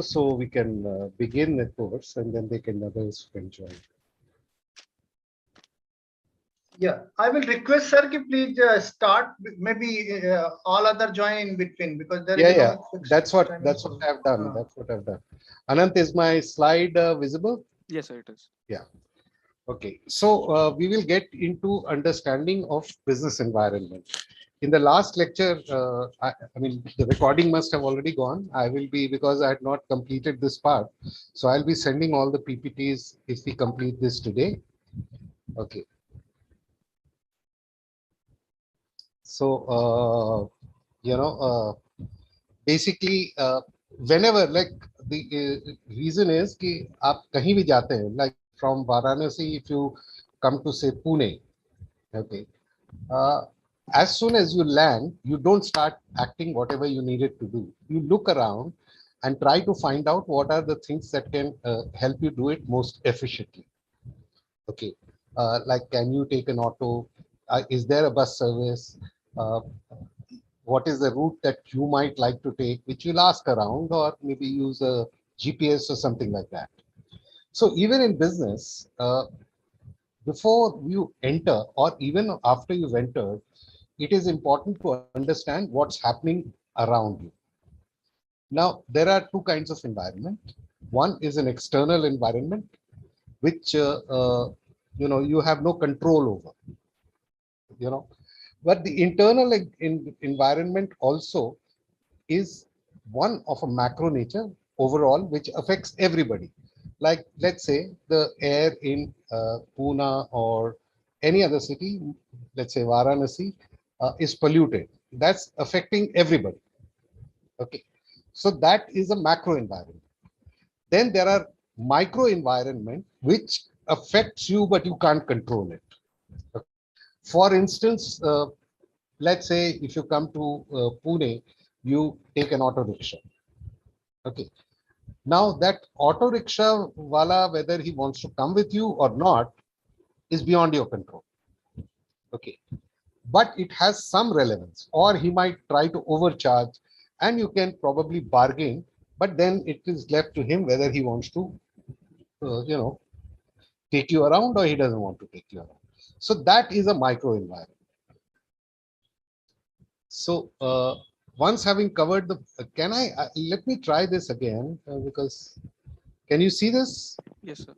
so we can begin the course and then they can others can join. Yeah, I will request sir ki please start. Maybe all other join in between because there is Yeah, no fixed that's what timing. I've done. That's what I've done. Anant, is my slide visible? Yes, sir, it is. Yeah. Okay. So we will get into understanding of business environment. In the last lecture, I mean, the recording must have already gone. I will be, because I had not completed this part. So I'll be sending all the PPTs if we complete this today. Okay. So, basically, whenever, like, the reason is कि आप कहीं भी जाते हैं, like from Varanasi, if you come to say Pune, okay, uh, as soon as you land, you don't start acting whatever you needed to do. You look around and try to find out what are the things that can help you do it most efficiently. Okay, like, can you take an auto? Is there a bus service? Uh, what is the route that you might like to take, which you'll ask around, or maybe use a GPS or something like that. So even in business, before you enter or even after you've entered, it is important to understand what's happening around you. Now, there are two kinds of environment. One is an external environment, which you have no control over. You know, but the internal environment also is one of a macro nature overall, which affects everybody. Like, let's say the air in Pune or any other city, let's say Varanasi, is polluted. That's affecting everybody. Okay. So that is a macro environment. Then there are micro environment which affects you, but you can't control it. Okay. For instance, let's say if you come to Pune, you take an auto rickshaw. Okay. Now that auto rickshaw wala, whether he wants to come with you or not, is beyond your control. Okay. But it has some relevance, or he might try to overcharge, and you can probably bargain, but then it is left to him whether he wants to, take you around or he doesn't want to take you around. So that is a micro environment. So once having covered the, can I, let me try this again because, can you see this? Yes, sir.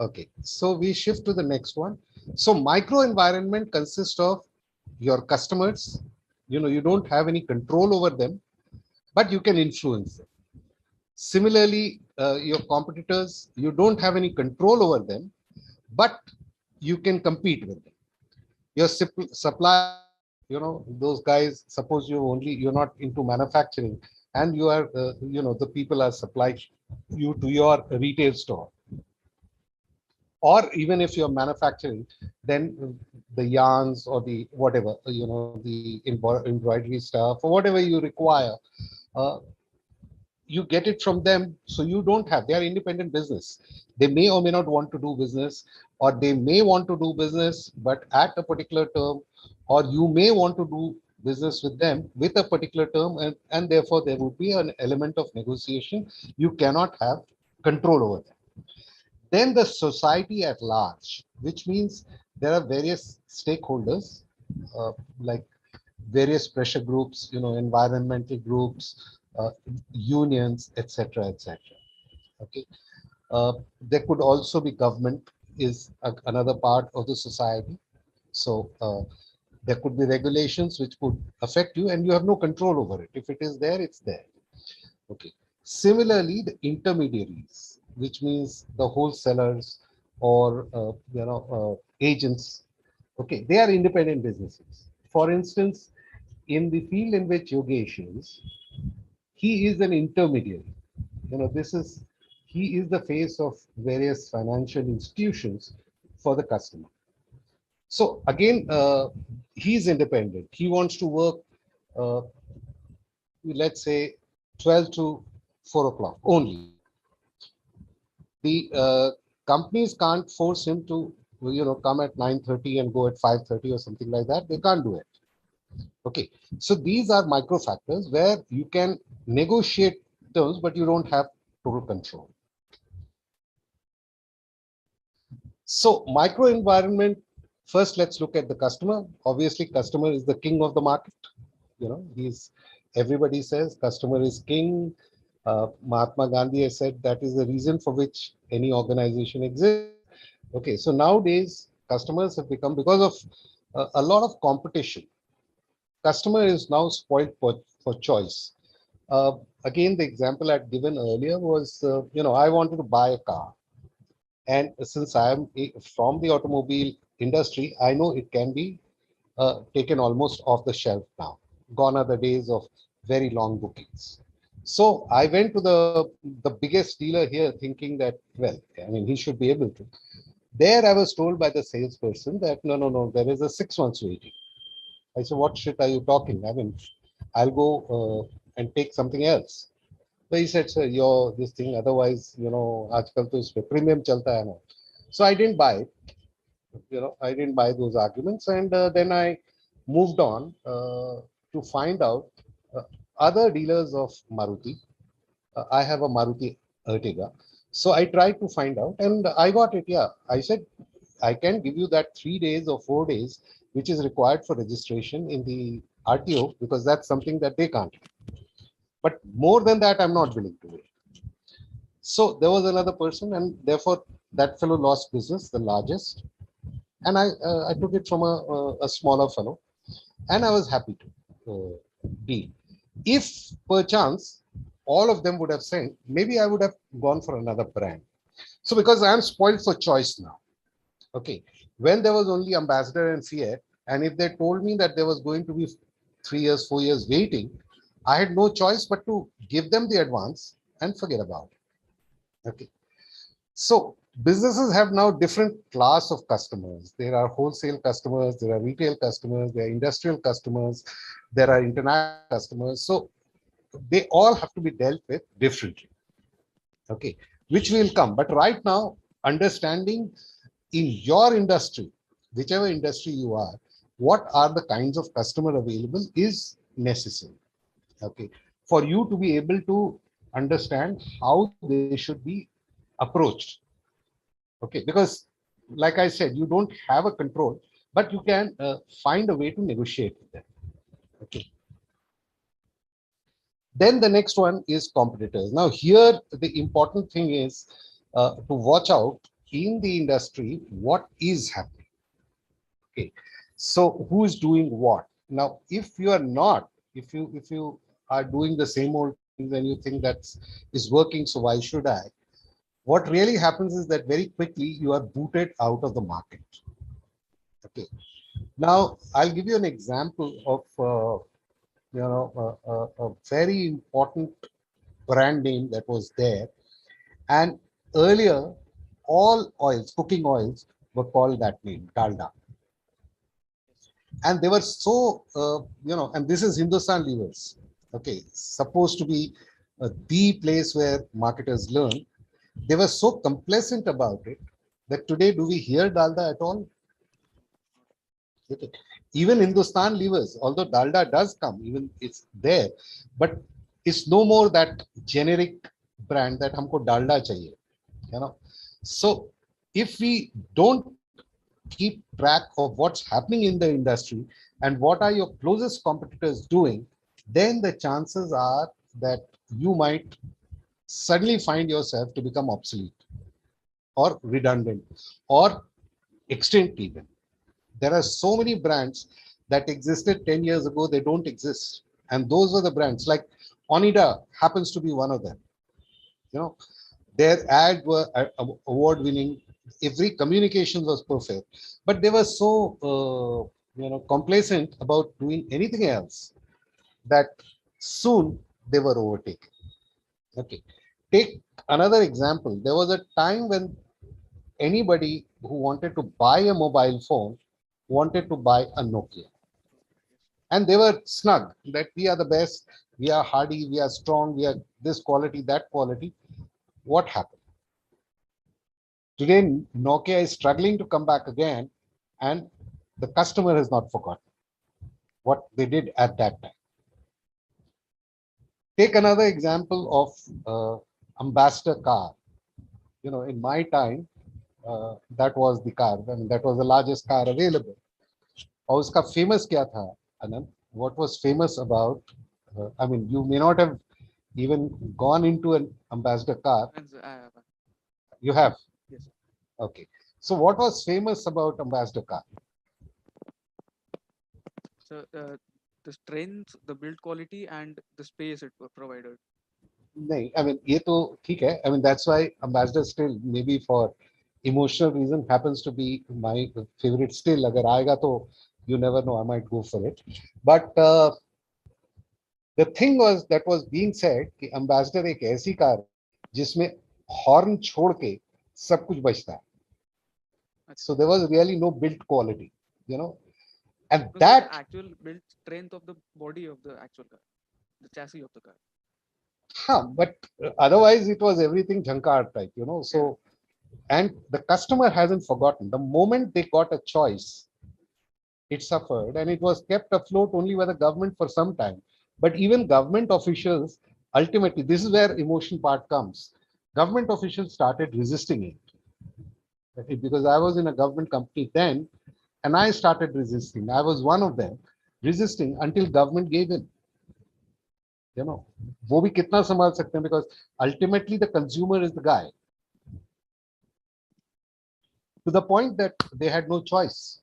Okay, so we shift to the next one. So micro environment consists of your customers. You don't have any control over them, but you can influence them. Similarly, your competitors, you don't have any control over them, but you can compete with them. Your suppliers, those guys, suppose you're not into manufacturing, and you are, the people are supplying you to your retail store. Or even if you're manufacturing, then the yarns or the whatever, the embroidery stuff or whatever you require, uh, you get it from them. So you don't have, they are independent business. They may or may not want to do business, or they may want to do business, but at a particular term, or you may want to do business with them with a particular term, and therefore there would be an element of negotiation. You cannot have control over them. Then the society at large, which means there are various stakeholders, like various pressure groups, environmental groups, unions, etc., etc. Okay, there could also be government is another part of the society. So there could be regulations which could affect you, and you have no control over it. If it is there, it's there. Okay. Similarly, the intermediaries, which means the wholesalers or agents, okay, they are independent businesses. For instance, in the field in which Yogesh is, he is an intermediary. This is, he is the face of various financial institutions for the customer. So again, he's independent. He wants to work, uh, let's say, 12 to 4 o'clock only. The companies can't force him to come at 9:30 and go at 5:30 or something like that. They can't do it. Okay, so these are micro factors where you can negotiate terms, but you don't have total control. So microenvironment, first let's look at the customer. Obviously, customer is the king of the market. Everybody says customer is king. Mahatma Gandhi has said that is the reason for which any organization exists. Okay, so nowadays customers have become, because of a lot of competition, customer is now spoiled for choice. Uh, Again, the example I'd given earlier was, I wanted to buy a car. And since I am from the automobile industry, I know it can be taken almost off the shelf now. Gone are the days of very long bookings. So I went to the biggest dealer here thinking that, well, I mean, he should be able to. There I was told by the salesperson that, no, there is a 6 months waiting. I said, what shit are you talking? I mean, I'll go and take something else. So he said, sir, your this thing, otherwise, aajkal to ispe premium chalta hai na. So I didn't buy it. I didn't buy those arguments. And then I moved on to find out other dealers of Maruti. I have a Maruti Ertiga. So I tried to find out and I got it. Yeah. I said, I can give you that 3 days or 4 days, which is required for registration in the RTO, because that's something that they can't. But more than that, I'm not willing to wait. So there was another person, and therefore that fellow lost business, the largest. And I took it from a smaller fellow, and I was happy to deal. If perchance all of them would have sent, maybe I would have gone for another brand. So because I am spoiled for choice now. Okay, when there was only Ambassador and Fiat, and if they told me that there was going to be 3 years, 4 years waiting, I had no choice but to give them the advance and forget about it. Okay. So businesses have now different class of customers. There are wholesale customers, there are retail customers, there are industrial customers, there are international customers. So they all have to be dealt with differently. Okay, which will come. But right now, understanding in your industry, whichever industry you are, what are the kinds of customer available is necessary. Okay, for you to be able to understand how they should be approached. Okay, because like I said, you don't have a control, but you can find a way to negotiate with them. Okay. Then the next one is competitors. Now here, the important thing is to watch out in the industry, what is happening. Okay. So who is doing what? Now, if you are not, if you are doing the same old things and you think that is working, so why should I? What really happens is that very quickly you are booted out of the market. Okay. Now, I'll give you an example of a very important brand name that was there. And earlier, all oils, cooking oils, were called that name, Dalda. And they were so, and this is Hindustan Levers. Okay, supposed to be the place where marketers learn. They were so complacent about it that today, do we hear Dalda at all? Okay. Even Hindustan Levers, although Dalda does come, even it's there, but it's no more that generic brand that humko Dalda chahiye, So if we don't keep track of what's happening in the industry and what are your closest competitors doing, then the chances are that you might suddenly find yourself to become obsolete or redundant or extinct even. There are so many brands that existed 10 years ago, they don't exist. And those were the brands, like Onida happens to be one of them. Their ad were award winning. Every communication was perfect, but they were so, complacent about doing anything else that soon they were overtaken. Okay. Take another example. There was a time when anybody who wanted to buy a mobile phone wanted to buy a Nokia. And they were snug that we are the best, we are hardy, we are strong, we are this quality, that quality. What happened? Today, Nokia is struggling to come back again, and the customer has not forgotten what they did at that time. Take another example of Ambassador car. In my time, that was the car. I mean, that was the largest car available. और उसका famous क्या था, Anand? What was famous about? I mean, you may not have even gone into an Ambassador car. And You have. yes, Okay. So what was famous about Ambassador car? so the strength, the build quality, and the space it provided. नहीं, I mean ये तो ठीक है. I mean that's why Ambassador still maybe for emotional reason happens to be my favorite still. अगर आएगा तो you never know, I might go for it. But the thing was being said कि Ambassador एक ऐसी car है जिसमें horn छोड़ के सब कुछ बजता है. So there was really no build quality, and No, that the actual build strength of the body of the actual car, the chassis of the car. but otherwise it was everything Jhankar type, So, and the customer hasn't forgotten. The moment they got a choice, it suffered and it was kept afloat only by the government for some time. But even government officials, ultimately, this is where emotion part comes. Government officials started resisting it. Okay, because I was in a government company then, and I started resisting. I was one of them, resisting until government gave in. वो भी कितना संभाल सकते हैं, because ultimately the consumer is the guy, to the point that they had no choice.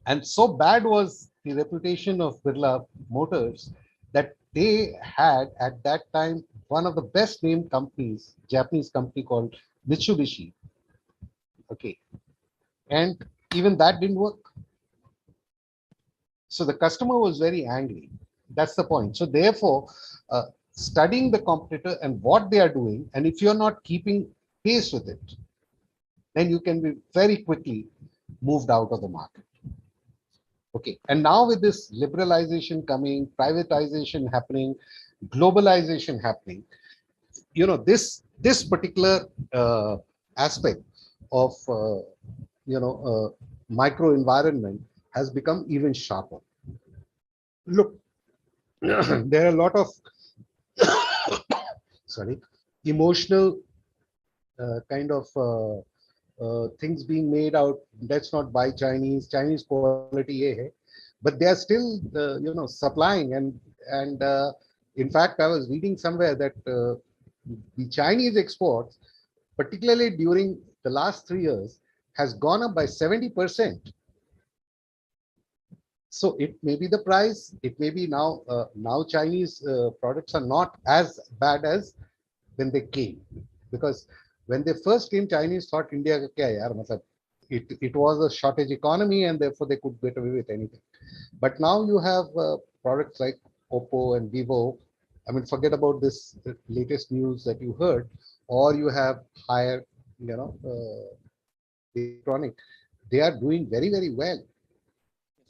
And so bad was the reputation of Birla Motors that they had at that time one of the best named companies, Japanese company called Mitsubishi. Okay. And even that didn't work. So the customer was very angry. That's the point. So therefore, studying the competitor and what they are doing, and if you're not keeping pace with it, then you can be very quickly moved out of the market. Okay. And now with this liberalization coming, privatization happening, globalization happening, this particular aspect of micro environment has become even sharper. Look, there are a lot of emotional kind of things being made out. Let's not buy Chinese quality ye hai. But they are still supplying, and in fact I was reading somewhere that the Chinese exports, particularly during the last 3 years, has gone up by 70%. So it may be the price, it may be now Chinese products are not as bad as when they came, because when they first came, Chinese thought India ka kya yaar, matlab, it was a shortage economy and therefore they could get away with anything. But now you have products like Oppo and Vivo. I mean, forget about this latest news that you heard, or you have higher, electronic. They are doing very, very well.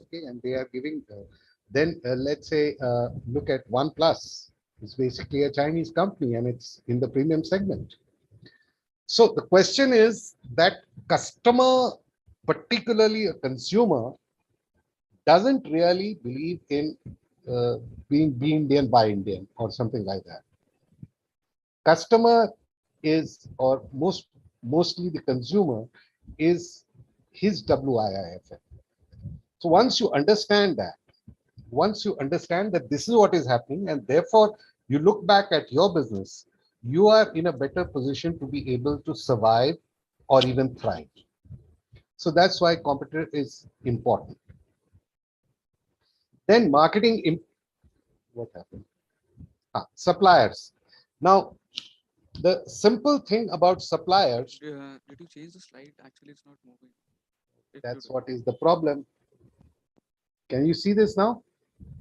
Okay, and they are giving. Then let's say look at OnePlus. It's basically a Chinese company and it's in the premium segment. So the question is that customer, particularly a consumer, doesn't really believe in being Indian by Indian or something like that. Customer is, or mostly the consumer is his WIIFM. So once you understand that this is what is happening, and therefore you look back at your business, you are in a better position to be able to survive or even thrive. So that's why competitor is important. Then marketing, what happened? Suppliers. Now, the simple thing about suppliers, Did you change the slide? Actually, it's not moving. If you that's do- what is the problem. Can you see this now?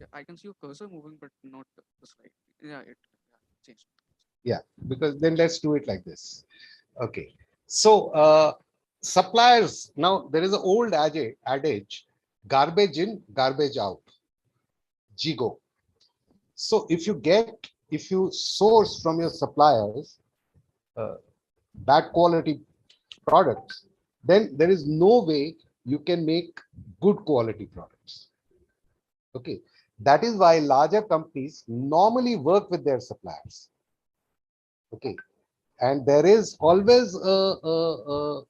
Yeah, I can see your cursor moving, but not the slide. Yeah, it changed. Yeah, because then let's do it like this. Okay. So suppliers, now there is an old adage, garbage in, garbage out. Jigo. So if you source from your suppliers bad quality products, then there is no way you can make good quality products. Okay. That is why larger companies normally work with their suppliers. Okay, and there is always a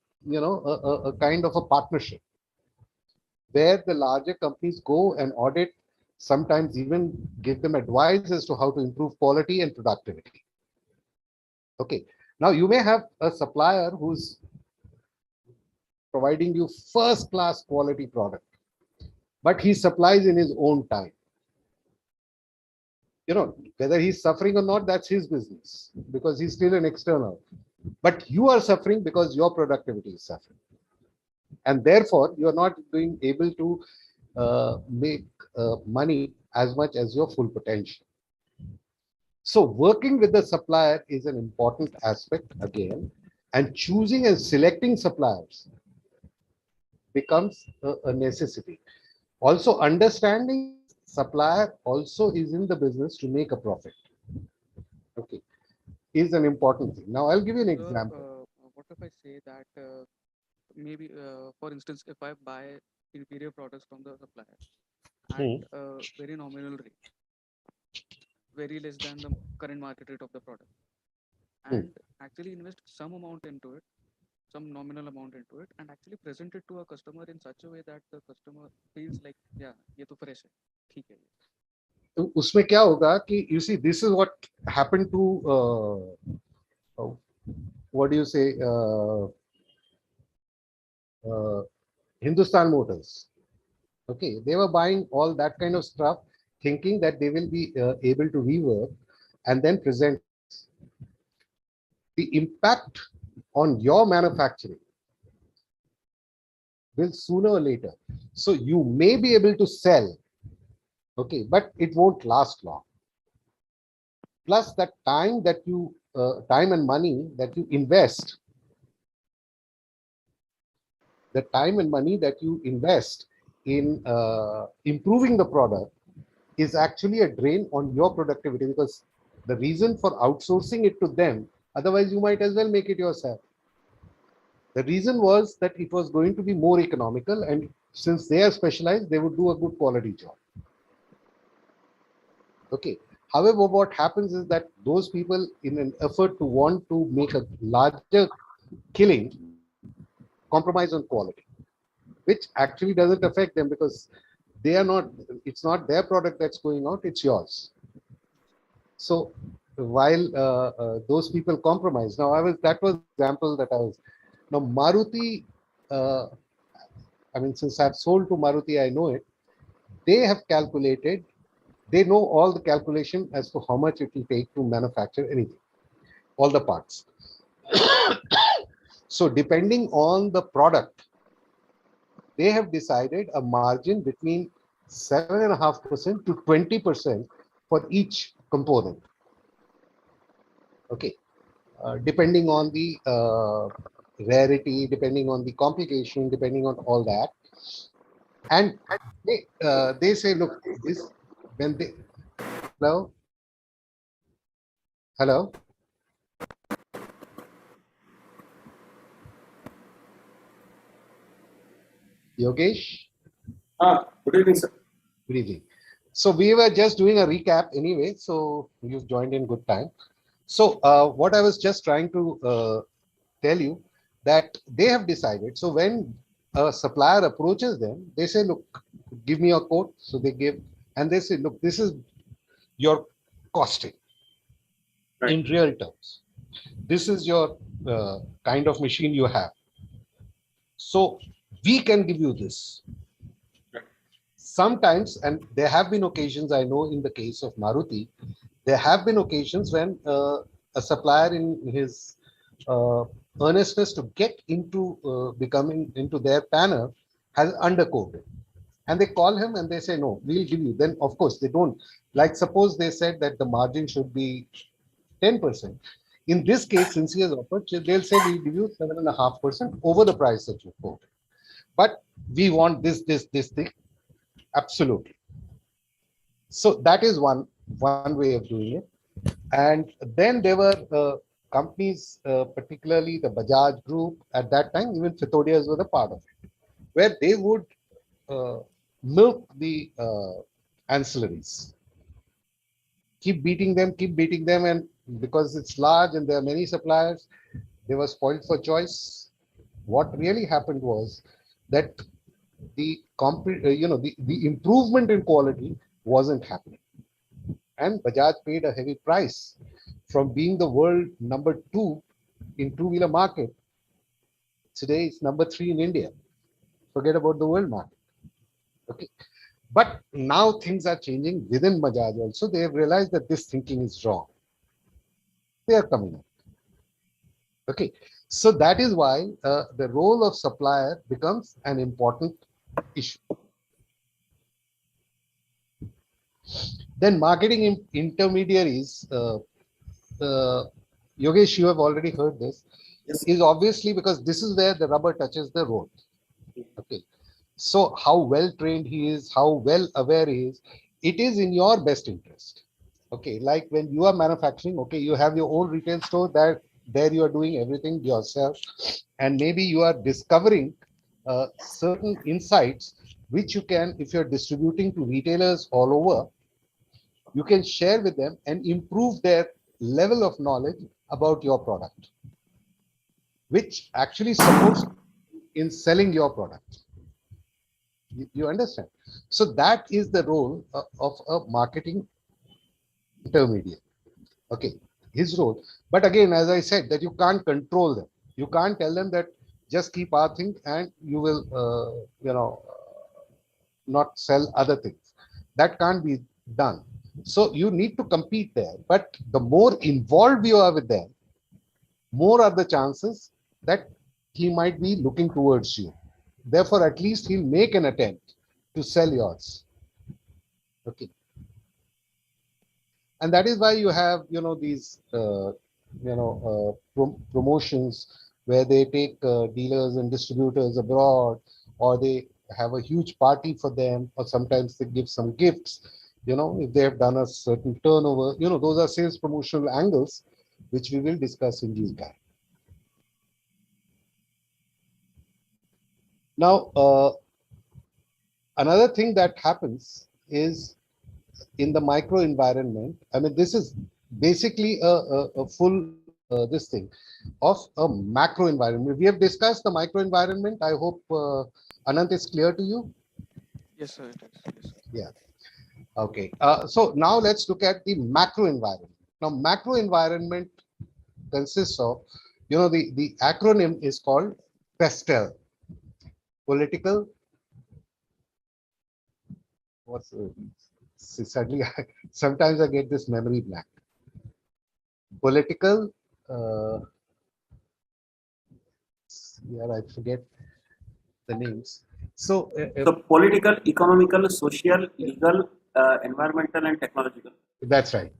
kind of a partnership where the larger companies go and audit, sometimes even give them advice as to how to improve quality and productivity. Okay, now you may have a supplier who's providing you first class quality product, but he supplies in his own time. Whether he's suffering or not, that's his business, because he's still an external. But you are suffering because your productivity is suffering, and therefore you are not being able to make money as much as your full potential. So working with the supplier is an important aspect again, and choosing and selecting suppliers becomes a necessity. Also, understanding supplier also is in the business to make a profit. Okay, is an important thing. Now I'll give you an Sir, example. what if I say that maybe, for instance, if I buy inferior products from the supplier at Hmm. a very nominal rate, very less than the current market rate of the product, Hmm. and actually invest some amount into it, some nominal amount into it, and actually present it to a customer in such a way that the customer feels like, yeah, ये तो fresh है, ठीक है ये. तो उसमें क्या होगा कि you see this is what happened to what do you say uh, Hindustan Motors. Okay, they were buying all that kind of stuff, thinking that they will be able to rework and then present. The impact on your manufacturing will sooner or later. So you may be able to sell, okay, but it won't last long. Plus, that time and money that you invest, the time and money that you invest in improving the product is actually a drain on your productivity, because the reason for outsourcing it to them, otherwise you might as well make it yourself. The reason was that it was going to be more economical, and since they are specialized, they would do a good quality job. Okay. However, what happens is that those people, in an effort to want to make a larger killing, compromise on quality, which actually doesn't affect them, because they are not, it's not their product that's going out, it's yours. So while those people compromise, now that was example that I was, now Maruti, uh, I mean, since I've sold to Maruti, I know it. They have calculated, they know all the calculation as to how much it will take to manufacture anything, all the parts. So depending on the product, they have decided a margin between 7.5% to 20% for each component. Okay, depending on the rarity, depending on the complication, depending on all that. And they say, look, this, when they, hello, hello, Yogesh, Good evening, sir. good evening. So we were just doing a recap anyway, so you've joined in good time. So what I was just trying to tell you, that they have decided. So when a supplier approaches them, they say, look, give me a quote. So they give, and they say, look, this is your costing in real terms. This is your kind of machine you have. So we can give you this. Sometimes, and there have been occasions, I know in the case of Maruti, there have been occasions when a supplier, in his earnestness to get into becoming into their panel, has underquoted. And they call him and they say, no, we'll give you. Then, of course, they don't. Like, suppose they said that the margin should be 10%. In this case, since he has offered, they'll say, we'll give you 7.5% over the price that you quoted. But we want this thing. Absolutely. So that is one way of doing it. And then there were companies, particularly the Bajaj Group at that time, even Fitodias were the part of it, where they would milk the ancillaries. Keep beating them, and because it's large and there are many suppliers, they were spoiled for choice. What really happened was that the improvement in quality wasn't happening, and Bajaj paid a heavy price from being the world number two in two-wheeler market. Today it's number three in India. Forget about the world market. Okay. But now things are changing within Bajaj also. They have realized that this thinking is wrong. They are coming up. Okay. So that is why the role of supplier becomes an important issue. Then marketing intermediaries, Yogesh, you have already heard this, Yes. is obviously because this is where the rubber touches the road. Okay. So how well trained he is, how well aware he is, it is in your best interest. Okay, like when you are manufacturing, okay, you have your own retail store that there you are doing everything yourself, and maybe you are discovering certain insights which you can, if you're distributing to retailers all over, you can share with them and improve their level of knowledge about your product, which actually supports in selling your product. You understand? So that is the role of a marketing intermediate. Okay, his role. But again, as I said, that you can't control them. You can't tell them that just keep our thing and you will, not sell other things. That can't be done. So you need to compete there. But the more involved you are with them, more are the chances that he might be looking towards you. Therefore, at least he'll make an attempt to sell yours. Okay. And that is why you have, these, promotions where they take dealers and distributors abroad, or they have a huge party for them, or sometimes they give some gifts, if they have done a certain turnover, those are sales promotional angles, which we will discuss in due time. Now, another thing that happens is in the micro environment. I mean, this is basically a full this thing of a macro environment. We have discussed the micro environment. I hope Anant is clear to you. Yes, sir. It is. Yes, sir. Yeah. Okay. So now let's look at the macro environment. Now, macro environment consists of, the acronym is called PESTEL. Political. What's suddenly? Sometimes I get this memory blank. Political. Yeah, I forget the names. So So political, economical, social, legal, environmental, and technological. that's right.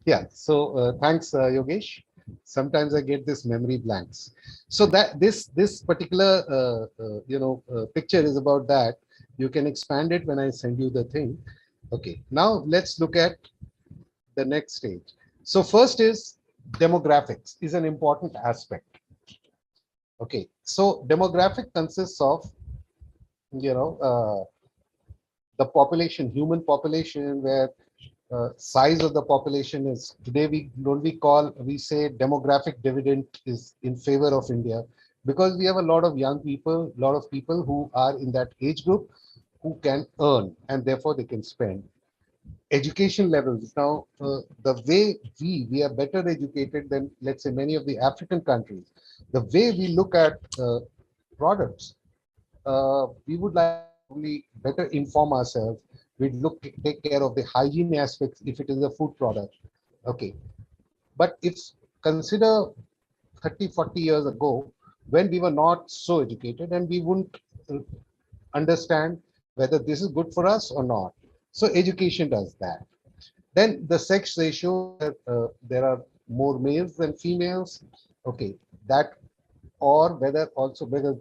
Yeah. So thanks, Yogesh. Sometimes I get this memory blanks. So that this particular picture is about that. You can expand it when I send you the thing. Okay. Now let's look at the next stage. So first is demographics is an important aspect. Okay. So demographic consists of you know the population, human population, where size of the population is today we say demographic dividend is in favor of India because we have a lot of young people, a lot of people who are in that age group who can earn and therefore they can spend. Education levels now, the way we are better educated than let's say many of the African countries. The way we look at products, we would like to better inform ourselves. We take care of the hygiene aspects if it is a food product. Okay. But if consider 30, 40 years ago, when we were not so educated and we wouldn't understand whether this is good for us or not. So education does that. Then the sex ratio, there are more males than females. Okay. That or whether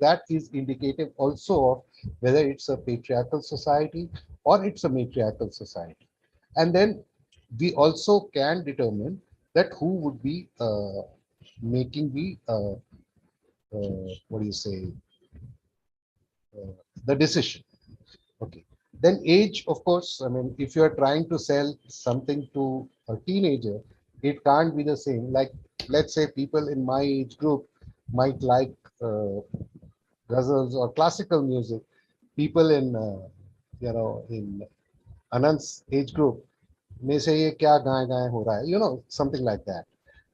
that is indicative also of whether it's a patriarchal society or it's a matriarchal society. And then we also can determine that who would be making the what do you say the decision. Okay. Then age, of course, I mean, if you're trying to sell something to a teenager, it can't be the same. Like, let's say people in my age group might like ghazals or classical music. People in, in Anand's age group may say, "ये क्या गाए हो रहा है?" something like that.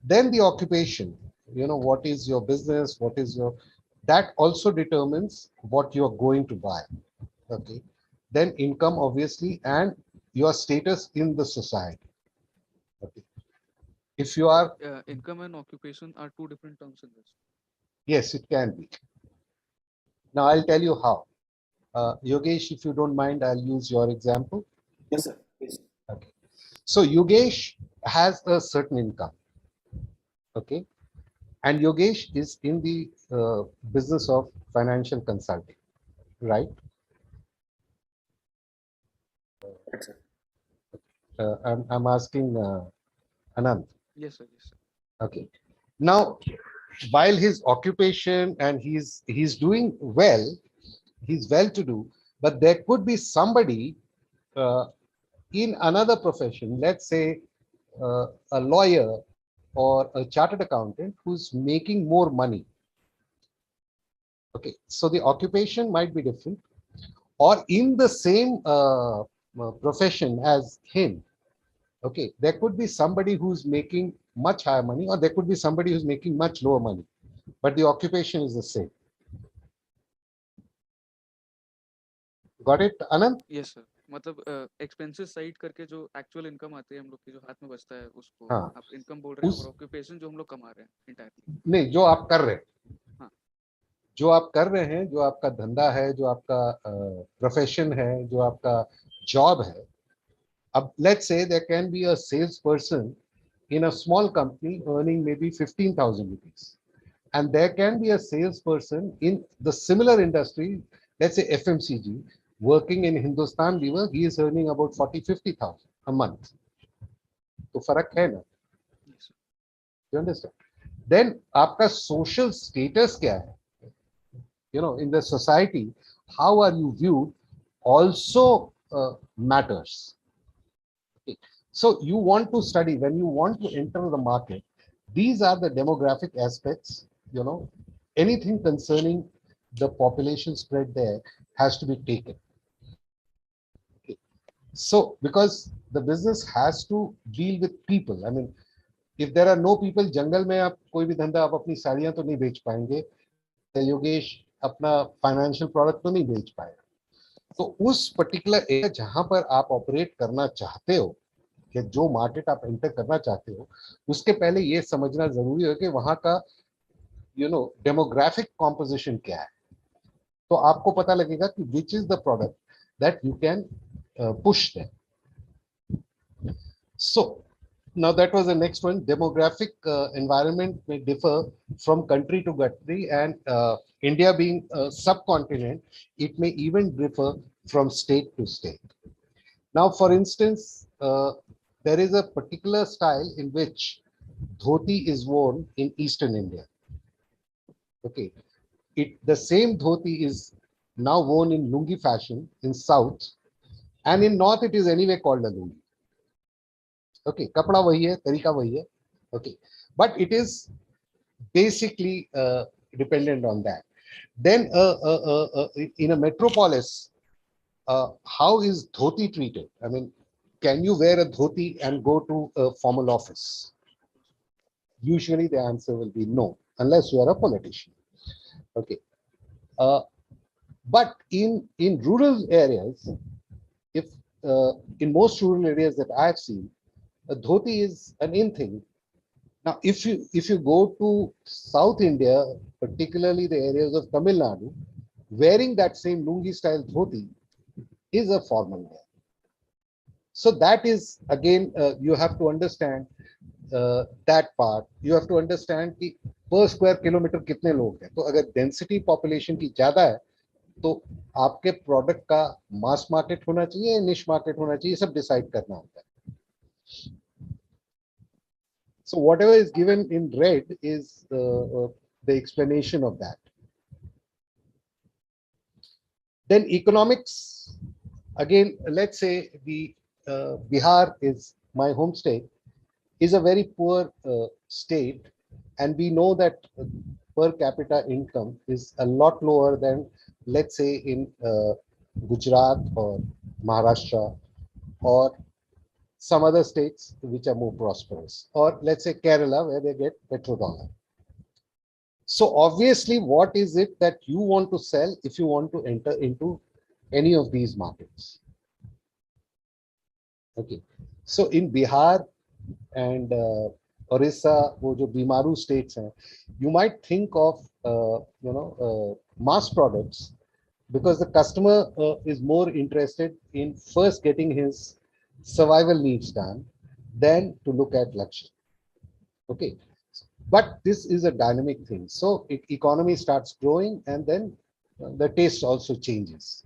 Then the occupation, what is your business? What is your, that also determines what you're going to buy. Okay. Then income, obviously, and your status in the society. Okay. If you are, Income and occupation are two different terms in this. yes, it can be. Now I'll tell you how. Yogesh, if you don't mind, I'll use your example. Yes, sir. Please. Okay. So Yogesh has a certain income. Okay. And Yogesh is in the business of financial consulting, right? Right, sir. I'm asking Anand. Yes, sir. Yes, sir. Okay. Now, while his occupation and he's doing well, he's well to do, but there could be somebody uh, in another profession, let's say a lawyer or a chartered accountant who's making more money. Okay, so the occupation might be different, or in the same profession as him. Okay, there could be somebody who's making much higher money, or there could be somebody who's making much lower money, but the occupation is the same. Got it, Anand? Yes, sir. मतलब expenses side करके जो actual income आती है हम लोग की जो हाथ में बचता है उसको हाँ, आप इनकम बोल रहे हैं, उस और ऑक्यूपेशन जो हम लोग कमा रहे हैं इंटायरली. नहीं, जो आप कर रहे हैं, हाँ. जो आप कर रहे हैं, जो आपका धंधा है, जो आपका प्रोफेशन है, जो आपका जॉब है. अब let's say there can be a salesperson in a small company earning maybe 15,000 rupees, and there can be a salesperson in the similar industry, let's say FMCG, working in Hindustan Lever. He is earning about 40-50,000 a month. तो फर्क है ना? Yes, sir. You understand? Then आपका social status क्या है? In the society, how are you viewed also matters. Okay. So you want to study, when you want to enter the market, these are the demographic aspects. Anything concerning the population spread there has to be taken. Okay. So because the business has to deal with people, I mean, if there are no people, जंगल में आप कोई भी धंधा आप अपनी साड़ियां तो नहीं बेच पाएंगे, योगेश अपना फाइनेंशियल प्रोडक्ट तो नहीं बेच पाएगा. तो उस पर्टिकुलर एरिया जहां पर आप ऑपरेट करना चाहते हो, कि जो मार्केट आप एंटर करना चाहते हो, उसके पहले ये समझना जरूरी है कि वहां का डेमोग्राफिक कॉम्पोजिशन क्या है. तो आपको पता लगेगा कि which is the product that you can push them. So now that was the next one. Demographic environment may differ from country to country, and India being a subcontinent, it may even differ from state to state. Now, for instance, there is a particular style in which dhoti is worn in Eastern India. Okay, the same dhoti is now worn in lungi fashion in South, and in North it is anyway called a lungi. Okay, kapda wahi hai, tarika wahi hai. Okay, but it is basically dependent on that. Then in a metropolis, how is dhoti treated? I mean, can you wear a dhoti and go to a formal office? Usually the answer will be no, unless you are a politician. Okay, but in rural areas, if in most rural areas that I have seen, a dhoti is an in thing. Now, if you go to South India, particularly the areas of Tamil Nadu, wearing that same lungi style dhoti is a formal wear. So that is again, you have to understand that part. You have to understand कि per square kilometer कितने लोग हैं. तो अगर density population की ज्यादा है, तो आपके प्रोडक्ट का मास मार्केट होना चाहिए, निश मार्केट होना चाहिए, सब डिसाइड करना होता है. So whatever is given in red is the explanation of that. Then economics again, let's say the Bihar is my home state, is a very poor state, and we know that per capita income is a lot lower than, let's say, in Gujarat or Maharashtra or some other states which are more prosperous, or let's say Kerala, where they get petrodollar. So obviously, what is it that you want to sell if you want to enter into any of these markets? Okay. So in Bihar and Orissa, wo jo Bimaru states hain, you might think of mass products because the customer is more interested in first getting his survival needs done than to look at luxury. Okay, but this is a dynamic thing. So economy starts growing, and then the taste also changes.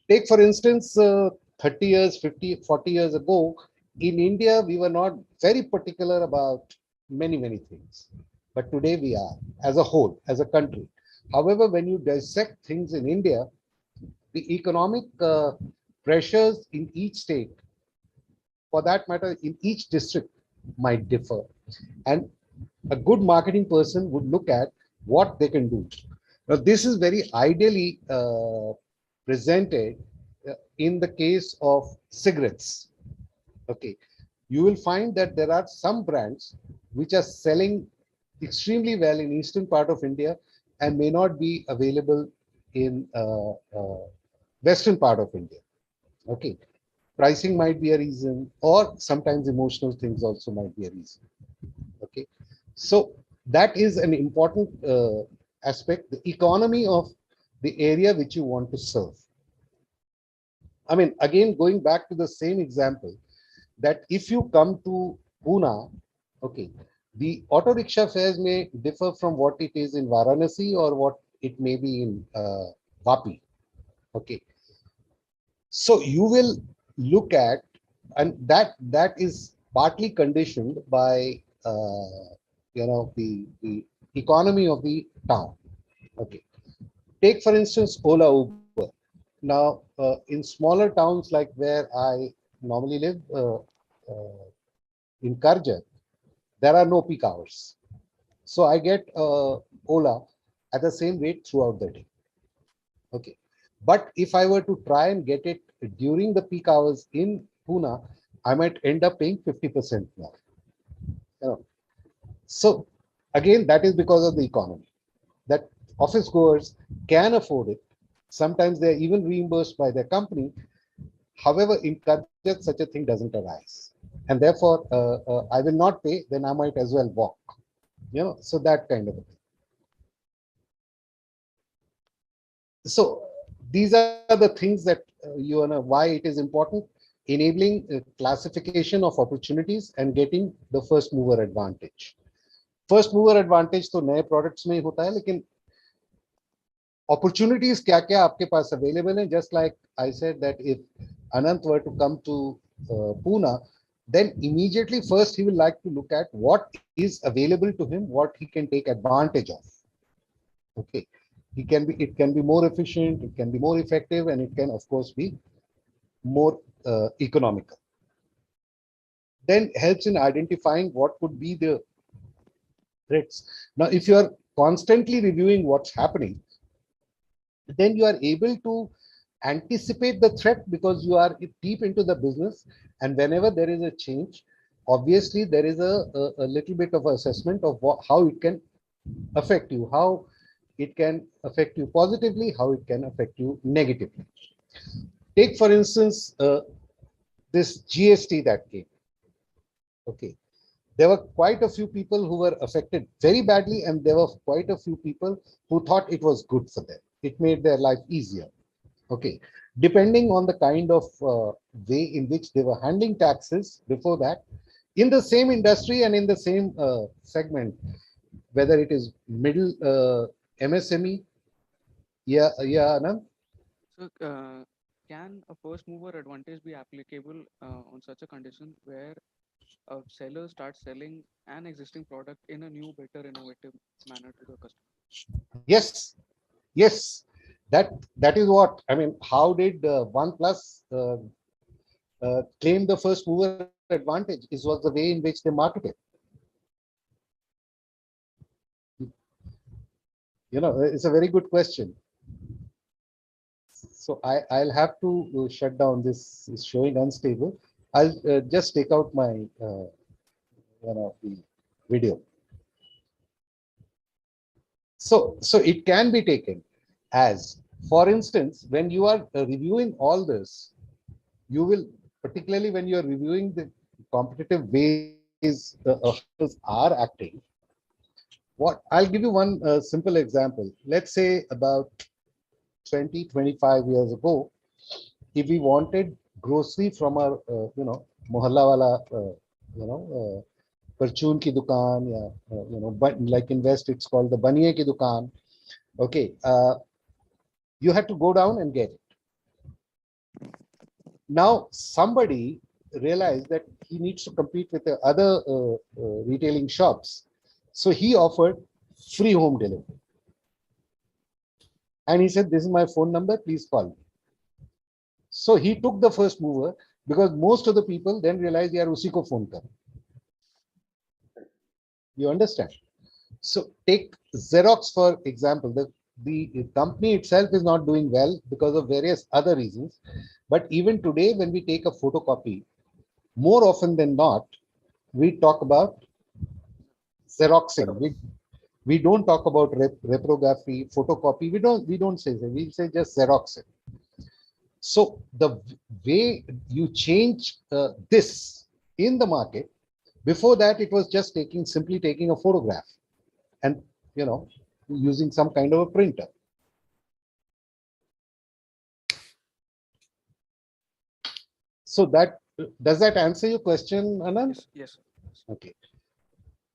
Take for instance, 30 years, 50, 40 years ago, in India, we were not very particular about many things. But today we are, as a whole, as a country. However, when you dissect things in India, the economic pressures in each state, for that matter, in each district, might differ. And a good marketing person would look at what they can do. Now, this is very ideally presented in the case of cigarettes. Okay, you will find that there are some brands which are selling extremely well in eastern part of India and may not be available in western part of India. Okay, pricing might be a reason, or sometimes emotional things also might be a reason. Okay, so that is an important aspect, the economy of the area which you want to serve. I mean, again, going back to the same example, that if you come to Pune, okay, the auto rickshaw fares may differ from what it is in Varanasi or what it may be in Vapi. Okay, so you will look at, and that is partly conditioned by the economy of the town. Okay, take for instance Ola, Uber. Now in smaller towns like where I normally live, in Karjar, there are no peak hours, so I get Ola at the same rate throughout the day. Okay, but if I were to try and get it during the peak hours in Pune, I might end up paying 50% more. You know, so again, that is because of the economy, that office goers can afford it. Sometimes they're even reimbursed by their company. However, in Karjat, such a thing doesn't arise. And therefore, I will not pay, then I might as well walk. So that kind of a thing. So these are the things that why it is important, enabling classification of opportunities and getting the first mover advantage. First mover advantage तो नए products में ही होता है, लेकिन opportunities क्या क्या आपके पास available है. Just like I said that if Anant were to come to Pune, then immediately first he will like to look at what is available to him, what he can take advantage of. Okay, it can be more efficient, it can be more effective, and it can of course be more economical. Then helps in identifying what could be the threats. Now, if you are constantly reviewing what's happening, then you are able to anticipate the threat because you are deep into the business, and whenever there is a change, obviously there is a little bit of assessment of how it can affect you, how it can affect you positively, how it can affect you negatively. Take for instance this GST that came. Okay, there were quite a few people who were affected very badly, and there were quite a few people who thought it was good for them. It made their life easier. Okay, depending on the kind of way in which they were handling taxes before that, in the same industry and in the same segment, whether it is middle MSME, yeah, Anand. So, can a first mover advantage be applicable on such a condition where a seller starts selling an existing product in a new, better, innovative manner to the customer? Yes, yes. That is what I mean. How did OnePlus claim the first mover advantage? It was the way in which they marketed. It's a very good question. So I'll have to shut down this. Is showing unstable. I'll just take out my the video. So it can be taken as, for instance, when you are reviewing all this, you will, particularly when you are reviewing the competitive ways others are acting. What I'll give you one simple example. Let's say about 20, 25 years ago, if we wanted grocery from our, mohalla wala, परचून की दुकान या but like in West it's called the baniye ki dukan. Okay, you had to go down and get it. Now somebody realized that he needs to compete with the other retailing shops, so he offered free home delivery, and he said, "This is my phone number, please call me." So he took the first mover because most of the people then realized, yaar usi ko phone kar. You understand? So take Xerox for example. The company itself is not doing well because of various other reasons. But even today, when we take a photocopy, more often than not, we talk about Xeroxing. We don't talk about reprography, photocopy. We don't say that. We say just Xeroxing. So the way you change this in the market, before that, it was just simply taking a photograph and, using some kind of a printer. So does that answer your question, Anand? Yes. Okay.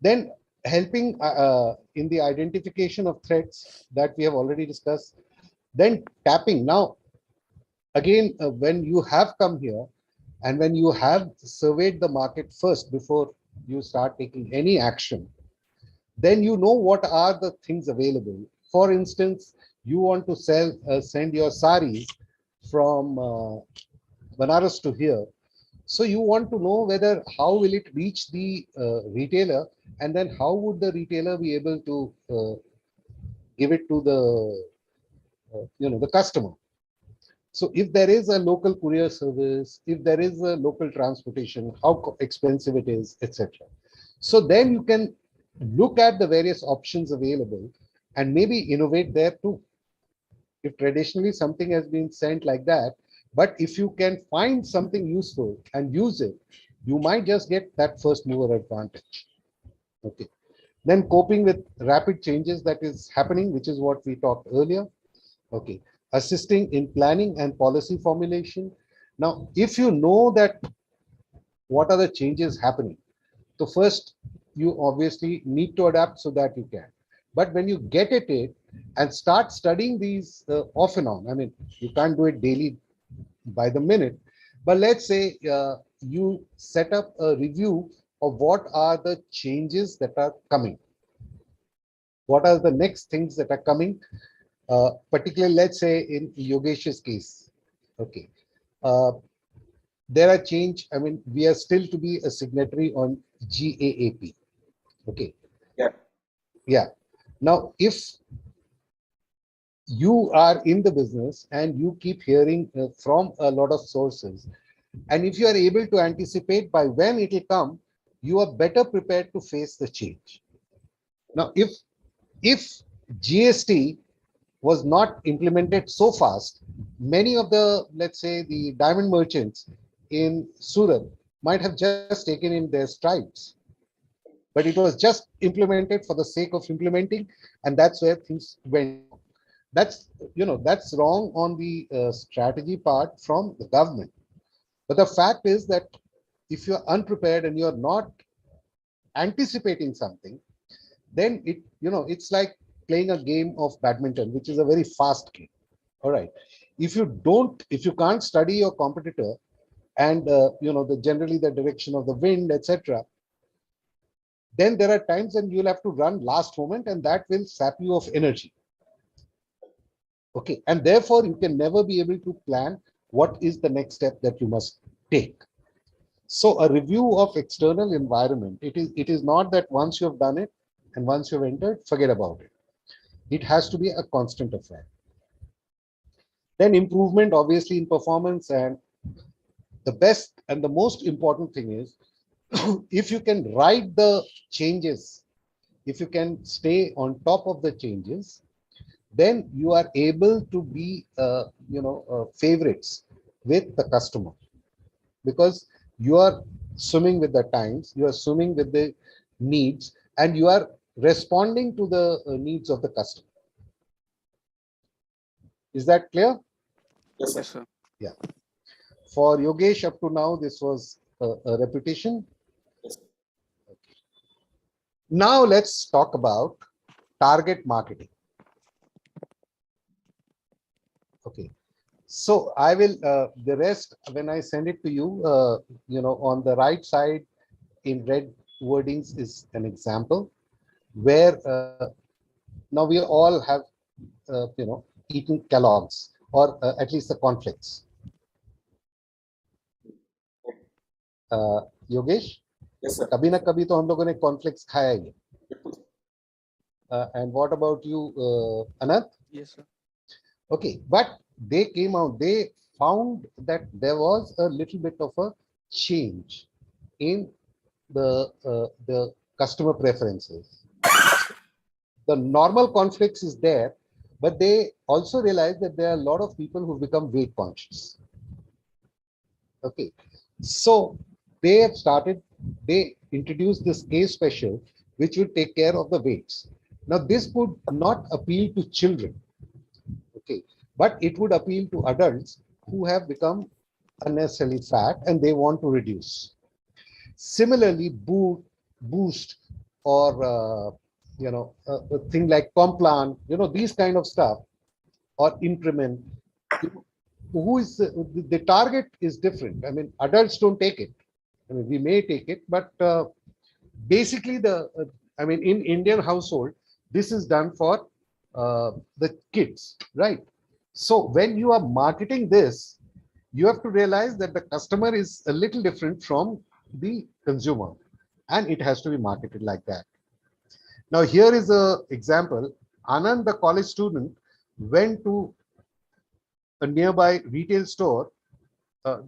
Then helping in the identification of threats that we have already discussed. Then tapping. Now, again, when you have come here and when you have surveyed the market first before you start taking any action, then you know what are the things available. For instance, you want to send your sari from Banaras to here. So you want to know whether how will it reach the retailer, and then how would the retailer be able to give it to the customer. So if there is a local courier service, if there is a local transportation, how expensive it is, etc. So then you can look at the various options available and maybe innovate there too. If traditionally something has been sent like that, but if you can find something useful and use it, you might just get that first mover advantage. Okay. Then coping with rapid changes that is happening, which is what we talked earlier. Okay. Assisting in planning and policy formulation. Now, if you know that what are the changes happening, so first you obviously need to adapt so that you can. But when you get at it and start studying these off and on, I mean, you can't do it daily by the minute, but let's say you set up a review of what are the changes that are coming. What are the next things that are coming? Particularly, let's say in Yogesh's case, okay, there are change. I mean, we are still to be a signatory on GAAP. Okay. Yeah. Yeah. Now, if you are in the business and you keep hearing from a lot of sources, and if you are able to anticipate by when it will come, you are better prepared to face the change. Now, if GST was not implemented so fast, many of the, let's say, the diamond merchants in Surat might have just taken in their strides. But it was just implemented for the sake of implementing, and that's where things went. That's wrong on the strategy part from the government. But the fact is that if you're unprepared and you're not anticipating something, then it's like playing a game of badminton, which is a very fast game. All right. If you can't study your competitor and generally the direction of the wind, etc., then there are times when you'll have to run last moment, and that will sap you of energy. Okay, and therefore you can never be able to plan what is the next step that you must take. So a review of external environment, it is not that once you have done it and once you've entered, forget about it. It has to be a constant affair. Then improvement, obviously, in performance, and the best and the most important thing is if you can write the changes, if you can stay on top of the changes, then you are able to be favorites with the customer, because you are swimming with the times, you are swimming with the needs, and you are responding to the needs of the customer. Is that clear? Yes, sir. Yes, sir. Yeah. For Yogesh, up to now, this was a repetition. Yes, sir. Now let's talk about target marketing. Okay. So I will, the rest, when I send it to you, on the right side in red wordings is an example where now we all have, eaten Kellogg's, or at least the cornflakes. Yogesh, Yes, sir. कभी ना कभी तो हम लोगों ने cornflakes खाया ही है. बिल्कुल. And what about you, Anant? Yes, sir. Okay, but they came out, they found that there was a little bit of a change in the customer preferences. The normal conflicts is there, but they also realize that there are a lot of people who become weight conscious. Okay, so they have started, they introduced this K special, which will take care of the weights. Now, this would not appeal to children, okay, but it would appeal to adults who have become unnecessarily fat and they want to reduce. Similarly, Boost, or a thing like Complan, these kind of stuff, or Intramin, who is the target is different. I mean, adults don't take it. I mean, we may take it, but basically in Indian household, this is done for the kids, right? So when you are marketing this, you have to realize that the customer is a little different from the consumer, and it has to be marketed like that. Now, here is a example. Anand, the college student, went to a nearby retail store. I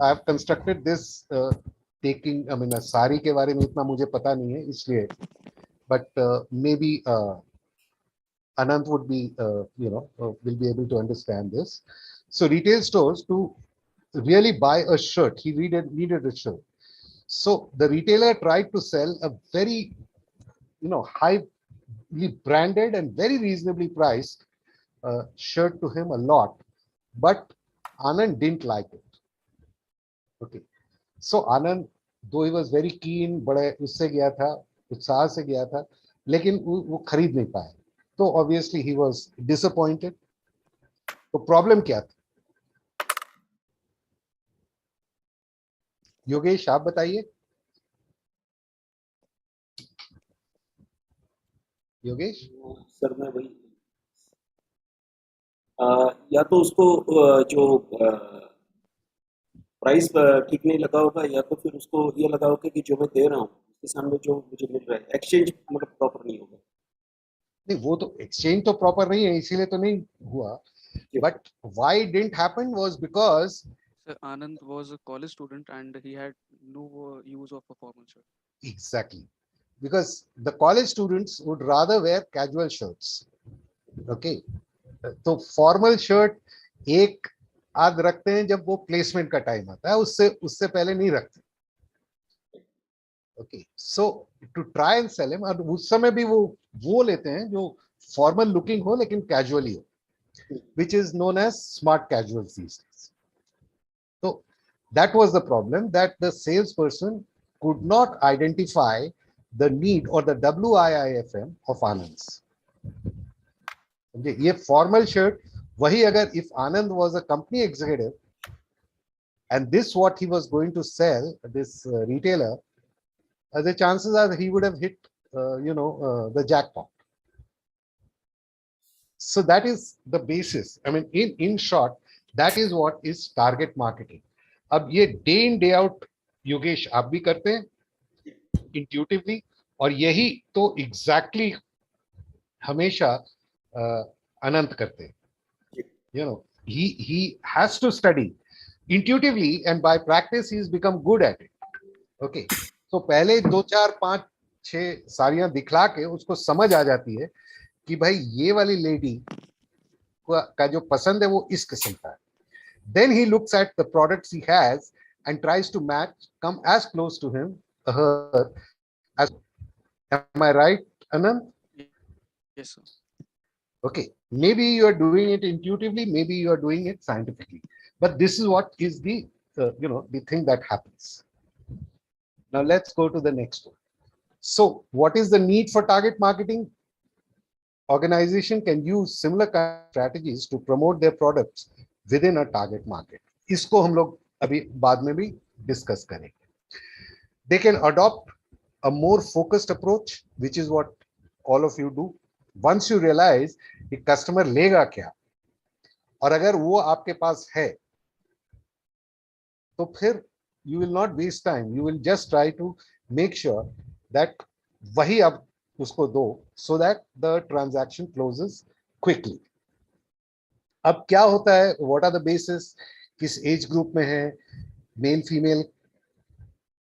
have constructed this taking, I mean, sari के बारे में इतना मुझे पता नहीं है इसलिए, but maybe Anand would be, will be able to understand this. So retail stores, to really buy a shirt, he needed a shirt. So the retailer tried to sell a very, highly branded and very reasonably priced shirt to him a lot, but Anand didn't like it. Okay, so Anand, though he was very keen, बड़े उससे गया था, उत्साह से गया था, लेकिन वो खरीद नहीं पाया. तो obviously he was disappointed. तो प्रॉब्लम क्या था? योगेश, आप बताइए. योगेश, सर मैं वही या तो उसको जो प्राइस ठीक नहीं लगा होगा, या तो फिर उसको ये लगा होगा कि जो मैं दे रहा हूँ उसके सामने जो मुझे मिल रहा है एक्सचेंज मतलब प्रॉपर नहीं होगा. नहीं, वो तो एक्सचेंज तो प्रॉपर नहीं है, इसीलिए तो नहीं हुआ. But why it didn't happen was because Sir, Anand was a college student and he had no use of a formal shirt. exactly, because the college students would rather wear casual shirts. Okay, तो formal shirt एक आध रखते हैं जब वो placement का time आता है, उससे पहले नहीं रखते. Okay, so to try and sell him, और उस समय भी वो लेते हैं जो फॉर्मल लुकिंग हो लेकिन कैजुअली हो, which is known as smart casuals these days. So that was the problem, that the salesperson could not identify the need or the WIIFM of Anand's. ये formal shirt, वही अगर if Anand was a company executive and this what he was going to sell, this retailer, the chances are he would have hit the jackpot. So that is the basis. I mean, in short, that is what is target marketing. अब ये day in day out Yogesh आप भी करते हैं intuitively, और यही तो exactly हमेशा अनंत करते हैं. You know, he has to study intuitively, and by practice he's become good at it. Okay, so पहले 2 4 5 6 साड़ियां दिखला के उसको समझ आ जाती है कि भाई ये वाली लेडी का जो पसंद है वो इस किस्म का है. Then he looks at the products he has and tries to match, come as close to him, her as. Am I right, Anand? Yes, sir. Okay, maybe you are doing it intuitively, maybe you are doing it scientifically, but this is what is the the thing that happens. Now let's go to the next one. So what is the need for target marketing? Organization can use similar kind of strategies to promote their products within a target market. इसको हम लोग अभी बाद में भी discuss करेंगे. They can adopt a more focused approach, which is what all of you do. Once you realize कि customer लेगा क्या, और अगर वो आपके पास है, तो फिर you will not waste time. You will just try to make sure that वही आप उसको दो, so that the transaction closes quickly. अब क्या होता है, what are the basis, किस एज ग्रुप में है, मेल फीमेल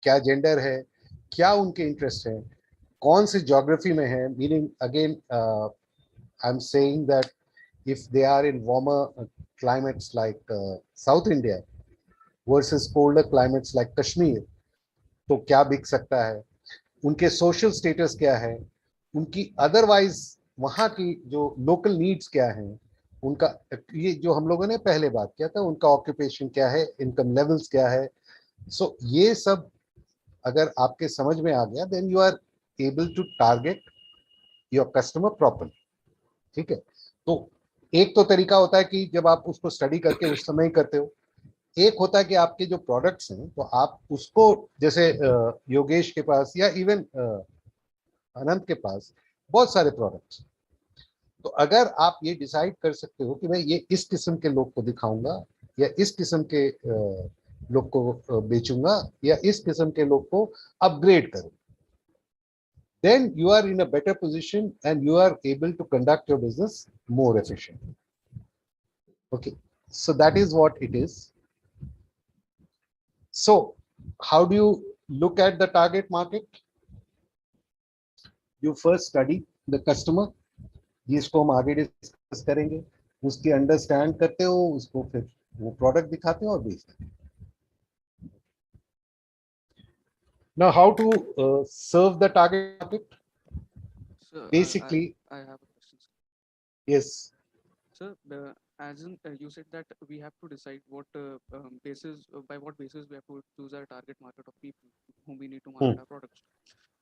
क्या जेंडर है, क्या उनके इंटरेस्ट है, कौन सी ज्योग्राफी में है, meaning again I am saying that if they are in warmer climates like South India versus colder climates like Kashmir, तो क्या बिक सकता है, उनके सोशल स्टेटस क्या है, उनकी अदरवाइज वहाँ की जो लोकल नीड्स क्या हैं, उनका ये जो हम लोगों ने पहले बात किया था, उनका ऑक्यूपेशन क्या है, इनकम लेवल्स क्या है. सो ये सब अगर आपके समझ में आ गया, then you are able to target your customer properly. ठीक है, तो एक तो तरीका होता है कि जब आप उसको स्टडी करके उस समय ही करते हो. एक होता है कि आपके जो प्रोडक्ट्स हैं, तो आप उसको जैसे योगेश के पास या इवन अनंत के पास बहुत सारे प्रोडक्ट्स, तो अगर आप ये डिसाइड कर सकते हो कि मैं ये इस किस्म के लोग को दिखाऊंगा, या इस किस्म के लोग को बेचूंगा, या इस किस्म के लोग को अपग्रेड करूं, then you are in a better position and you are able to conduct your business more efficiently. Okay, so that is what it is. So how do you look at the target market? You first study the customer, जिसको हम आगे discuss करेंगे, उसकी understand करते हो, उसको फिर वो प्रोडक्ट दिखाते हो और बेचते हो. Now how to serve the target market? Sir, Basically, I have a question, sir. yes. Sir, as in you said that we have to decide what basis, by what basis we have to choose our target market of people whom we need to market our products.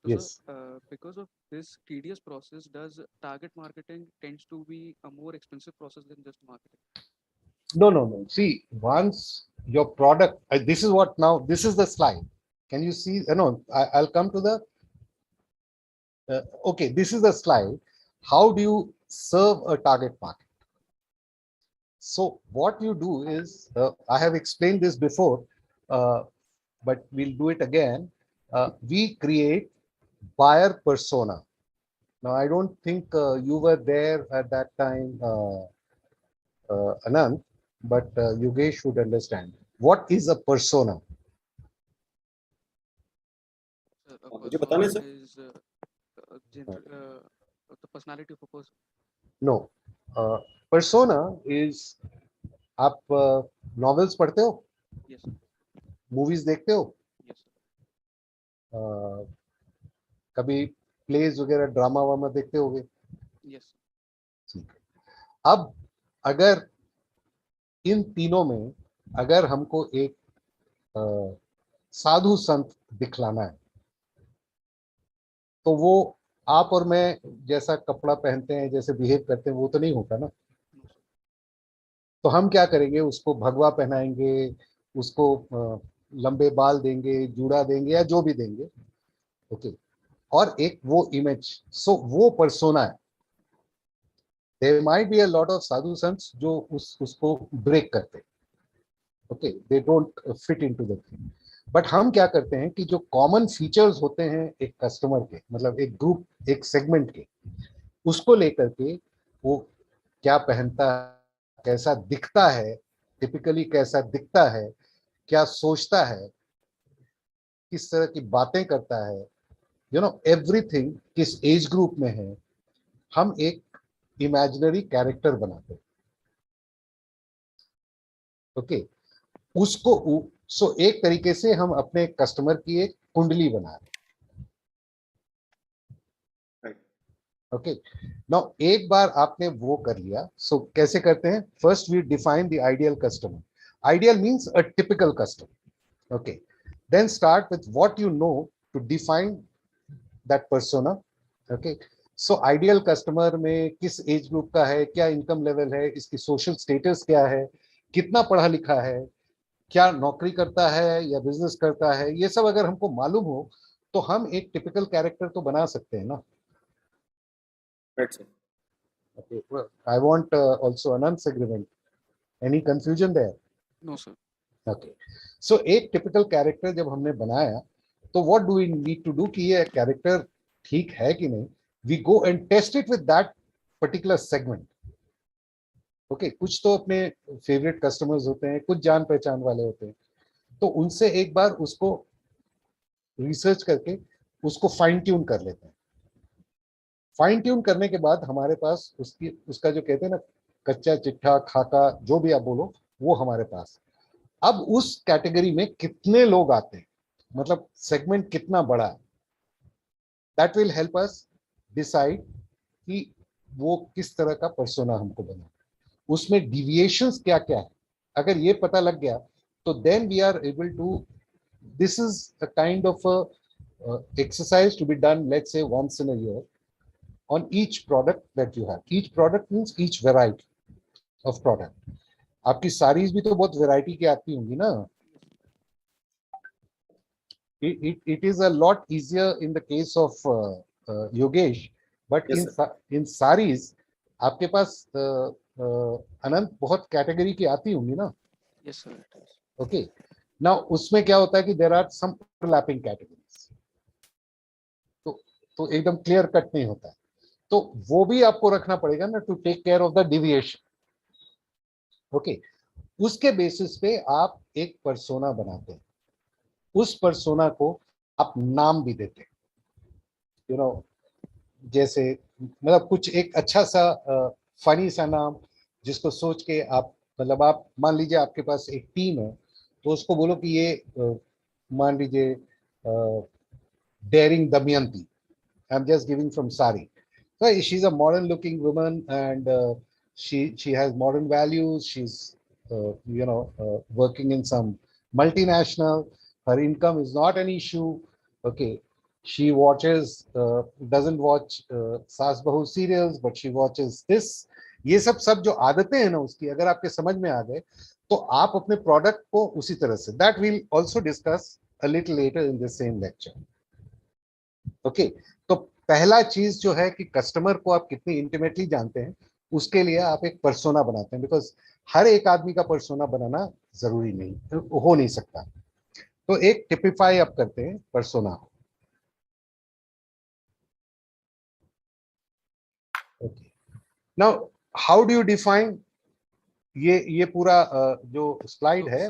So, Yes. sir, because of this tedious process, does target marketing tends to be a more expensive process than just marketing? No. See, once your product, this is what now, this is the slide. Can you see? No, I'll come to the, okay, this is the slide. How do you serve a target market? So what you do is, I have explained this before, but we'll do it again. We create buyer persona. Now, I don't think you were there at that time, Anand, but Yogesh should understand. What is a persona? A मुझे बताने persona sir. is the personality of a person. No. Persona is, आप novels पढ़ते हो, Yes, sir. movies देखते हो, Yes, sir. कभी plays वगैरह drama वामा देखते होगे. Yes, sir. ठीक है. अब अगर इन तीनों में अगर हमको एक साधु संत दिखलाना है, तो वो आप और मैं जैसा कपड़ा पहनते हैं, जैसे बिहेव करते हैं, वो तो नहीं होता ना. No, sir. तो हम क्या करेंगे, उसको भगवा पहनाएंगे, उसको लंबे बाल देंगे, जूड़ा देंगे, या जो भी देंगे. ओके, और एक वो इमेज, सो वो पर्सोना है. There might be a lot of sadhu sants जो उसको break करते, okay, they don't fit into the thing. But हम क्या करते हैं कि जो common features होते हैं एक customer के, मतलब एक group, एक segment के, उसको लेकर के वो क्या पहनता है, कैसा दिखता है, टिपिकली कैसा दिखता है, क्या सोचता है, किस तरह की बातें करता है, एवरीथिंग किस एज ग्रुप में है, हम एक इमेजिनरी कैरेक्टर बनाते हैं, ओके, उसको सो एक तरीके से हम अपने कस्टमर की एक कुंडली बना रहे हैं, ओके। नाउ एक बार आपने वो कर लिया, सो कैसे करते हैं, first we define the ideal customer, ideal means a typical customer, okay, then start with what you know to define that persona, okay. So ideal customer में किस एज ग्रुप का है, क्या इनकम लेवल है, इसकी सोशल स्टेटस क्या है, कितना पढ़ा लिखा है, क्या नौकरी करता है या बिजनेस करता है, ये सब अगर हमको मालूम हो तो हम एक टिपिकल कैरेक्टर तो बना सकते हैं ना। Right, sir. Okay, well, I want also Anand's agreement. Any confusion there? No, sir. Okay. So एक टिपिकल कैरेक्टर जब हमने बनाया तो what do we need to do कि ये कैरेक्टर ठीक है कि नहीं, we go and test it with that particular segment. Okay, कुछ तो अपने फेवरेट कस्टमर्स होते हैं, कुछ जान पहचान वाले होते हैं, तो उनसे एक बार उसको रिसर्च करके उसको फाइन ट्यून कर लेते हैं। फाइन ट्यून करने के बाद हमारे पास उसका जो कहते हैं ना कच्चा चिट्ठा खाका जो भी आप बोलो वो हमारे पास। अब उस कैटेगरी में कितने लोग आते हैं, मतलब सेगमेंट कितना बड़ा है, that will help us decide कि वो किस तरह का पर्सोना हमको बना, उसमें डिविएशंस क्या क्या है। अगर ये पता लग गया तो then we are able to, this is a kind of a exercise to be done, let's say once in a year, on each product that you have. Each product means each variety of product. आपकी साड़ीज भी तो बहुत variety की आती होंगी ना। It is a lot easier in the case of Yogesh, but Yes, in sarees आपके पास अनंत बहुत कैटेगरी की आती होंगी ना। Yes, sir. It is. Okay, now उसमें क्या होता है कि there are some overlapping categories, तो एकदम क्लियर कट नहीं होता है, तो वो भी आपको रखना पड़ेगा ना to take care of the deviation, okay. उसके बेसिस पे आप एक पर्सोना बनाते हैं, उस पर्सोना को आप नाम भी देते हैं, जैसे मतलब कुछ एक अच्छा सा फनी सा नाम जिसको सोच के आप, मतलब आप मान लीजिए आपके पास एक टीम है तो उसको बोलो कि ये मान लीजिए daring Damayanti, I am just giving from sorry, so she's a modern looking woman and she has modern values, she's working in some multinational, her income is not an issue, okay, she watches doesn't watch saas bahu serials but she watches this, ये सब जो आदतें हैं ना उसकी अगर आपके समझ में आ गए तो आप अपने प्रोडक्ट को उसी तरह से, that will also discuss a little letter in the same lecture, okay. तो पहला चीज जो है कि कस्टमर को आप कितनी इंटीमेटली जानते हैं, उसके लिए आप एक पर्सोना बनाते हैं, बिकॉज हर एक आदमी का पर्सोना बनाना जरूरी नहीं, हो नहीं सकता, तो एक टिपिफाई आप करते हैं persona, okay. Now how do you define ये पूरा जो स्लाइड So, है,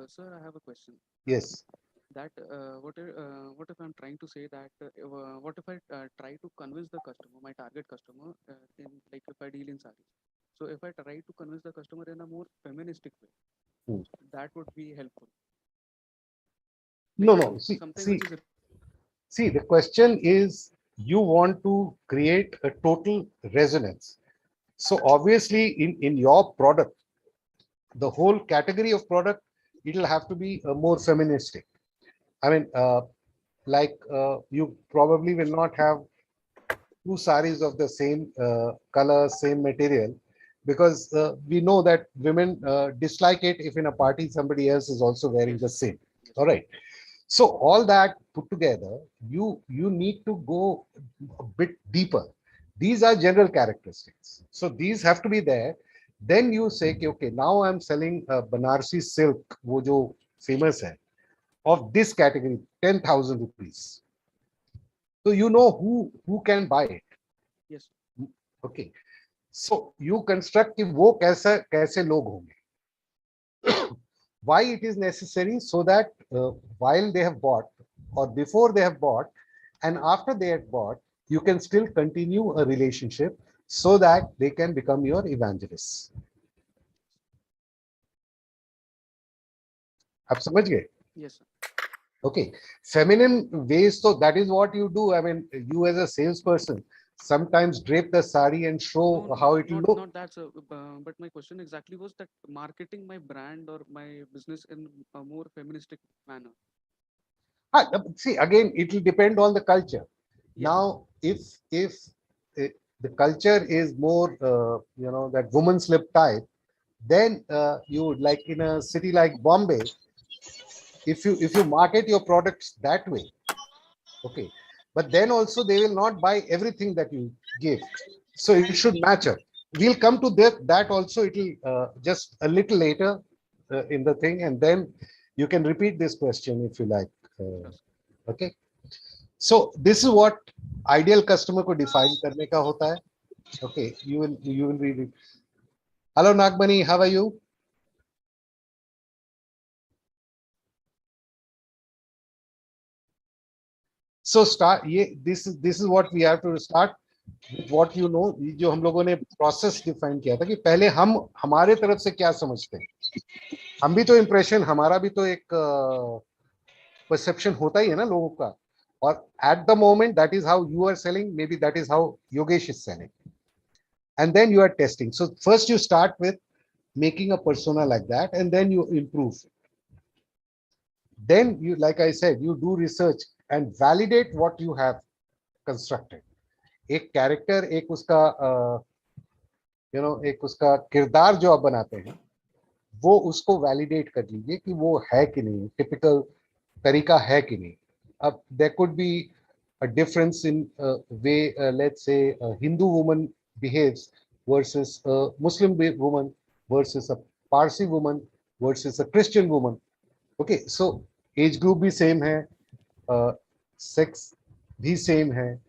sir, I have a question. Yes, That what if I'm trying to say that what if I try to convince the customer, my target customer, in like if I deal in sarees. So if I try to convince the customer in a more feministic way, Hmm. that would be helpful. no, Like something see, which is see, the question is you want to create a total resonance, so obviously in your product, the whole category of product, it'll have to be more feministic. I mean, you probably will not have two saris of the same color, same material, because we know that women dislike it if in a party somebody else is also wearing the yes, same. yes, All right. So all that put together, you need to go a bit deeper. These are general characteristics. So these have to be there. Then you say, okay, now I'm selling Banarsi silk, wo jo famous hai, of this category, 10,000 rupees. So you know who can buy it. Yes. Okay. So you construct कि वो कैसे लोग होंगे. Why it is necessary? So that while they have bought or before they have bought and after they have bought, you can still continue a relationship so that they can become your evangelists. आप समझ गए? Yes, sir. Okay. Feminine ways, so that is what you do. I mean, you as a salesperson sometimes drape the sari and show No, how it will look. not that, sir. But my question exactly was that marketing my brand or my business in a more feministic manner. See, again, it will depend on the culture. Yes. Now, if the culture is more, that woman slip type, then you would like in a city like Bombay, if you market your products that way, okay, but then also they will not buy everything that you give, so it should match up. We'll come to that also. It will just a little later in the thing, and then you can repeat this question if you like. Sure, sir. Okay. So this is what ideal customer को define करने का होता है. Okay, you will read it. Hello Nagbani, how are you? So start this is what we have to start with what you know. ये जो हम लोगों ने process define किया था कि पहले हम हमारे तरफ से क्या समझते हैं. हम भी तो impression, हमारा भी तो एक perception होता ही है ना लोगों का. और at the moment that is how you are selling, maybe that is how Yogesh is selling. And then you are testing. So first you start with making a persona like that, and then you improve. Then you, like I said, you do research and validate what you have constructed. एक character, एक उसका एक उसका किरदार जो आप बनाते हैं, वो उसको validate कर लीजिए कि वो है कि नहीं, typical तरीका है कि नहीं. अब there could be a difference in way, let's say, a Hindu woman behaves versus a Muslim woman versus a Parsi woman versus a Christian woman. Okay, so age group भी same है, sex भी same है,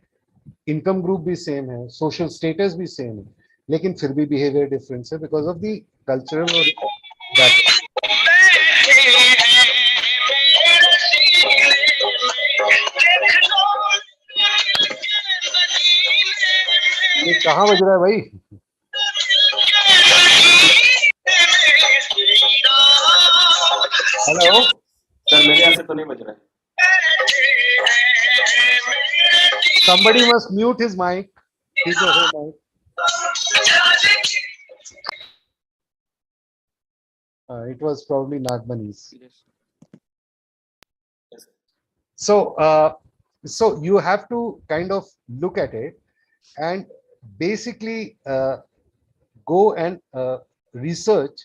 income group भी same है, social status भी same है, लेकिन फिर भी behavior difference है because of the cultural or that. ये कहाँ बज रहा है भाई? हेलो सर मेरे यहाँ से तो नहीं बज रहा है. somebody must mute his mic. Mute the whole mic. It was probably Nagmani's. Yes. Yes. So you have to kind of look at it and basically go and research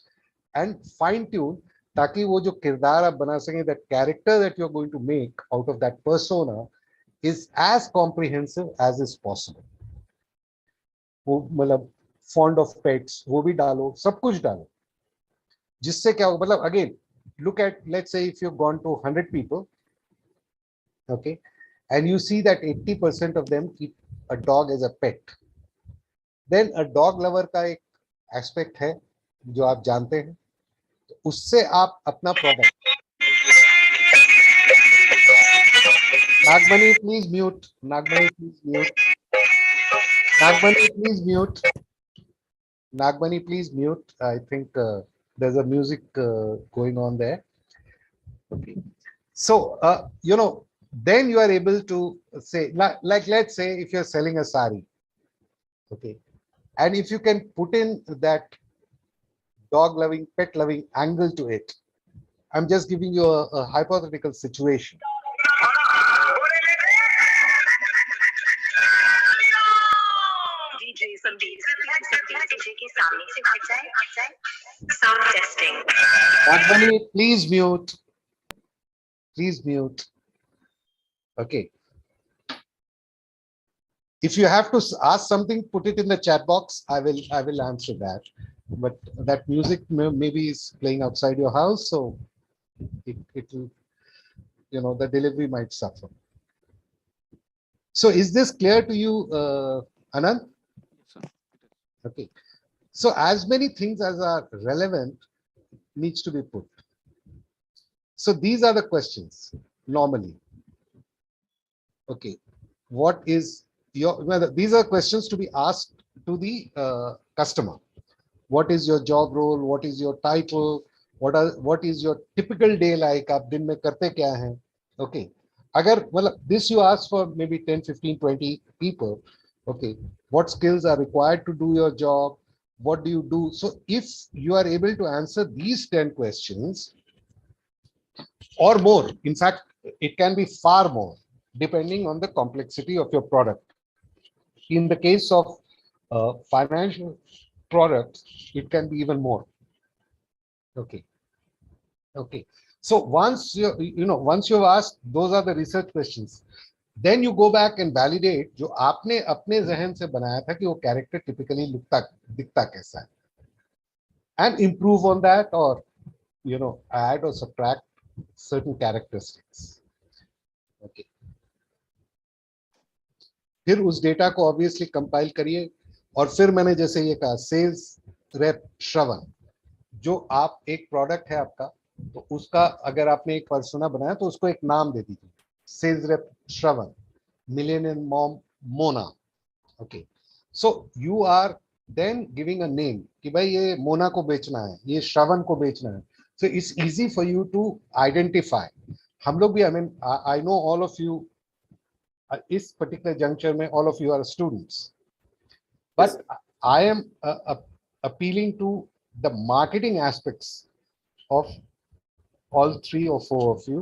and fine tune ताकि वो जो किरदार आप बना सकें, that character that you're going to make out of that persona is as comprehensive as is possible. वो मतलब fond of pets वो भी डालो, सब कुछ डालो, जिससे क्या होगा. मतलब again, look at, let's say if you've gone to 100 people, okay, and you see that 80% of them keep a dog as a pet, then a dog lover का एक aspect है जो आप जानते हैं, तो उससे आप अपना product. Nagmani, please mute. Nagmani, please mute. Nagmani, please mute. Nagmani, please mute. I think there's a music going on there. Okay. So, then you are able to say, like, let's say if you're selling a sari, okay, and if you can put in that dog loving, pet loving angle to it. I'm just giving you a hypothetical situation. Sound testing. Nagmani, please mute. Please mute. Okay. If you have to ask something, put it in the chat box. I will answer that. But that music maybe is playing outside your house, so it will, the delivery might suffer. So is this clear to you, Anand? Yes, sir. It is. Okay. So as many things as are relevant needs to be put. So these are the questions normally. Okay. What is your, well, these are questions to be asked to the customer. What is your job role? What is your title? What is your typical day like? आप दिन में करते क्या हैं? Okay. अगर मतलब this you ask for maybe 10, 15, 20 people. Okay. What skills are required to do your job? What do you do? So if you are able to answer these 10 questions or more, in fact, it can be far more depending on the complexity of your product. In the case of financial products, it can be even more. Okay. Okay. So once once you've asked, those are the research questions. Then you go back and validate जो आपने अपने जहन से बनाया था कि वो character typically दिखता कैसा है, and improve on that, or add or subtract certain characteristics. Okay. फिर उस डेटा को ऑब्वियसली कंपाइल करिए, और फिर मैंने जैसे ये कहा सेल्स रेप श्रवण, जो आप एक प्रोडक्ट है आपका, तो उसका अगर आपने एक पर्सोना बनाया तो उसको एक नाम दे दीजिए, sales rep Shravan, millennial mom Mona. Okay, so you are then giving a name कि भाई ये मोना को बेचना है, ये श्रवण को बेचना है. So it's easy for you to identify. हम लोग भी, I know all of you, इस पर्टिकुलर जंक्चर में all of you are students, but I am appealing to the marketing aspects of all 3 or 4 of you,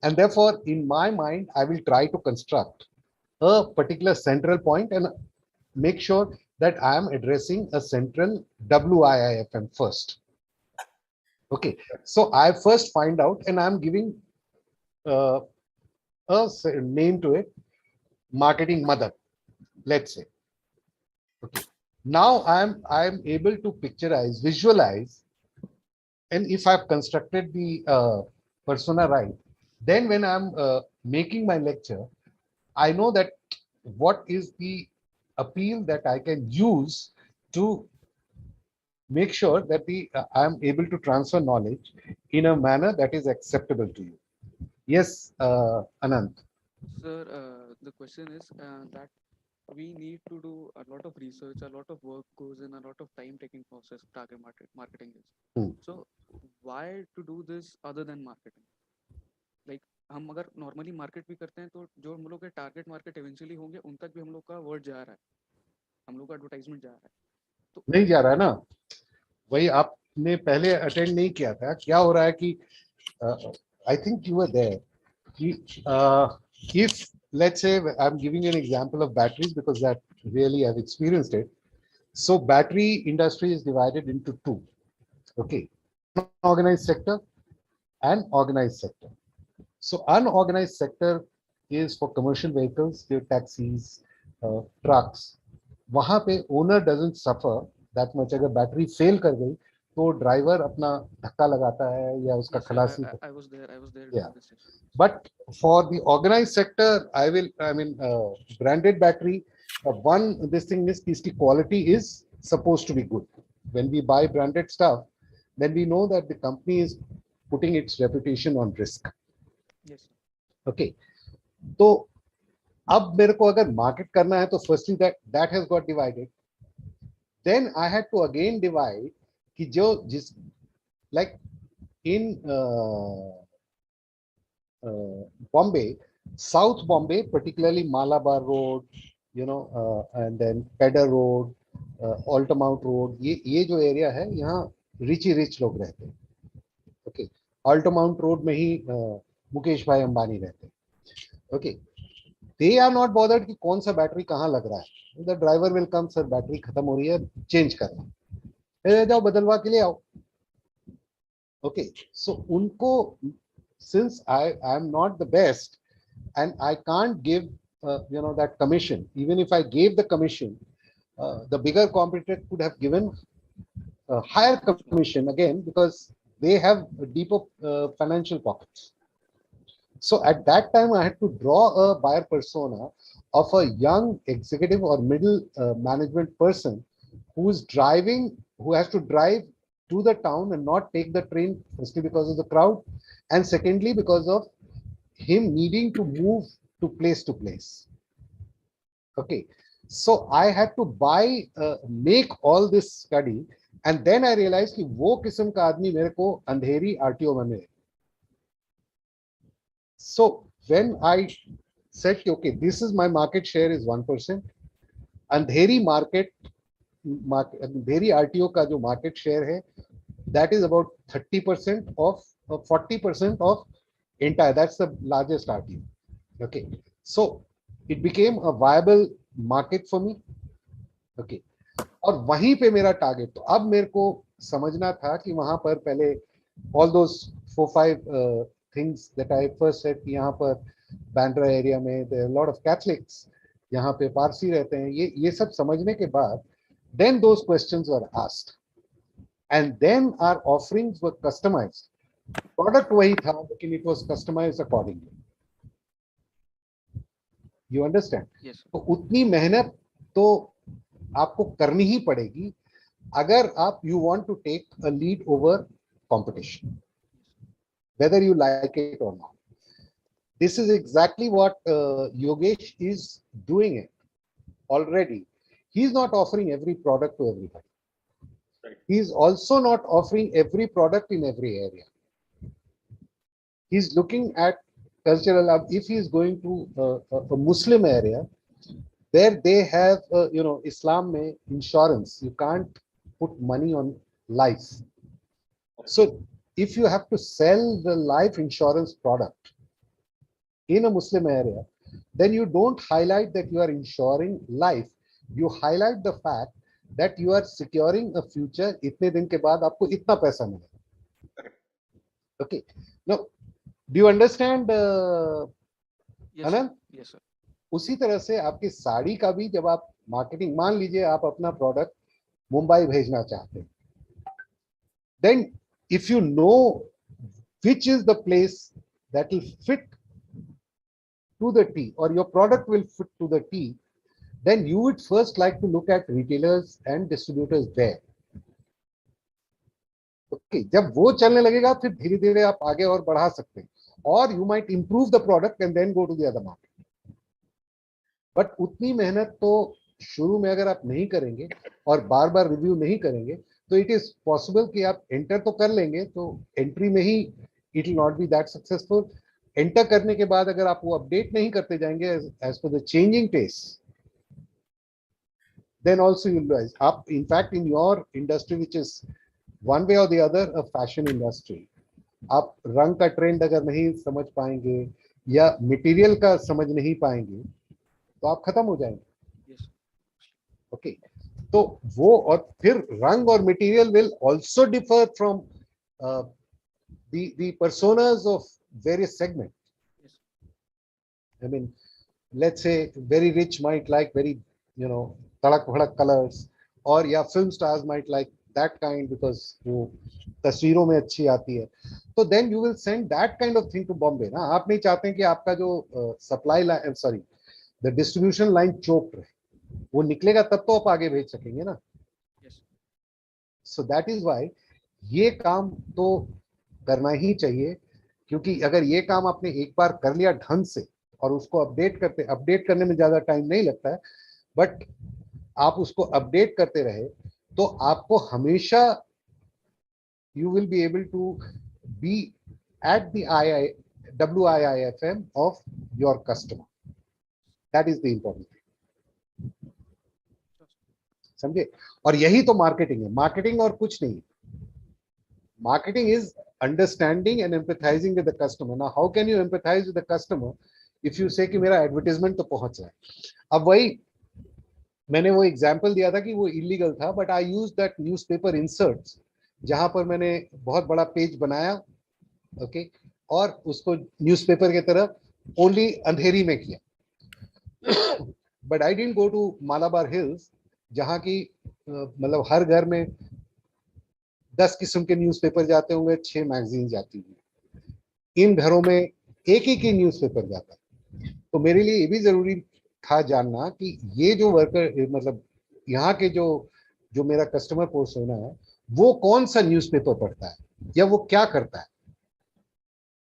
and therefore in my mind I will try to construct a particular central point and make sure that I am addressing a central WIIFM first. Okay, so I first find out and I am giving a name to it, marketing mother, let's say. Okay. Now I'm able to picturize, visualize, and if I've constructed the persona right, then when I'm making my lecture, I know that what is the appeal that I can use to make sure that I'm able to transfer knowledge in a manner that is acceptable to you. Yes, Anand. Sir, the question is that we need to do a lot of research, a lot of work goes in, a lot of time taking process marketing is. Hmm. So why to do this other than marketing? Like हम अगर normally market भी करते हैं तो जो हम लोग के टारगेट मार्केट इवेंचुअली होंगे उन तक भी हम लोग का वर्ड जा रहा है, हम लोग का एडवर्टाइजमेंट जा रहा है. तो नहीं जा रहा है ना, वही आपने पहले अटेंड नहीं किया था. क्या हो रहा है कि I think you were there कि if let's say I'm giving you an example of batteries because that really I've experienced it. So battery industry is divided into 2. Okay, unorganized sector and organized sector. So unorganized sector is for commercial vehicles, your taxis, trucks. वहां पे owner doesn't suffer that much. अगर battery fail कर गई तो driver अपना धक्का लगाता है या उसका yes, sir, खलासी. I was there Yeah. during this session. But for the organized sector, branded battery, this thing is the quality is supposed to be good. When we buy branded stuff, then we know that the company is putting its reputation on risk. Yes, sir. Okay. तो अब मेरे को अगर market करना है तो firstly that has got divided. Then I had to again divide कि जो जिस like in Bombay, South Bombay, particularly Malabar Road, and then Pedder Road, Altamount Road, ये जो एरिया है यहाँ रिच लोग रहते हैं. ओके, Altamount Road में ही मुकेश भाई अंबानी रहते हैं. Okay, they are not bothered कि कौन सा बैटरी कहाँ लग रहा है. The driver will come, sir battery खत्म हो रही है, चेंज करना, फिर जाओ बदलवा के लिए आओ. ओके, सो उनको, since I am not the best and I can't give that commission, even if I gave the commission, the bigger competitor could have given a higher commission again because they have deeper financial pockets. So at that time, I had to draw a buyer persona of a young executive or middle management person who has to drive to the town and not take the train, firstly because of the crowd, and secondly because of him needing to move to place. Okay, so I had to make all this study, and then I realized कि वो किस्म का आदमी मेरे को अंधेरी RTO में मिले. So when I said, okay, this is my market share is 1%, Andheri Andheri RTO का जो market share है, that is about 30% of 40% of entire. That's the largest RTO. Okay, so it became a viable market for me. Okay, और वहीं पे मेरा target, तो अब मेरे को समझना था कि वहां पर पहले all those 4-5 things that I first said कि यहाँ पर बैंड्रा एरिया में there are a lot of Catholics, यहाँ पे पारसी रहते हैं, ये सब समझने के बाद then those questions were asked and then our offerings were customized. Product वही था लेकिन it was customized accordingly. You understand? Yes, sir. तो उतनी मेहनत तो आपको करनी ही पड़ेगी अगर आप you want to take a lead over competition, whether you like it or not. This is exactly what Yogesh is doing it already. He's not offering every product to everybody. Right. He's also not offering every product in every area. He's looking at cultural. If he's going to a Muslim area where they have, Islam mein insurance, you can't put money on life. So if you have to sell the life insurance product in a Muslim area, then you don't highlight that you are insuring life. You highlight the fact that you are securing a future. इतने दिन के बाद आपको इतना पैसा मिलेगा. Okay. Now, do you understand, Yes, Anand? sir. Yes, sir. उसी तरह से आपकी साड़ी का भी जब आप मार्केटिंग, मान लीजिए आप अपना प्रोडक्ट मुंबई भेजना चाहते हैं, then if you know which is the place that will fit to the T or your product will fit to the T, then you would first like to look at retailers and distributors there. Okay, जब वो चलने लगेगा फिर धीरे धीरे आप आगे और बढ़ा सकते हैं, और you might improve the product and then go to the other market. But उतनी मेहनत तो शुरू में अगर आप नहीं करेंगे और बार बार रिव्यू नहीं करेंगे तो it is possible कि आप एंटर तो कर लेंगे तो एंट्री में ही it will not be that successful. Enter करने के बाद अगर आप वो अपडेट नहीं करते जाएंगे as per the changing taste, then also you'll realize up, in fact, in your industry, which is one way or the other a fashion industry, आप रंग का ट्रेंड अगर नहीं समझ पाएंगे या मटेरियल का समझ नहीं पाएंगे तो आप खत्म हो जाएंगे. Yes, sir. ओके, तो वो और फिर रंग और material will also differ from the personas of various segments. Yes, sir. I mean, let's say very rich might like very, tadak bhadak colors, or yeah, film stars might like that kind because वो तस्वीरों में अच्छी आती है. So then you will send that kind of thing to Bombay. ना आप नहीं चाहते हैं कि आपका जो supply line, sorry, the distribution line choked रहे. वो निकलेगा तब तो आप आगे भेज सकेंगे ना. Yes, sir. So that is why ये काम तो करना ही चाहिए, क्योंकि अगर ये काम आपने एक बार कर लिया ढंग से और उसको अपडेट करने में ज्यादा टाइम नहीं लगता है, बट आप उसको अपडेट करते रहे तो आपको हमेशा you will be able to be at the WIIFM of your customer. That is the important thing. समझे? और यही तो मार्केटिंग है. मार्केटिंग और कुछ नहीं. Marketing is understanding and empathizing with the customer. Now, how can you empathize with the customer if you say कि मेरा advertisement तो पहुंच रहा है? अब वही मैंने वो एग्जाम्पल दिया था कि वो इलीगल था, but I use that newspaper inserts जहां पर मैंने बहुत बड़ा पेज बनाया, ओके, और उसको न्यूज़पेपर की तरह ओनली अंधेरी में किया. But I didn't go to Malabar Hills, जहाँ की मतलब हर घर में 10 किस्म के न्यूज़पेपर जाते होंगे, 6 मैगजीन जाती होंगी। इन घरों में एक एक ही न्यूज़पेपर जाता है। तो मेरे लिए ये भी जरूरी था जानना कि ये जो वर्कर, मतलब यहाँ के जो जो मेरा कस्टमर पर्सोना है, वो कौन सा न्यूज़पेपर पढ़ता है या वो क्या करता है।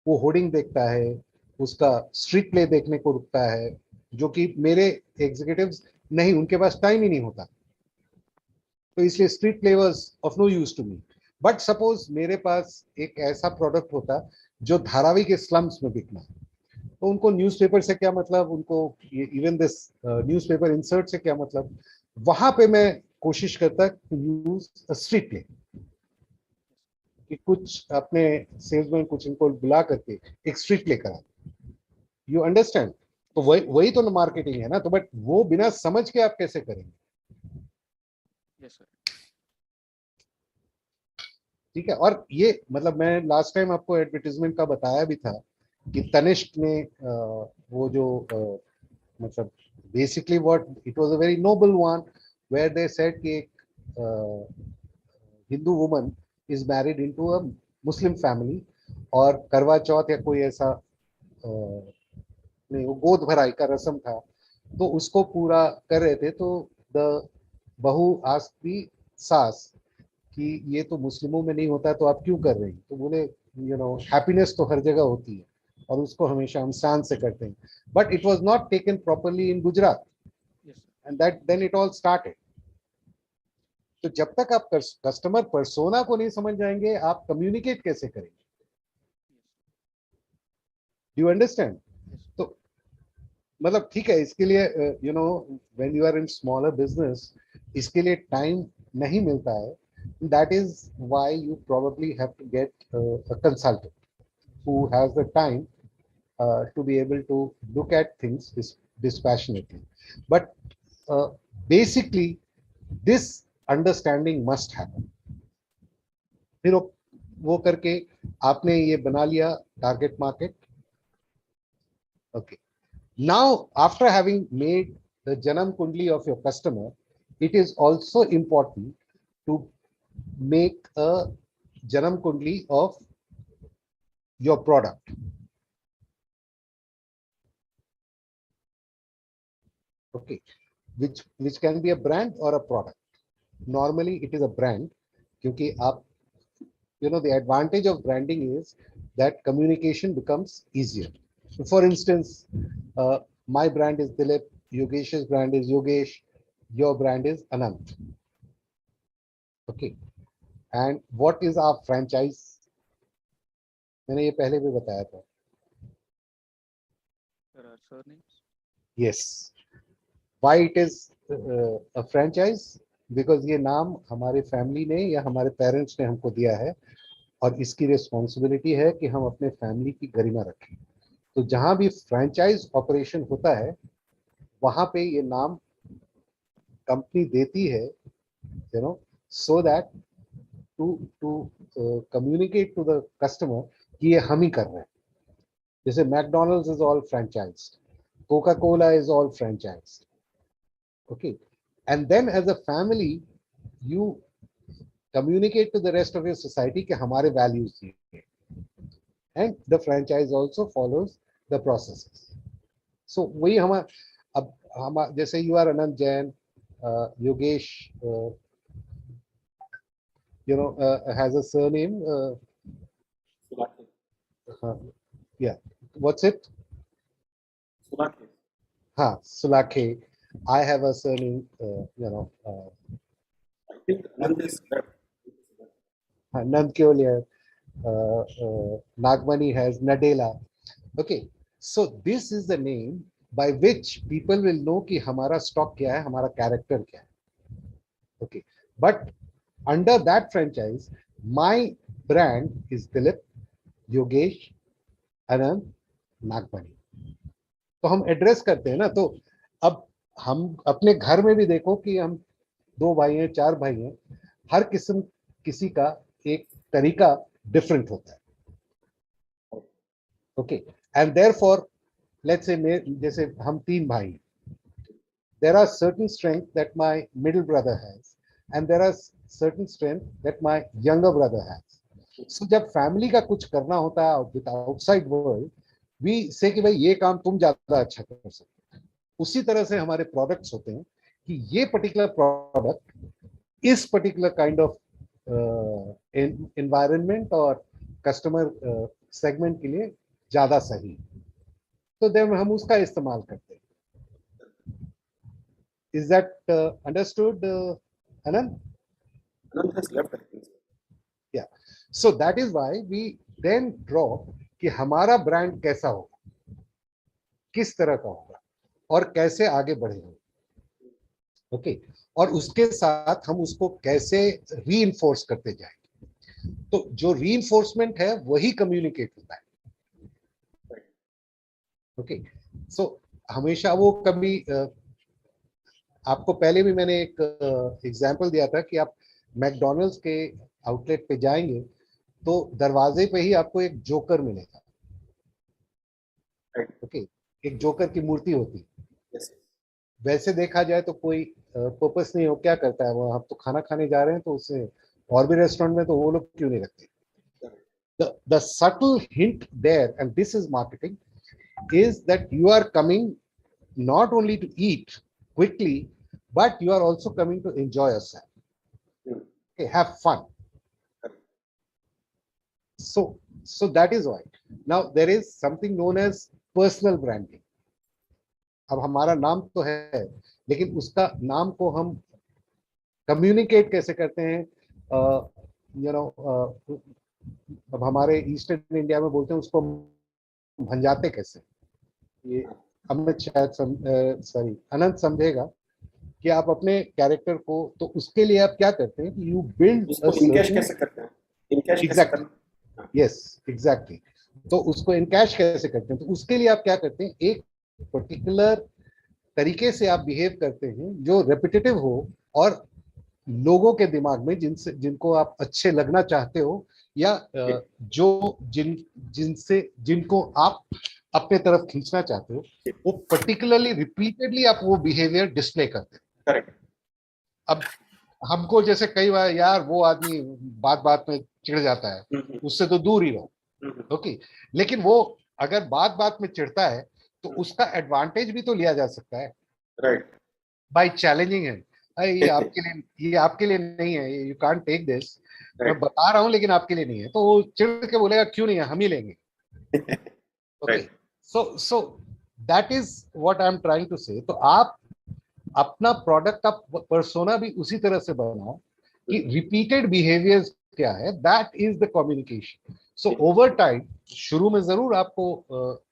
वो होर्डिंग देखता है, उसका स्ट्रीट प्ले देखने को रुकता है, जो कि मेरे एग्जीक्यूटिव्स नहीं, उनके पास टाइम ही नहीं होता। तो इसलिए street play was of no use to me. But suppose मेरे पास एक ऐसा प्रोडक्ट होता जो धारावी के स्लम्स में बिकना है, तो उनको न्यूज़पेपर से क्या मतलब, उनको इवन दिस न्यूज़पेपर इंसर्ट से क्या मतलब। वहां पे मैं कोशिश करता टू यूज स्ट्रीट प्ले, कि कुछ अपने सेल्समैन कुछ इनको बुला करके एक स्ट्रीट प्ले करा। You understand? तो वही वही तो मार्केटिंग है ना। तो बट वो बिना समझ के आप कैसे करेंगे? Yes, sir. ठीक है। और ये मतलब मैं लास्ट टाइम आपको एडवर्टीजमेंट का बताया भी था कि तनिष्क ने वो जो मतलब basically what it was a very noble one, where they said कि एक Hindu woman is married into a Muslim family, और करवा चौथ या कोई ऐसा नहीं, वो गोद भराई का रस्म था, तो उसको पूरा कर रहे थे। तो द बहू आस्क्ड दी सास कि ये तो मुस्लिमों में नहीं होता, तो आप क्यों कर रही? तो बोले हैप्पीनेस तो हर जगह होती है और उसको हमेशा हम शान से करते हैं। But it was not taken properly in Gujarat, Yes, sir. And that then it all started. तो जब तक आप कस्टमर पर्सोना को नहीं समझ जाएंगे, आप कम्युनिकेट कैसे करेंगे? Do you understand? Yes, sir. तो मतलब ठीक है, इसके लिए when you are in smaller business, इसके लिए टाइम नहीं मिलता है। That is why you probably have to get a consultant who has the time to be able to look at things dispassionately. But basically, this understanding must happen. फिर वो करके आपने ये बना लिया target market. Okay. Now, after having made the Janam Kundli of your customer, it is also important to make a Janam Kundli of your product. Okay, which can be a brand or a product. Normally, it is a brand, क्योंकि आप the advantage of branding is that communication becomes easier. So for instance, my brand is Dilip, Yogesh's brand is Yogesh, your brand is Anant. Okay, and what is our franchise? मैंने ये पहले भी बताया था। There are surnames. Yes. Why it is a franchise? Because ये नाम हमारे family ने या हमारे पेरेंट्स ने हमको दिया है, और इसकी रिस्पॉन्सिबिलिटी है कि हम अपने फैमिली की गरिमा रखें। तो जहां भी फ्रैंचाइज ऑपरेशन होता है, वहां पे ये नाम कंपनी देती है, so that to communicate to the customer कि ये हम ही कर रहे हैं। जैसे McDonald's is all franchised, Coca Cola is all franchised. Okay, and then as a family you communicate to the rest of your society कि हमारे values ये हैं, and the franchise also follows the processes. So वही अब हम जैसे you are Anand Jain, Yogesh has a surname, yeah, what's it? Sulakhe. I have a surname, I think Anand is left. Nand Keolia, Nagmani has Nadela. Okay, so this is the name by which people will know कि हमारा stock क्या है, हमारा character क्या है. Okay, but under that franchise, my brand is Dilip, Yogesh, Anand, Nagmani. तो हम address करते हैं ना। तो अब हम अपने घर में भी देखो कि हम 2 भाई हैं, 4 भाई हैं, हर किसी का एक तरीका डिफरेंट होता है। Okay, and therefore let's say जैसे हम 3 भाई हैं, there are certain strengths that my middle brother has, and there are certain strength that my younger brother has. So जब फैमिली का कुछ करना होता है विद आउटसाइड वर्ल्ड, वी से कि भाई ये काम तुम ज्यादा अच्छा कर सकते हो। उसी तरह से हमारे प्रोडक्ट्स होते हैं कि ये पर्टिकुलर प्रोडक्ट इस पर्टिकुलर काइंड ऑफ एनवायरनमेंट और कस्टमर सेगमेंट के लिए ज्यादा सही, तो देन हम उसका इस्तेमाल करते हैं। Is that understood, Anand? Anand has left, I think. Yeah. So that is why we then draw कि हमारा ब्रांड कैसा होगा, किस तरह का होगा और कैसे आगे बढ़ेगा। ओके, और उसके साथ हम उसको कैसे रीइंफोर्स करते जाएंगे। तो जो रीइंफोर्समेंट है वही कम्युनिकेट होता है। ओके, सो हमेशा वो कभी आपको पहले भी मैंने एक एग्जांपल दिया था कि आप मैकडॉनल्ड्स के आउटलेट पे जाएंगे तो दरवाजे पे ही आपको एक जोकर मिलेगा। ओके, एक जोकर की मूर्ति होती है। वैसे देखा जाए तो कोई पर्पस नहीं हो, क्या करता है वो, आप तो खाना खाने जा रहे हैं तो उससे और भी रेस्टोरेंट में तो वो लोग क्यों नहीं रखते। The subtle hint there, and this is marketing, is that you are coming not only to eat quickly, but you are also coming to enjoy yourself. Okay, have fun. So that is why. Now there is something known as personal branding. अब हमारा नाम तो है, लेकिन उसका नाम को हम कम्युनिकेट कैसे करते हैं, यू नो, अब हमारे ईस्टर्न इंडिया में बोलते हैं उसको भंजाते कैसे। ये अमित शायद सॉरी अनंत समझेगा कि आप अपने कैरेक्टर को, तो उसके लिए आप क्या करते हैं कि यू बिल्ड इनकैश कैसे करते हैं, इनकैश एग्जैक्टली, यस एग्जैक्टली, तो उसको इनकैश कैसे करते हैं, तो उसके लिए आप क्या करते हैं, एक पर्टिकुलर तरीके से आप बिहेव करते हैं जो रेपिटेटिव हो और लोगों के दिमाग में जिनको आप अच्छे लगना चाहते हो या जिनको आप अपने तरफ खींचना चाहते हो, वो पर्टिकुलरली रिपीटेडली आप वो बिहेवियर डिस्प्ले करते हैं। करेक्ट। अब हमको जैसे कई बार यार वो आदमी बात बात में चिढ़ जाता है, उससे तो दूर ही रहो। ओके, लेकिन वो अगर बात बात में चिढ़ता है तो उसका एडवांटेज भी तो लिया जा सकता है, राइट, बाय चैलेंजिंग है। ये आपके लिए नहीं है, यू कांट टेक दिस, मैं बता रहा हूं लेकिन आपके लिए नहीं है, तो वो चिढ़ के बोलेगा क्यों नहीं है, हम ही लेंगे। Okay, so that is what I am trying to say. तो आप अपना प्रोडक्ट का पर्सोना भी उसी तरह से बनाओ कि रिपीटेड बिहेवियर्स क्या है, that is the communication. So over time, शुरू में जरूर आपको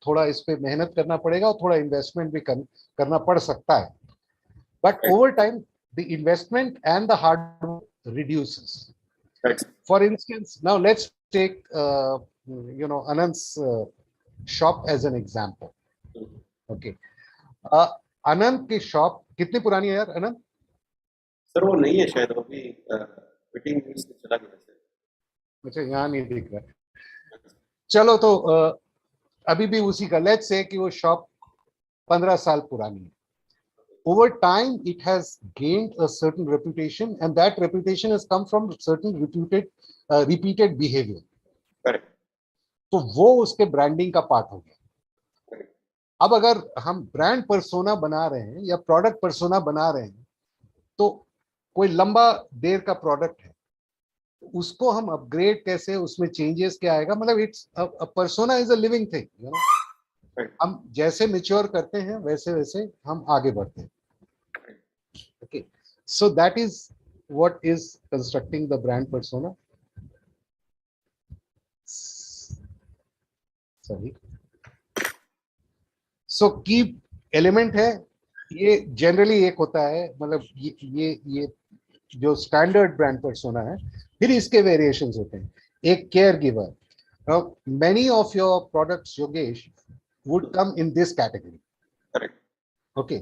थोड़ा इस पे मेहनत करना पड़ेगा और थोड़ा इन्वेस्टमेंट भी करना पड़ सकता है, but over time the investment and the hard work reduces. For instance, now let's take Anand's shop as an example. Okay, Anand की शॉप कितनी पुरानी है यार आनंद? सर वो नहीं है शायद, वो भी मीटिंग में चला गया सर। अच्छा, यहाँ नहीं दिख रहा। चलो तो अभी भी उसी का, लेट्स से कि वो शॉप 15 साल पुरानी है। Over time it has gained a certain reputation, and that reputation has come from certain repeated behavior. Correct. तो वो उसके ब्रांडिंग का पार्ट हो गया। अब अगर हम ब्रांड पर्सोना बना रहे हैं या प्रोडक्ट पर्सोना बना रहे हैं, तो कोई लंबा देर का प्रोडक्ट है, उसको हम अपग्रेड कैसे, उसमें चेंजेस क्या आएगा, मतलब it's persona is a living thing, you know. हम जैसे मैच्योर करते हैं वैसे वैसे हम आगे बढ़ते हैं। Okay, so that is what is constructing the brand persona. सही, सो की एलिमेंट है ये, जनरली एक होता है, मतलब ये जो स्टैंडर्ड ब्रांड पर्सोना है, फिर इसके वेरिएशंस होते हैं। एक care giver, many of your products Yogesh would come in this category. Correct. Okay,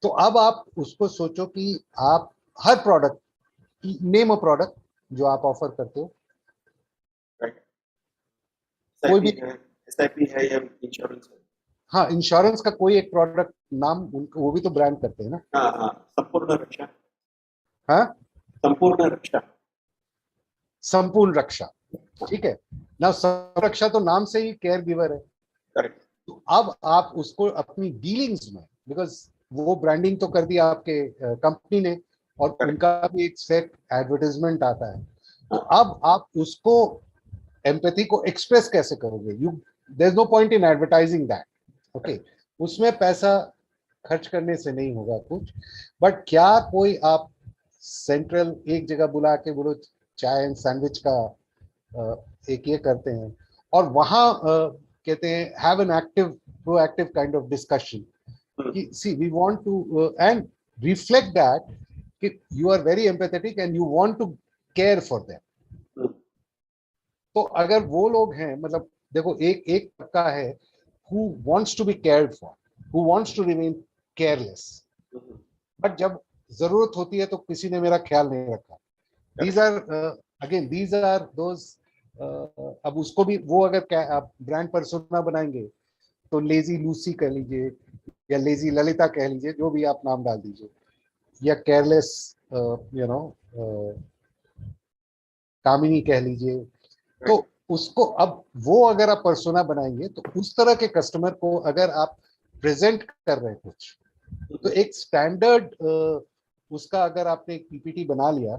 तो अब आप उसको सोचो कि आप हर प्रोडक्ट, नेम अ प्रोडक्ट जो आप ऑफर करते हो। राइट, कोई भी एसआईपी है या इंश्योरेंस है। हाँ, इंश्योरेंस का कोई एक प्रोडक्ट नाम उनको, वो भी तो ब्रांड करते हैं ना। हाँ हाँ, संपूर्ण रक्षा। हाँ, संपूर्ण रक्षा। संपूर्ण रक्षा, ठीक है ना। संरक्षा तो नाम से ही केयर गिवर है। करेक्ट। तो अब आप उसको अपनी डीलिंग्स में, बिकॉज वो ब्रांडिंग तो कर दिया आपके कंपनी ने, और Correct. उनका भी एक सेट एडवर्टाइजमेंट आता है, तो हाँ। अब आप उसको एम्पैथी को एक्सप्रेस कैसे करोगे? You, there is no point in advertising that, okay. उसमें पैसा खर्च करने से नहीं होगा कुछ, बट क्या कोई आप सेंट्रल एक जगह बुला के बोलो चाय एंड सैंडविच का एक ये करते हैं, और वहां कहते हैं have an active proactive kind of discussion कि see we want to and reflect that कि you are very empathetic and you want to care for them. तो अगर वो लोग हैं, मतलब देखो एक एक तबका है who wants to be cared for, who wants to remain careless, but जब जरूरत होती है तो किसी ने मेरा ख्याल नहीं रखा। these are again these are those अब उसको भी वो अगर आप ब्रांड पर्सोना बनाएंगे तो लेजी लूसी कह लीजिए या लेजी ललिता कह लीजिए, जो भी आप नाम डाल दीजिए, या केयरलेस यू नो कामिनी कह लीजिए। तो उसको अब वो अगर आप पर्सोना बनाएंगे तो उस तरह के कस्टमर को अगर आप प्रेजेंट कर रहे हैं कुछ, तो एक स्टैंडर्ड उसका अगर आपने एक पीपीटी बना लिया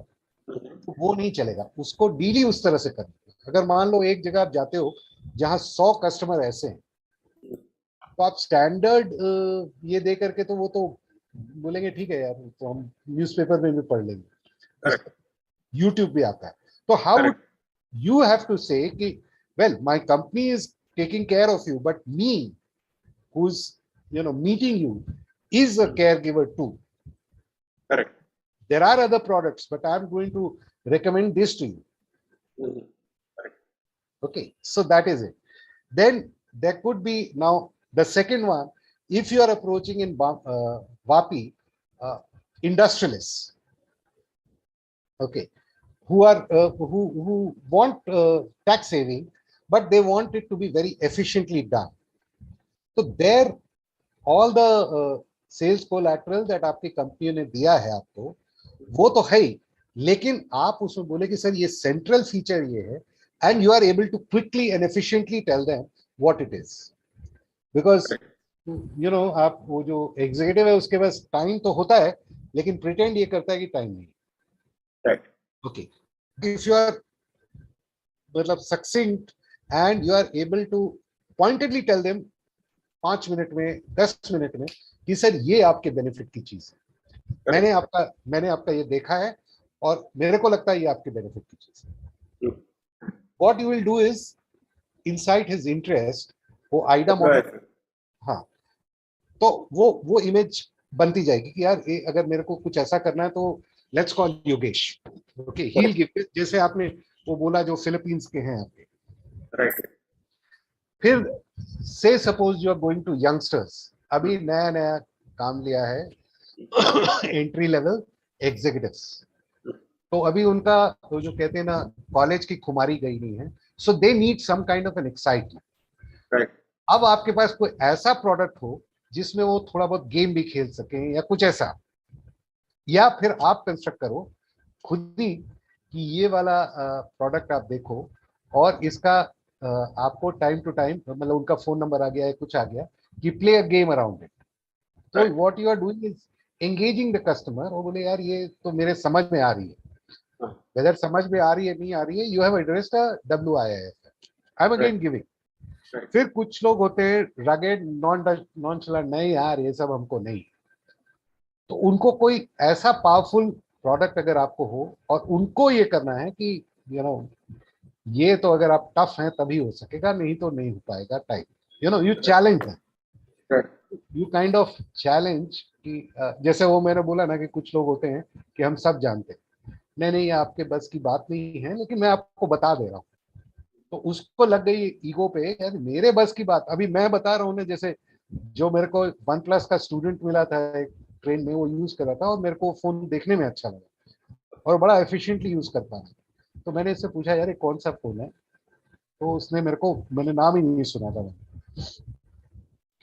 तो वो नहीं चलेगा, उसको डीली उस तरह से करना। अगर मान लो एक जगह आप जाते हो जहां 100 कस्टमर ऐसे हैं, तो आप स्टैंडर्ड ये दे करके तो वो तो बोलेंगे ठीक है यार, तो हम न्यूज़पेपर में भी पढ़ लेंगे, यूट्यूब भी आता है। तो how you have to say कि well my company is taking care of you, but me who's meeting you is a caregiver too. Correct. There are other products, but I'm going to recommend this to you. Correct. Okay, so that is it. Then there could be now the second one, if you are approaching in Vapi industrialists, okay, who are who want tax saving, but they want it to be very efficiently done. So there, all the sales collateral that आपकी company ने दिया है आपको, वो तो है ही, लेकिन आप उसमें बोले कि सर ये सेंट्रल फीचर ये है, and you are able to quickly and efficiently tell them what it is, because आप वो जो एग्जीक्यूटिव है उसके पास टाइम तो होता है, लेकिन प्रिटेंड ये करता है कि टाइम नहीं। Right. Okay, if you are मतलब succinct and you are able to pointedly tell them 5 minute में 10 मिनट में कि सर ये आपके बेनिफिट की चीज है, मैंने आपका ये देखा है और मेरे को लगता है ये आपके बेनिफिट की चीज है। What you will do is incite his interest, वो आइडा मॉडल, हाँ, तो वो इमेज बनती जाएगी कि यार अगर मेरे को कुछ ऐसा करना है तो let's call Yogesh, okay, he will give, जैसे आपने वो बोला जो फिलीपींस के हैं आपके। Right. फिर से suppose you are going to youngsters, अभी नया नया काम लिया है एंट्री लेवल एग्जीक्यूटिव्स, तो अभी उनका तो जो कहते हैं ना कॉलेज की खुमारी गई नहीं है, so they need some kind of an excitement. Right. अब आपके पास कोई ऐसा प्रोडक्ट हो जिसमें वो थोड़ा बहुत गेम भी खेल सके या कुछ ऐसा, या फिर आप कंस्ट्रक्ट करो खुद ही कि ये वाला प्रोडक्ट आप देखो और इसका आपको टाइम टू टाइम, मतलब उनका फोन नंबर आ गया है, कुछ आ गया कि play a game around it. तो what you are doing is engaging the customer, और बोले यार ये तो मेरे समझ में आ रही है, वेदर समझ में आ रही है नहीं आ रही है, you have addressed a WIIF, I am again giving. फिर कुछ लोग होते हैं रगेड नॉन चला, नहीं यार ये सब हमको नहीं, तो उनको कोई ऐसा पावरफुल प्रोडक्ट अगर आपको हो और उनको ये करना है कि ये तो अगर आप टफ हैं तभी हो सकेगा, नहीं तो नहीं हो पाएगा टाइप, यू चैलेंज है, यू काइंड ऑफ चैलेंज कि जैसे वो मैंने बोला ना कि कुछ लोग होते हैं कि हम सब जानते हैं, नहीं ये आपके बस की बात नहीं है, लेकिन मैं आपको बता दे रहा हूँ। तो उसको लग गई ईगो पे, यार मेरे बस की बात, अभी मैं बता रहा हूँ ना, जैसे जो मेरे को OnePlus का स्टूडेंट मिला था एक ट्रेन में, वो यूज कर रहा था और मेरे को फोन देखने में अच्छा लगा और बड़ा एफिशिएंटली यूज करता है, तो मैंने इससे पूछा यार ये कौन सा फोन है, तो उसने मेरे को, मैंने नाम ही नहीं सुना था,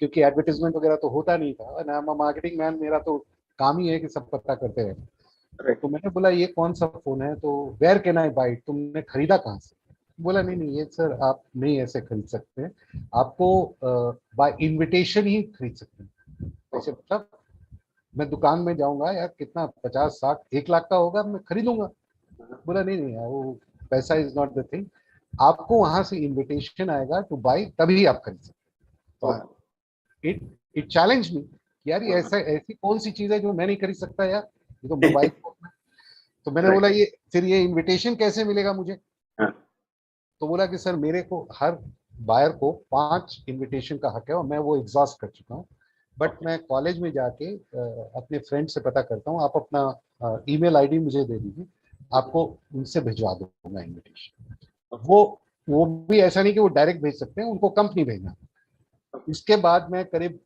क्योंकि एडवर्टीजमेंट वगैरह तो होता नहीं था, ना मार्केटिंग मैन, मेरा तो काम ही है कि सब पता करते रहे। राइट। तो मैंने बोला ये कौन सा फोन है, तो वेयर कैन आई बाय, तुमने खरीदा कहाँ से? बोला नहीं नहीं, ये सर आप नहीं ऐसे खरीद सकते हैं, आपको बाय इनविटेशन ही खरीद सकते हैं। ऐसे मतलब मैं दुकान में जाऊंगा यार, कितना 50 60 1 लाख का होगा, मैं खरीदूंगा। बोला नहीं नहीं यार, वो पैसा इज नॉट द थिंग, आपको वहां से इनविटेशन आएगा टू बाय, तभी आप खरीद सकते हैं। तो इट चैलेंज मी, यार ये ऐसा ऐसी कौन सी चीज है जो मैं नहीं खरीद सकता यार, ये तो मोबाइल फोन है। तो मैंने बोला ये फिर ये इनविटेशन कैसे मिलेगा मुझे? तो बोला कि सर मेरे को हर बायर को 5 इनविटेशन का हक है, और मैं वो एग्जॉस्ट कर चुका हूँ, बट मैं कॉलेज में जाके अपने फ्रेंड से पता करता हूँ, आप अपना ईमेल आईडी मुझे दे दीजिए, आपको उनसे भिजवा दूंगा इनविटेशन। वो भी ऐसा नहीं कि वो डायरेक्ट भेज सकते हैं, उनको कंपनी भेजना। इसके बाद मैं करीब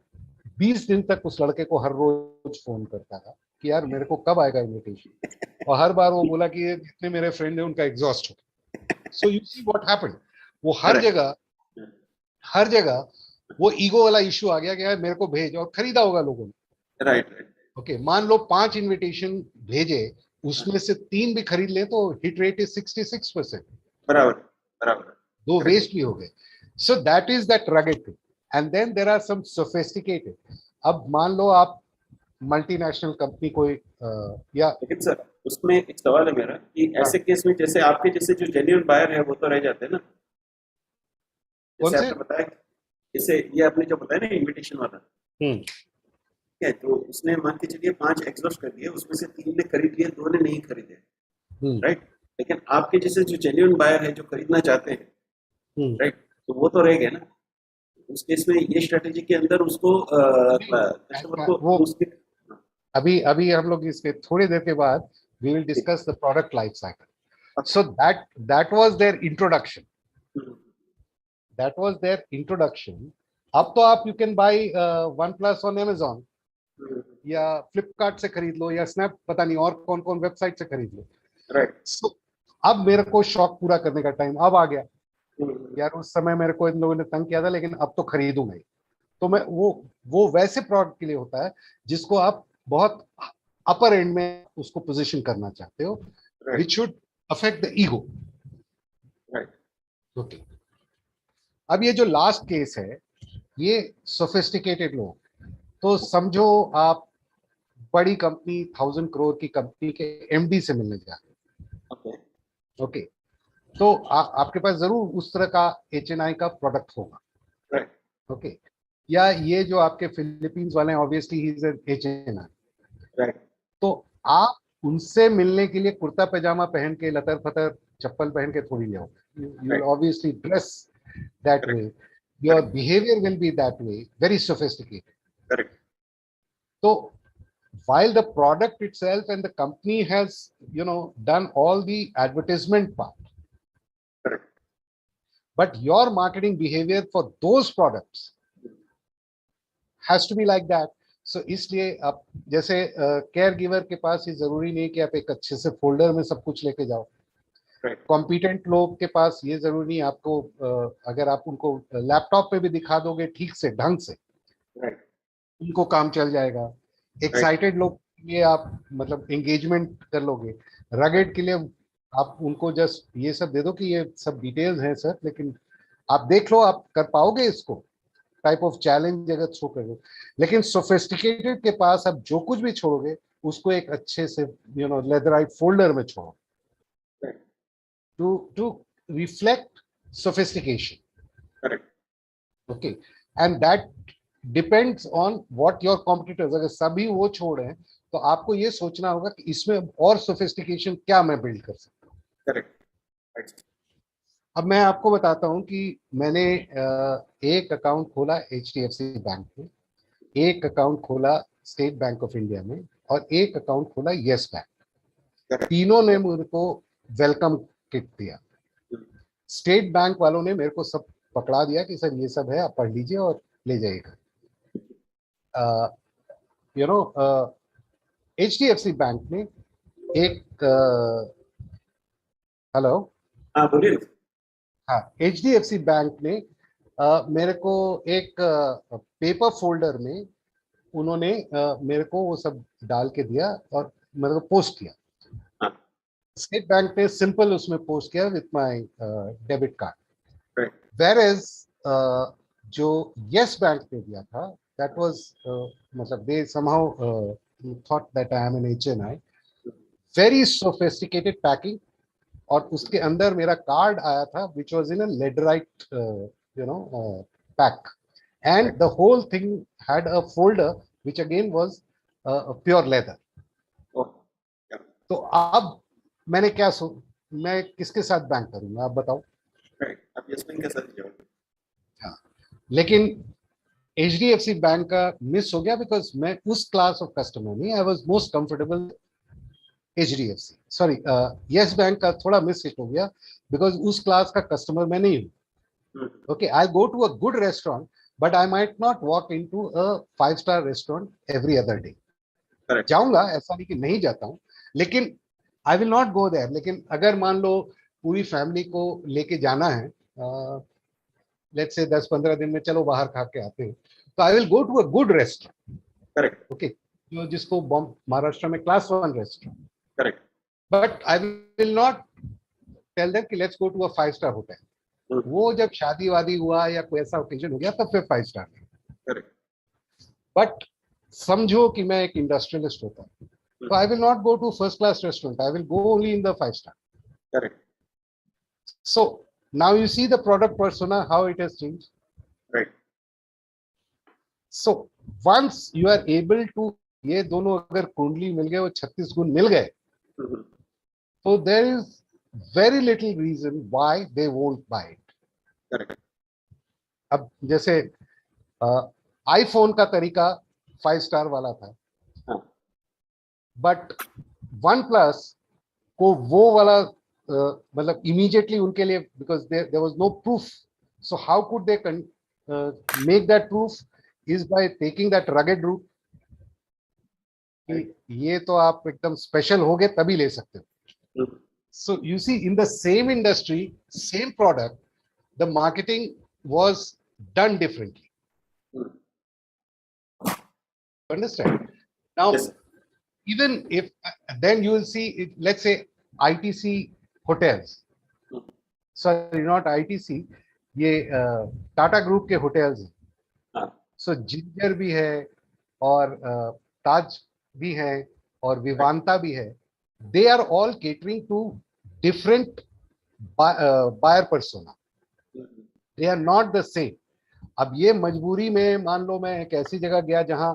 20 दिन तक उस लड़के को हर रोज फोन करता था कि यार मेरे को कब आएगा इनविटेशन, और हर बार वो बोला कि ये जितने मेरे फ्रेंड है उनका एग्जॉस्ट हो। So you see what happened, वो हर जगह वो ईगो वाला इशू आ गया कि यार मेरे को भेज, और खरीदा होगा लोगों ने। राइट। ओके, मान लो 5 इनविटेशन भेजे, उसमें से 3 भी खरीद ले तो हिट रेट इज 66%, बराबर बराबर। 2 वेस्ट भी हो गए। So that is that rugged thing. And then there are some sophisticated, अब मान लो आप मल्टीनेशनल कंपनी कोई या लेकिन सर उसमें एक सवाल है मेरा कि ऐसे केस में जैसे आपके जैसे जो जेन्युइन बायर है वो तो रह जाते हैं ना, कौन जैसे से? आपने बताया, जैसे ये आपने जो बताया ना इनविटेशन वाला, ठीक है, तो उसने मान के चलिए 5 एग्जॉस्ट कर दिए, उसमें से 3 ने खरीद लिए, 2 ने नहीं खरीदे, राइट। लेकिन आपके जैसे जो जेन्युइन बायर है जो खरीदना चाहते हैं, राइट, तो वो तो रह गए ना। उस केस में ये स्ट्रेटेजी के अंदर उसको कस्टमर को वो उसके अभी हम लोग इसके थोड़ी देर के बाद we will discuss the product life cycle. So that was their introduction. That was their introduction. अब तो आप you can buy OnePlus on Amazon या Flipkart से खरीद लो, या Snap, पता नहीं और कौन कौन वेबसाइट से खरीद लो, राइट। so अब मेरे को शौक पूरा करने का टाइम अब आ गया। यार उस समय मेरे को इन लोगों ने तंग किया था, लेकिन अब तो खरीदूंगा ही। तो मैं वो वैसे प्रोडक्ट के लिए होता है जिसको आप बहुत अपर एंड में उसको पोजीशन करना चाहते हो, which should affect the ego, right. Okay. अब ये जो लास्ट केस है, ये सोफिस्टिकेटेड लोग, तो समझो आप बड़ी कंपनी 1000 करोड़ की कंपनी के एमडी से मिलने जा रहे हैं, ओके, तो आपके पास जरूर उस तरह का HNI का प्रोडक्ट होगा, राइट। ओके। या ये जो आपके फिलीपींस वाले हैं, obviously he is an HNI, right. तो आप उनसे मिलने के लिए कुर्ता पैजामा पहन के, लतर फतर चप्पल पहन के थोड़ी जाओगे। You will obviously dress that way, your behaviour will be that way, very sophisticated, correct. तो while the product itself and the company has done all the advertisement part, Correct. but your marketing behavior for those products has to be like that. So इसलिए आप जैसे care giver के पास ये जरूरी नहीं कि आप एक अच्छे से फोल्डर में सब कुछ लेके जाओ, कॉम्पिटेंट लोग के पास ये जरूरी नहीं, आपको अगर आप उनको लैपटॉप पे भी दिखा दोगे ठीक से ढंग से, उनको काम चल जाएगा। एक्साइटेड लोग के लिए आप मतलब एंगेजमेंट कर लोगे, रगेड के लिए आप उनको जस्ट ये सब दे दो कि ये सब डिटेल्स हैं सर, लेकिन आप देख लो आप कर पाओगे इसको, टाइप ऑफ चैलेंज अगर थ्रो कर दो। लेकिन सोफिस्टिकेटेड के पास आप जो कुछ भी छोड़ोगे उसको एक अच्छे से लेदराइट फोल्डर में छोड़ो, to reflect sophistication. Correct. Okay, and that depends on what your competitors, अगर सभी वो छोड़ हैं तो आपको ये सोचना होगा कि इसमें और सोफिस्टिकेशन क्या मैं बिल्ड कर सकता हूँ। करेक्ट। अब मैं आपको बताता हूँ कि मैंने एक अकाउंट खोला HDFC बैंक में, एक अकाउंट खोला स्टेट बैंक ऑफ इंडिया में, और एक अकाउंट खोला येस बैंक। तीनों ने मेरे को वेलकम किट दिया। स्टेट बैंक वालों ने मेरे को सब पकड़ा दिया कि सर ये सब है, आप पढ़ लीजिए और ले जाइएगा। HDFC बैंक ने एक हेलो, हाँ बोलिए। हाँ, HDFC बैंक ने मेरे को एक पेपर फोल्डर में उन्होंने मेरे को वो सब डाल के दिया और मेरे को पोस्ट किया. हाँ. स्टेट बैंक ने सिंपल उसमें पोस्ट किया with my debit card. Right. Whereas जो यस बैंक ने दिया था that was मतलब they somehow thought that I am an HNI. Very sophisticated packing और उसके अंदर मेरा कार्ड आया था which was in a leaderite pack and the whole thing had a folder which again was pure leather. Oh, yeah. तो अब मैंने क्या मैं किसके साथ बैंक करूंगा आप बताओ. Right. आप यस बैंक के साथ जाओगे. हाँ, लेकिन HDFC बैंक का मिस हो गया बिकॉज मैं उस क्लास ऑफ कस्टमर नहीं. I was most comfortable HDFC. Sorry, yes bank का थोड़ा मिस हिट हो गया बिकॉज उस क्लास का कस्टमर मैं नहीं हूँ. Okay, I go to a good restaurant but I might not walk into a 5-star restaurant every other day. जाऊंगा, ऐसा नहीं कि नहीं जाता हूँ, लेकिन I will not go there. लेकिन अगर मान लो पूरी फैमिली को लेके जाना है, लेट्स से 10-15 दिन में चलो बाहर खा के आते हैं, तो I will go to a good restaurant. Correct. Okay, जो जिसको महाराष्ट्र में class 1 restaurant. Correct. But I will not tell them कि let's go to a 5-star hotel. वो जब शादी वादी हुआ या कोई ऐसा ओकेजन हो गया तब फिर 5-star. करेक्ट. बट समझो कि मैं एक इंडस्ट्रियलिस्ट होता हूँ, तो I will not go to first class restaurant. I will go only in the 5-star. Correct. So now you see the product persona, how it has changed. Right. So once you are able to, ये दोनों अगर कुंडली मिल गए, वो 36 गुण मिल गए, so there is very little reason why they won't buy it. Correct. अब जैसे आईफोन का तरीका 5-star वाला था, बट OnePlus को वो वाला मतलब इमीडिएटली उनके लिए, because there was no proof. So how could they make that proof is by taking that rugged route. ये तो आप एकदम स्पेशल हो गए तभी ले सकते हो. So you see, in the same industry, same product, the marketing was done differently. Understand? Now, Yes. even if then you will see it, let's say ITC hotels. Sorry, not ITC, ये Tata group के hotels हैं. सो ginger भी है और ताज भी है और विवांता भी है. They are all catering to different buyer persona. They are not the same. अब ये मजबूरी में मान लो मैं एक ऐसी जगह गया जहां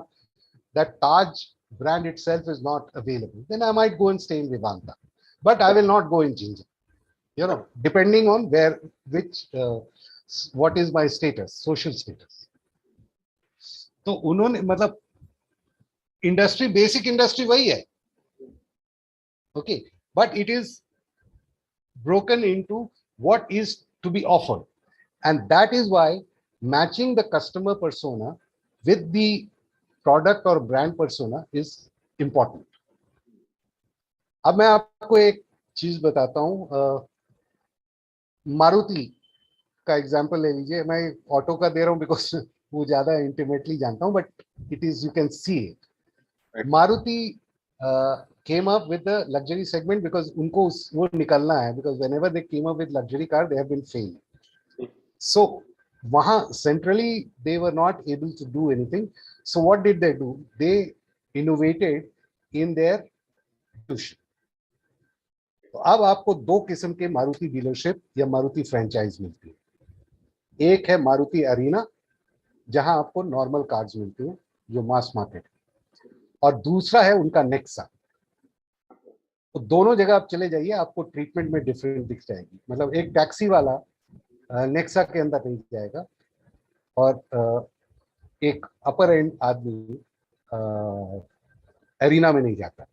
that Taj brand itself is not available, then I might go and stay in Vivanta, but I will not go in Ginger, you know, depending on what is my status, social status. तो उन्होंने मतलब industry, basic industry वही है, okay, but it is broken into what is to be offered, and that is why matching the customer persona with the product और brand persona is important. अब मैं आपको एक चीज बताता हूं. मारुति का एग्जांपल ले लीजिए. मैं ऑटो का दे रहा हूं बिकॉज वो ज्यादा इंटीमेटली जानता हूं, but it is, you can see it. Maruti came up with the luxury segment because उनको वो निकलना है, because whenever they came up with luxury car they have been failed. So वहां centrally they were not able to do anything. So what did they do? They innovated in their distribution. तो अब आपको दो किस्म के Maruti dealership या Maruti franchise मिलती है. एक है मारुति अरीना, जहां आपको नॉर्मल कार्स मिलती हैं जो मास मार्केट, और दूसरा है उनका नेक्सा. तो दोनों जगह आप चले जाइए, आपको ट्रीटमेंट में डिफरेंस दिख जाएगी. मतलब एक टैक्सी वाला नेक्सा के अंदर नहीं जाएगा और एक अपर एंड आदमी एरिना में नहीं जाता,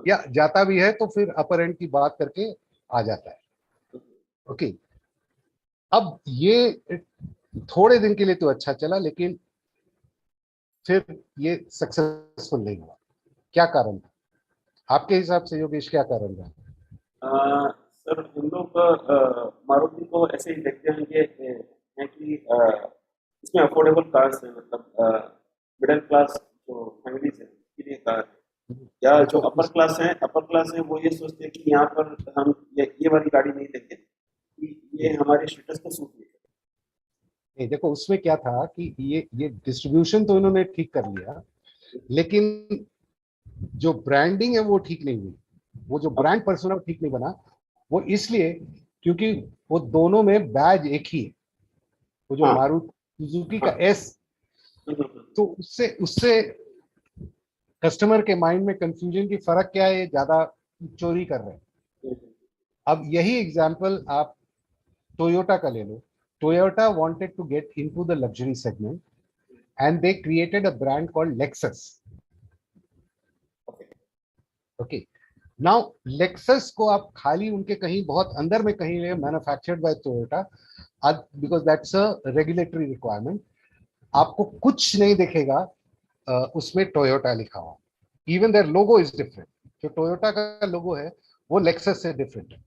या जाता भी है तो फिर अपर एंड की बात करके आ जाता है. ओके, अब ये थोड़े दिन के लिए तो अच्छा चला, लेकिन फिर ये सक्सेसफुल नहीं हुआ. क्या कारण था आपके हिसाब से योगेश? क्या कारण था? सर, हम लोग मारुति को ऐसे ही देखते हैं कि अफोर्डेबल कार्स है, मतलब मिडिल क्लास जो फैमिलीज है उसके लिए कार है, या जो अपर क्लास है वो ये सोचते हैं कि यहाँ पर हम ये वाली गाड़ी नहीं लेंगे कि ये हमारे स्टेटस को सूट नहीं करती। नहीं, देखो उसमें क्या था कि ये डिस्ट्रीब्यूशन तो इन्होंने ठीक कर लिया, लेकिन जो ब्रांडिंग है वो ठीक नहीं हुई, वो जो ब्रांड पर्सोना ठीक नहीं बना। वो इसलिए क्योंकि वो दोनों में बैज एक ही है, वो जो हाँ। मारुति सुजुकी का हाँ। एस, तो उससे उससे कस्टमर के माइंड में कंफ्यूजन की फर्क क्या है, ये ज्यादा चोरी कर रहे हैं। अब यही एग्जांपल आप टोयोटा का ले लो। Toyota wanted to get into the luxury segment and they created a brand called Lexus. Okay. Now Lexus को आप खाली उनके कहीं बहुत अंदर में कहीं ले manufactured by Toyota, because that's a regulatory requirement. आपको कुछ नहीं दिखेगा उसमें टोयोटा लिखा हुआ, even their logo is different. जो टोयोटा का लोगो है वो लेक्सस से डिफरेंट है।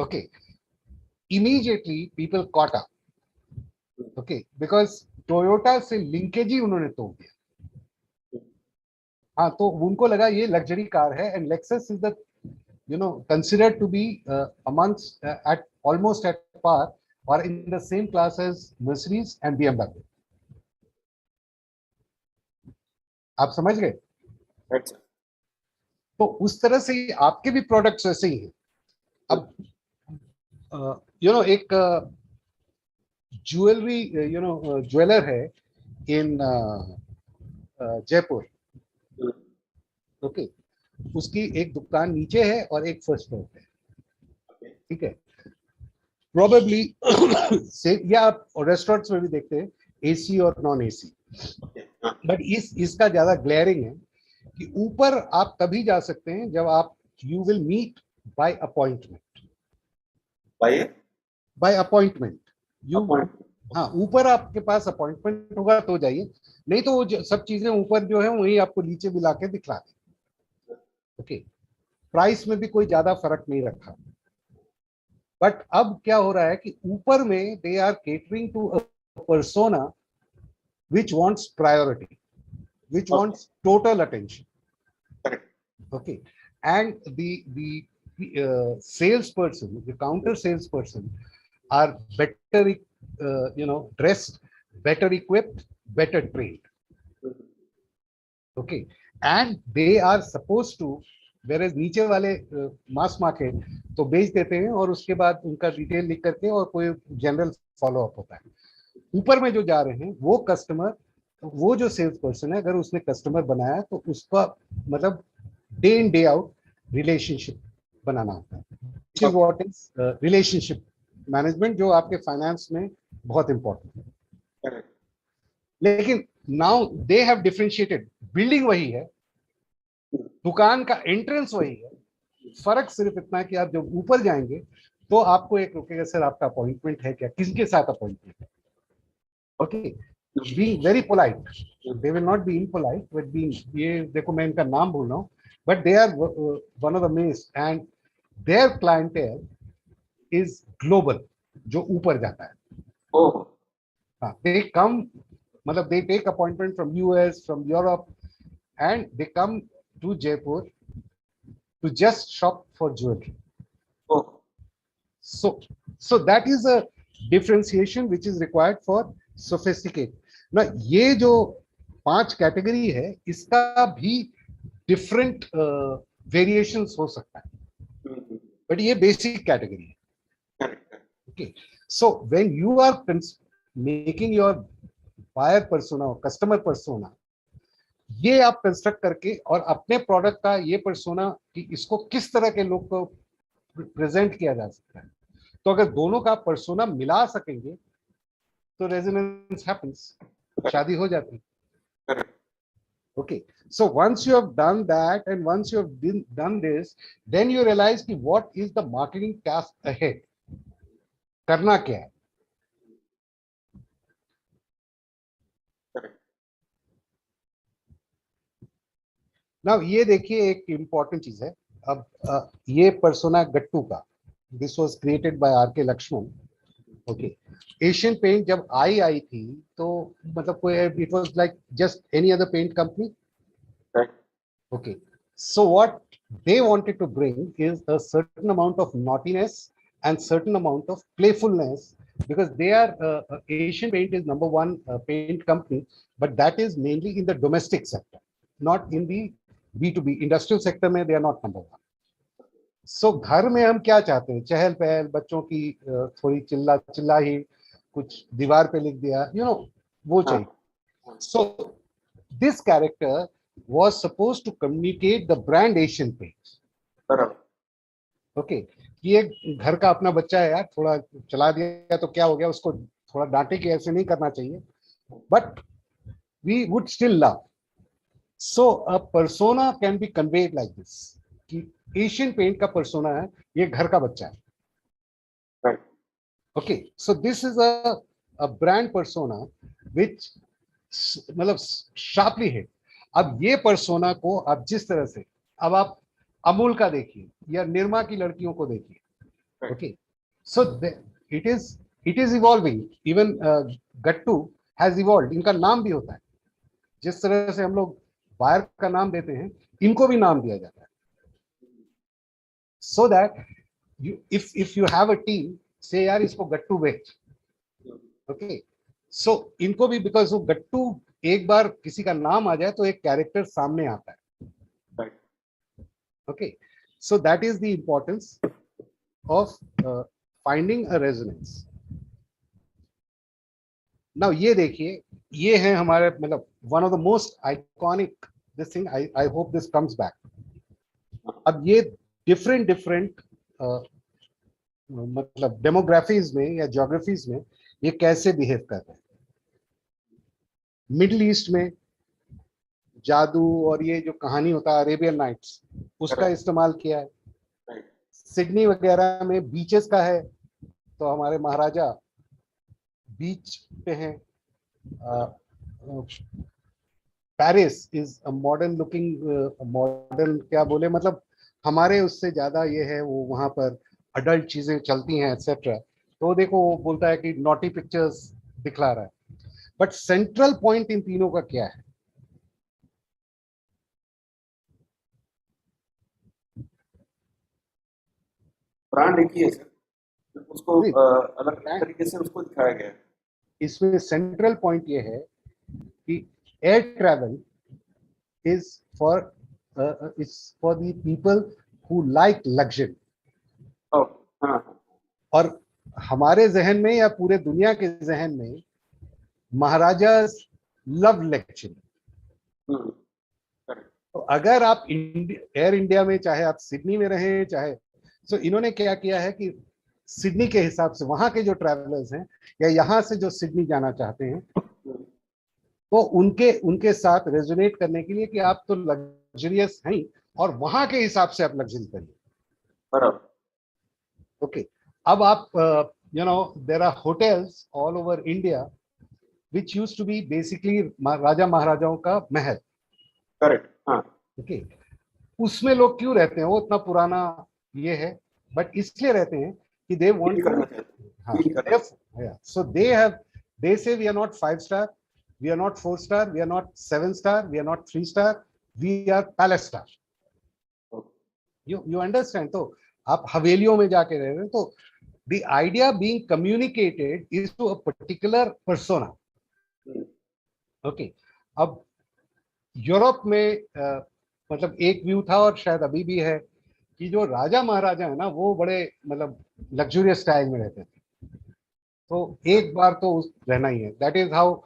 Okay, immediately people caught up, okay, because Toyota से लिंकेज ही उन्होंने तोड़ दिया। हाँ, तो उनको लगा ये लग्जरी कार है, and Lexus is the considered to be amongst at almost at par or in the same class as Mercedes and BMW. आप समझ गए? अच्छा। तो उस तरह से आपके भी प्रोडक्ट्स वैसे ही हैं। अब एक ज्वेलरी ज्वेलर है इन जयपुर, ओके, उसकी एक दुकान नीचे है और एक फर्स्ट फ्लोर पे, ठीक है। प्रोबेबली से या आप रेस्टोरेंट्स में भी देखते हैं एसी और नॉन एसी, बट इसका ज्यादा ग्लेयरिंग है कि ऊपर आप तभी जा सकते हैं जब आप you will meet by appointment. By appointment हाँ, ऊपर आपके पास अपॉइंटमेंट होगा तो जाइए, नहीं तो वो सब चीजें ऊपर जो है वही आपको नीचे भी लाके दिखला दें। ओके, प्राइस में भी कोई ज्यादा फर्क नहीं रखा। बट अब क्या हो रहा है कि ऊपर में they are catering to a persona which wants priority, which wants total attention. Okay, and the salesperson, the counter salesperson, are better, dressed, better equipped, better trained. Okay, and they are supposed to, whereas नीचे वाले mass market तो बेच देते हैं और उसके बाद उनका डिटेल लिख करके और कोई जनरल फॉलो अप होता है। ऊपर में जो जा रहे हैं वो कस्टमर, वो जो सेल्स पर्सन है, अगर उसने कस्टमर बनाया तो उसका मतलब day in day out relationship बनाना होता है, which is what is relationship management, जो आपके फाइनेंस में बहुत इंपॉर्टेंट है। लेकिन now they have differentiated, building वही है, दुकान का एंट्रेंस वही है, फर्क सिर्फ इतना है कि आप जब ऊपर जाएंगे तो आपको एक रुकेगा, सर आपका अपॉइंटमेंट है क्या, किसके साथ अपॉइंटमेंट है। Okay, being very polite, they will not be impolite, but being, ये देखो मैं इनका नाम भूल रहा हूँ, but they are one of the main, and their clientele is global, जो ऊपर जाता है। हाँ, they come, मतलब they take appointment from US, from Europe, and they come to Jaipur to just shop for jewelry. So that is a differentiation which is required for sophisticated. ना ये जो 5 category है इसका भी डिफरेंट वेरिएशंस हो सकता है, बट ये बेसिक कैटेगरी है। Okay, so when you are making your buyer persona और कस्टमर पर्सोना, ये आप कंस्ट्रक्ट करके और अपने प्रोडक्ट का ये पर्सोना कि इसको किस तरह के लोग को प्रेजेंट किया जा सकता है, तो अगर दोनों का पर्सोना मिला सकेंगे तो रेजोनेंस हैपेंस, शादी हो जाती है। Okay, so once you have done that and once you have done this, then you realize कि what is the marketing task ahead, करना क्या है। Now ये देखिए एक इम्पोर्टेंट चीज है। अब ये पर्सोना गट्टू का, this was created by R.K. Lakshman. Okay, Asian paint जब आई थी तो मतलब कोई it was like just any other paint company. Right. Okay. So what they wanted to bring is a certain amount of naughtiness and certain amount of playfulness, because they are Asian Paint is number one paint company, but that is mainly in the domestic sector, not in the B2B industrial sector. Mein they are not number one. So घर में हम क्या चाहते हैं, चहल पहल, बच्चों की थोड़ी चिल्ला चिल्लाही, कुछ दीवार पे लिख दिया, वो चाहिए. So this character was supposed to communicate the brand Asian Paints. बराबर. Okay, कि एक घर का अपना बच्चा है यार, थोड़ा चला दिया तो क्या हो गया, उसको थोड़ा डांटे कि ऐसे नहीं करना चाहिए, but we would still love. So a persona can be conveyed like this, कि Asian Paint का persona है, ये घर का बच्चा है. Right. Okay, so this is a brand persona which मतलब sharply hit. अब ये पर्सोना को आप जिस तरह से, अब आप अमूल का देखिए या निर्मा की लड़कियों को देखिए. Okay, so it is evolving. Even Gattu has evolved. इनका नाम भी होता है, जिस तरह से हम लोग बायर का नाम देते हैं, इनको भी नाम दिया जाता है, so that if you have a team से यार इसको गट्टू बेच. ओके, सो इनको भी, बिकॉज वो गट्टू एक बार किसी का नाम आ जाए तो एक कैरेक्टर सामने आता है. Okay, so that is the importance of finding a resonance. Now ये देखिए, ये है हमारे मतलब one of the most iconic this thing. I hope this comes back. अब ये डिफरेंट मतलब डेमोग्राफीज में या ज्योग्राफीज में ये कैसे बिहेव करते हैं. मिडिल ईस्ट में जादू और ये जो कहानी होता है अरेबियन नाइट्स, उसका इस्तेमाल किया है. सिडनी वगैरह में बीचेस का है, तो हमारे महाराजा बीच पे हैं. Paris is a modern looking, modern क्या बोले, मतलब हमारे उससे ज्यादा ये है, वो वहां पर अडल्ट चीजें चलती हैं एक्सेट्रा. तो देखो वो बोलता है कि नॉटी पिक्चर्स दिखला रहा है. बट सेंट्रल पॉइंट इन तीनों का क्या है? ब्रांड एक ही है सर, उसको अलग तरीके से उसको दिखाया गया है. इसमें सेंट्रल पॉइंट ये है कि air travel is for the people who like luxury. और हमारे जहन में या पूरे दुनिया के जहन में महाराजाज लव लग्जरी. तो अगर आप एयर इंडिया में, चाहे आप सिडनी में रहें, चाहे, सो इन्होंने क्या किया है कि सिडनी के हिसाब से वहां के जो ट्रैवलर्स हैं या यहाँ से जो सिडनी जाना चाहते हैं, तो उनके साथ रेजोनेट करने के लिए कि आप तो लग्जरियस हैं और वहां के हिसाब से आप लग्जरी करिए. ओके, अब आप there are hotels all over India which used to be basically राजा महाराजाओं का महल. करेक्ट. हाँ. ओके, उसमें लोग क्यों रहते हैं? वो इतना पुराना ये है, बट इसलिए रहते हैं कि they want to. So they say we are not 5 star, we are not 4 star, we are not 7 star, we are not 3 star, we are palace star. You understand? तो आप हवेलियों में जाके रह रहे हैं. तो the idea being communicated is to a particular persona. Okay, अब यूरोप में मतलब एक व्यू था और शायद अभी भी है कि जो राजा महाराजा है ना, वो बड़े मतलब लग्जूरियस स्टाइल में रहते थे. तो एक बार तो रहना ही है. That is how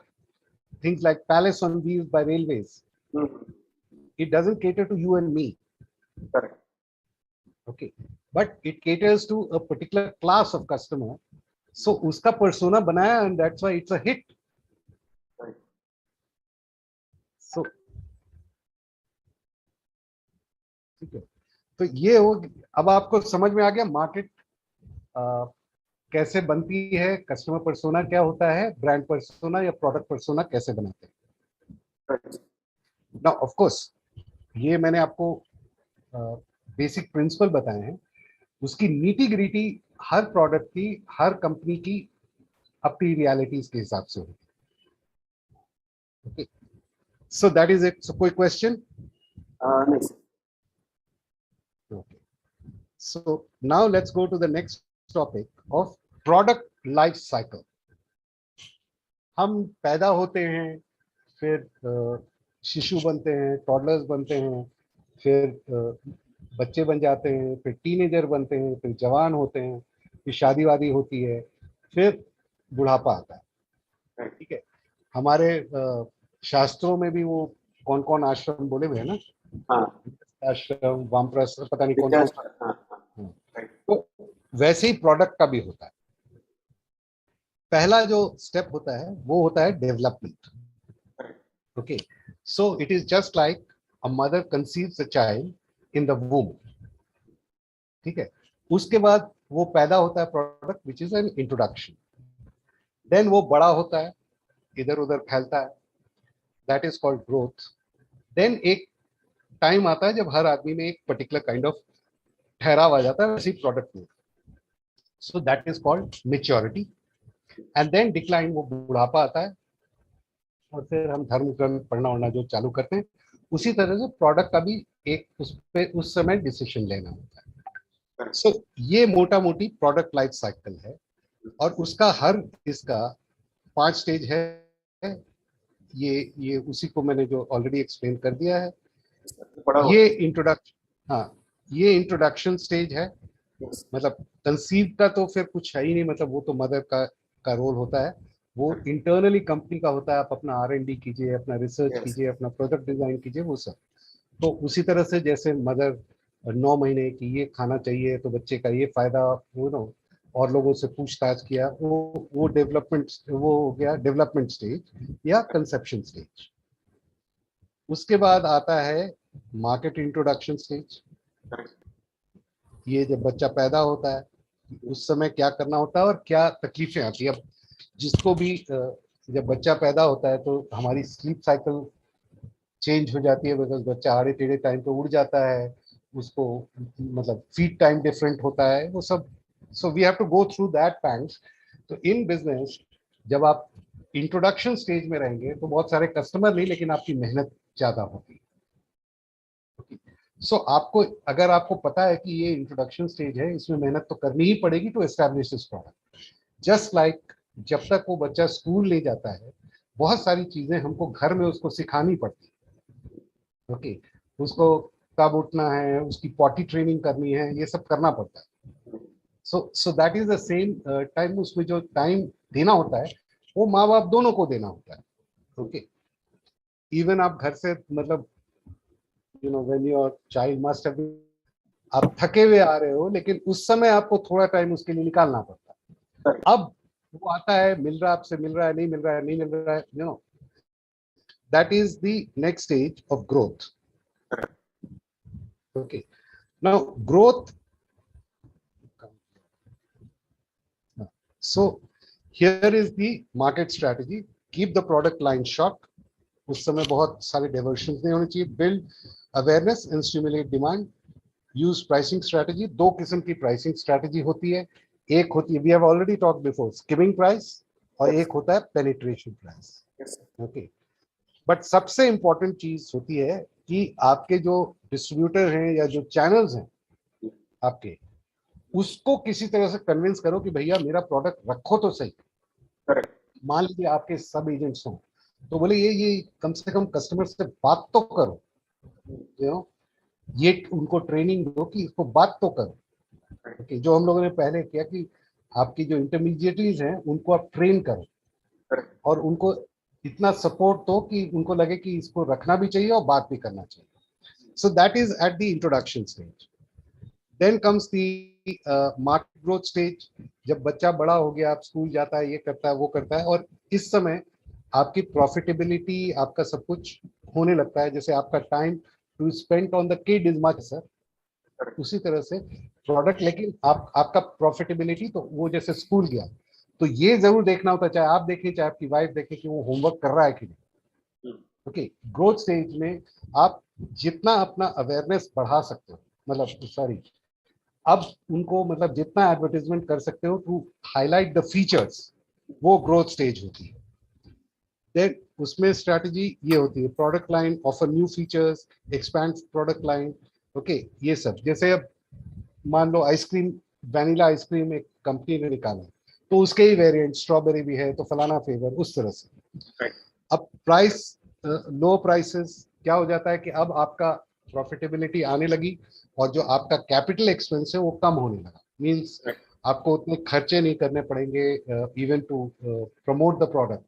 things like Palace on Wheels by railways, it doesn't cater to you and me. Okay, but it caters to a particular class of customer. So उसका पर्सोना बनाया and that's why it's a hit. So ठीक है, तो ये हो. अब आपको समझ में आ गया मार्केट कैसे बनती है, कस्टमर पर्सोना क्या होता है, ब्रांड पर्सोना या प्रोडक्ट पर्सोना कैसे बनाते हैं. नाउ ऑफ कोर्स ये मैंने आपको बेसिक प्रिंसिपल बताए हैं. उसकी नीटी ग्रीटी हर प्रोडक्ट की, हर कंपनी की अपनी रियलिटीज के हिसाब से होगी. Okay, so that is it. So कोई क्वेश्चन? नहीं sir. Okay. So now let's go to the next topic of product life cycle. हम पैदा होते हैं, फिर शिशु बनते हैं, टॉडलर्स बनते हैं, फिर बच्चे बन जाते हैं, फिर टीनेजर बनते हैं, फिर जवान होते हैं, फिर शादी वादी होती है, फिर बुढ़ापा आता है. ठीक है, हमारे शास्त्रों में भी वो कौन कौन आश्रम बोले हुए हैं ना, हाँ. आश्रम, वामप्रस्थ, पता नहीं कौन कौन. हाँ. तो वैसे ही प्रोडक्ट का भी होता है. पहला जो स्टेप होता है वो होता है development. Okay, so it is just like a mother conceives a child in the womb. ठीक है, उसके बाद वो पैदा होता है product which is an introduction. Then वो बड़ा होता है, इधर उधर फैलता है, that is called growth. Then एक टाइम आता है जब हर आदमी में एक पर्टिकुलर काइंड ऑफ ठहराव आ जाता है वैसे प्रोडक्ट में. So that is called maturity. And then decline, वो बुढ़ापा आता है, और फिर हम धर्म ग्रंथ पढ़ना वढ़ना जो चालू करते हैं. उसी तरह से प्रोडक्ट का भी एक उस पे उस समय डिसीजन लेना होता है. सो ये मोटा मोटी प्रोडक्ट लाइफ साइकिल है, और उसका हर इसका 5 स्टेज है. ये उसी को मैंने जो ऑलरेडी एक्सप्लेन कर दिया है. ये इंट्रोडक्शन, हाँ, ये इंट्रोडक्शन स्टेज है. मतलब कंसीव का तो फिर कुछ है ही नहीं, मतलब वो तो मदर का रोल होता है. वो इंटरनली कंपनी का होता है. आप अपना R&D कीजिए, अपना रिसर्च कीजिए, अपना प्रोडक्ट डिजाइन कीजिए, वो सब. तो उसी तरह से जैसे मदर 9 महीने की ये खाना चाहिए तो बच्चे का ये फायदा, वो नो, और लोगों से पूछताछ किया, वो डेवलपमेंट, वो हो गया डेवलपमेंट स्टेज या कंसेप्शन स्टेज. उसके बाद आता है मार्केट इंट्रोडक्शन स्टेज. ये जब बच्चा पैदा होता है उस समय क्या करना होता है और क्या तकलीफें आती है. अब जिसको भी जब बच्चा पैदा होता है तो हमारी स्लीप साइकिल चेंज हो जाती है, बिकॉज बच्चा आड़े टेढ़े टाइम पे उड़ जाता है, उसको मतलब फीड टाइम डिफरेंट होता है, वो सब. So we have to go through that pangs. तो इन बिजनेस जब आप इंट्रोडक्शन स्टेज में रहेंगे तो बहुत सारे कस्टमर नहीं, लेकिन आपकी मेहनत ज्यादा होगी. सो आपको, अगर आपको पता है कि ये इंट्रोडक्शन स्टेज है, इसमें मेहनत तो करनी ही पड़ेगी to establish this product. Just like जब तक वो बच्चा स्कूल नहीं जाता है, बहुत सारी चीजें हमको घर में उसको सिखानी पड़ती है. ओके, उसको कब उठना है, उसकी पॉटी ट्रेनिंग करनी है, ये सब करना पड़ता है. सो that is the same time. उसमें जो टाइम देना होता है वो माँ बाप दोनों को देना होता है. ओके, इवन आप घर से, मतलब when your child must have, आप थके हुए आ रहे हो, लेकिन उस समय आपको थोड़ा टाइम उसके लिए निकालना पड़ता है. अब वो आता है, मिल रहा है, आपसे मिल रहा है, नहीं मिल रहा है, नहीं मिल रहा है, that is the next stage of growth. Okay, now growth. So here is the market strategy. Keep the product line short. उस समय बहुत सारे diversions नहीं होने चाहिए. Build awareness and stimulate demand. Use pricing strategy. 2 किस्म की pricing strategy होती है. एक होती है, we have already talked before, skimming price, और एक होता है penetration price. Okay, बट सबसे इंपॉर्टेंट चीज होती है कि आपके जो डिस्ट्रीब्यूटर हैं या जो चैनल्स हैं आपके, उसको किसी तरह से कन्विंस करो कि भैया मेरा प्रोडक्ट रखो तो सही. मान लीजिए आपके सब एजेंट्स हों, तो बोले ये कम से कम कस्टमर से बात तो करो, ये उनको ट्रेनिंग दो कि इसको बात तो करो. okay, जो हम लोगों ने पहले किया कि आपकी जो इंटरमीडिएटरीज हैं उनको आप ट्रेन करो, और उनको इतना सपोर्ट दो कि उनको लगे कि इसको रखना भी चाहिए और बात भी करना चाहिए. So that is at the introduction stage. Then comes the market growth stage. जब बच्चा बड़ा हो गया, आप स्कूल जाता है, ये करता है, वो करता है, और इस समय आपकी प्रॉफिटेबिलिटी, आपका सब कुछ होने लगता है. जैसे आपका time to spend on the kid is much, sir, उसी तरह से प्रोडक्ट. लेकिन आपका प्रॉफिटेबिलिटी, तो वो जैसे स्कूल गया तो ये जरूर देखना होता है, चाहे आप देखें चाहे आपकी वाइफ देखे, कि वो होमवर्क कर रहा है कि नहीं. ओके, ग्रोथ स्टेज में आप जितना अपना अवेयरनेस बढ़ा सकते हो, मतलब सॉरी, अब उनको मतलब जितना एडवर्टाइजमेंट कर सकते हो टू हाईलाइट द फीचर्स, वो ग्रोथ स्टेज होती है। देन उसमें स्ट्रैटेजी ये होती है, product line, offer new features, expand product line. Okay, ये सब जैसे अब मान लो आइसक्रीम, वैनिला आइसक्रीम एक कंपनी ने निकाला, तो उसके ही वेरिएंट स्ट्रॉबेरी भी है तो फलाना फ्लेवर, उस तरह से। Right. अब प्राइस, लो प्राइसेस, क्या हो जाता है कि अब आपका प्रॉफिटेबिलिटी आने लगी और जो आपका कैपिटल एक्सपेंस है वो कम होने लगा। Means Right. आपको उतने खर्चे नहीं करने पड़ेंगे even to promote the product.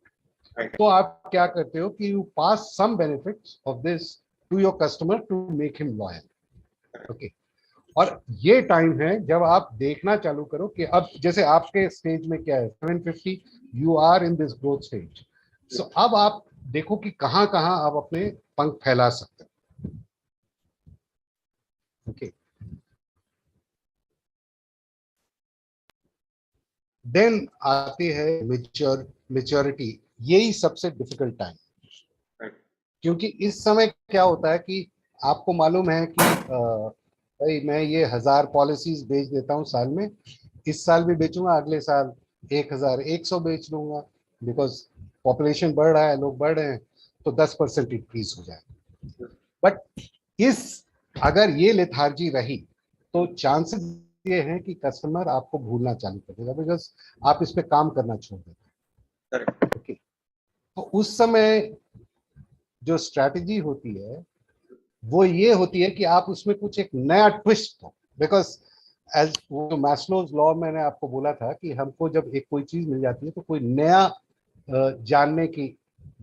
Right. तो आप क्या करते हो कि you pass some benefits of this to your customer to make him loyal. Okay, और ये टाइम है जब आप देखना चालू करो कि अब जैसे आपके स्टेज में क्या है, 750, you are in this growth stage. So अब आप देखो कि कहां कहां आप अपने पंख फैला सकते हो। ओके, देन आती है मेच्योरिटी। यही सबसे डिफिकल्ट टाइम, Right. क्योंकि इस समय क्या होता है कि आपको मालूम है कि भाई मैं ये 1000 पॉलिसीज बेच देता हूँ साल में, इस साल भी बेचूंगा, अगले साल 1100 बेच लूंगा, बिकॉज पॉपुलेशन बढ़ रहा है, लोग बढ़ रहे हैं, तो 10% इंक्रीज हो जाए। बट इस अगर ये लेथार्जी रही तो चांसेस ये हैं कि कस्टमर आपको भूलना चालू कर देगा, बिकॉज आप इस पे काम करना छोड़ देते Correct. हैं। तो उस समय जो स्ट्रैटेजी होती है वो ये होती है कि आप उसमें कुछ एक नया ट्विस्ट दो, बिकॉज एज वो मैस्लोज लॉ मैंने आपको बोला था कि हमको जब एक कोई चीज मिल जाती है तो कोई नया जानने की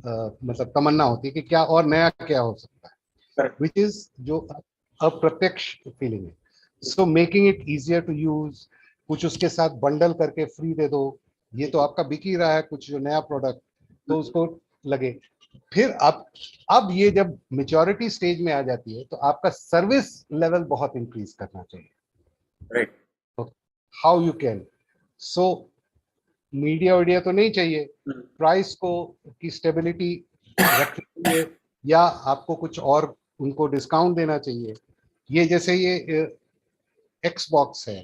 मतलब तमन्ना होती है कि क्या और नया क्या हो सकता है, Correct. विच इज जो अप्रत्यक्ष फीलिंग है। So making it easier to use, कुछ उसके साथ बंडल करके फ्री दे दो, ये तो आपका बिक ही रहा है कुछ जो नया प्रोडक्ट, तो उसको लगे। फिर अब ये जब मेच्योरिटी स्टेज में आ जाती है तो आपका सर्विस लेवल बहुत इंक्रीज करना चाहिए। Right. How you can, so media video तो नहीं चाहिए, Hmm. प्राइस को की स्टेबिलिटी रखनी चाहिए, या आपको कुछ और उनको डिस्काउंट देना चाहिए। ये जैसे ये एक्सबॉक्स है,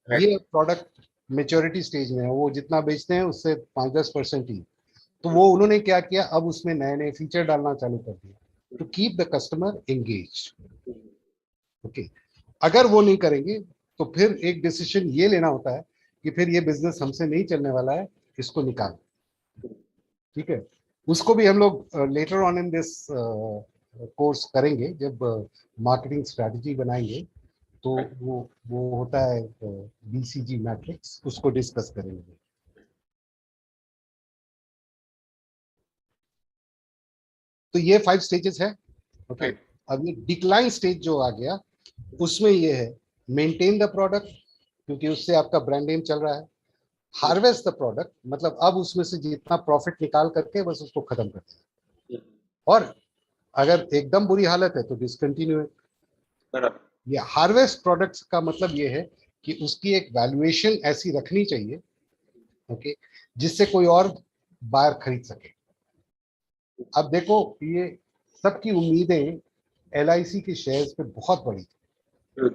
ये प्रोडक्ट मेच्योरिटी स्टेज में है, वो जितना बेचते हैं उससे 5-10% ही, तो वो उन्होंने क्या किया, अब उसमें नए नए फीचर डालना चालू कर दिया to keep the customer engage. Okay, अगर वो नहीं करेंगे तो फिर एक डिसीजन ये लेना होता है कि फिर ये बिजनेस हमसे नहीं चलने वाला है, इसको निकाल। ठीक है, उसको भी हम लोग later on in this course करेंगे, जब मार्केटिंग स्ट्रेटजी बनाएंगे तो वो होता है बीसीजी मैट्रिक्स, उसको डिस्कस करेंगे। तो ये 5 स्टेजेस है। ओके, अब ये डिक्लाइन स्टेज जो आ गया उसमें ये है, मेंटेन द प्रोडक्ट, क्योंकि उससे आपका ब्रांड नेम चल रहा है। हार्वेस्ट द प्रोडक्ट, मतलब अब उसमें से जितना प्रॉफिट निकाल करके बस उसको खत्म कर देना, और अगर एकदम बुरी हालत है तो डिसकंटिन्यू है। बराबर। ये हार्वेस्ट प्रोडक्ट्स का मतलब ये है कि उसकी एक वैल्यूएशन ऐसी रखनी चाहिए, ओके, जिससे कोई और बायर खरीद सके। अब देखो, ये सबकी उम्मीदें LIC के शेयर्स पे बहुत बड़ी थी,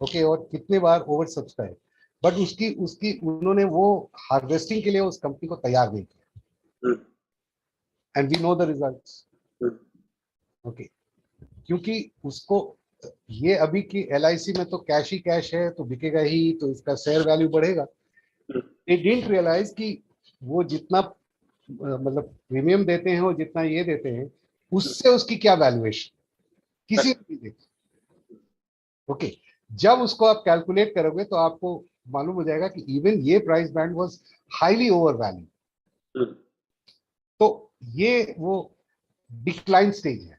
ओके, और कितने बार ओवर सब्सक्राइब, बट उसकी उसकी उन्होंने वो हार्वेस्टिंग के लिए उस कंपनी को तैयार नहीं किया, and we know the results. Okay, क्योंकि उसको ये अभी की LIC में तो कैश ही कैश है, तो बिकेगा ही, तो इसका शेयर वैल्यू बढ़ेगा। दे डिडंट रियलाइज कि वो जितना मतलब प्रीमियम देते हैं और जितना ये देते हैं, उससे उसकी क्या वैल्यूएशन, किसी ने नहीं देखी। ओके, जब उसको आप कैलकुलेट करोगे तो आपको मालूम हो जाएगा कि इवन ये price band was highly over value. तो ये वो डिक्लाइन स्टेज है,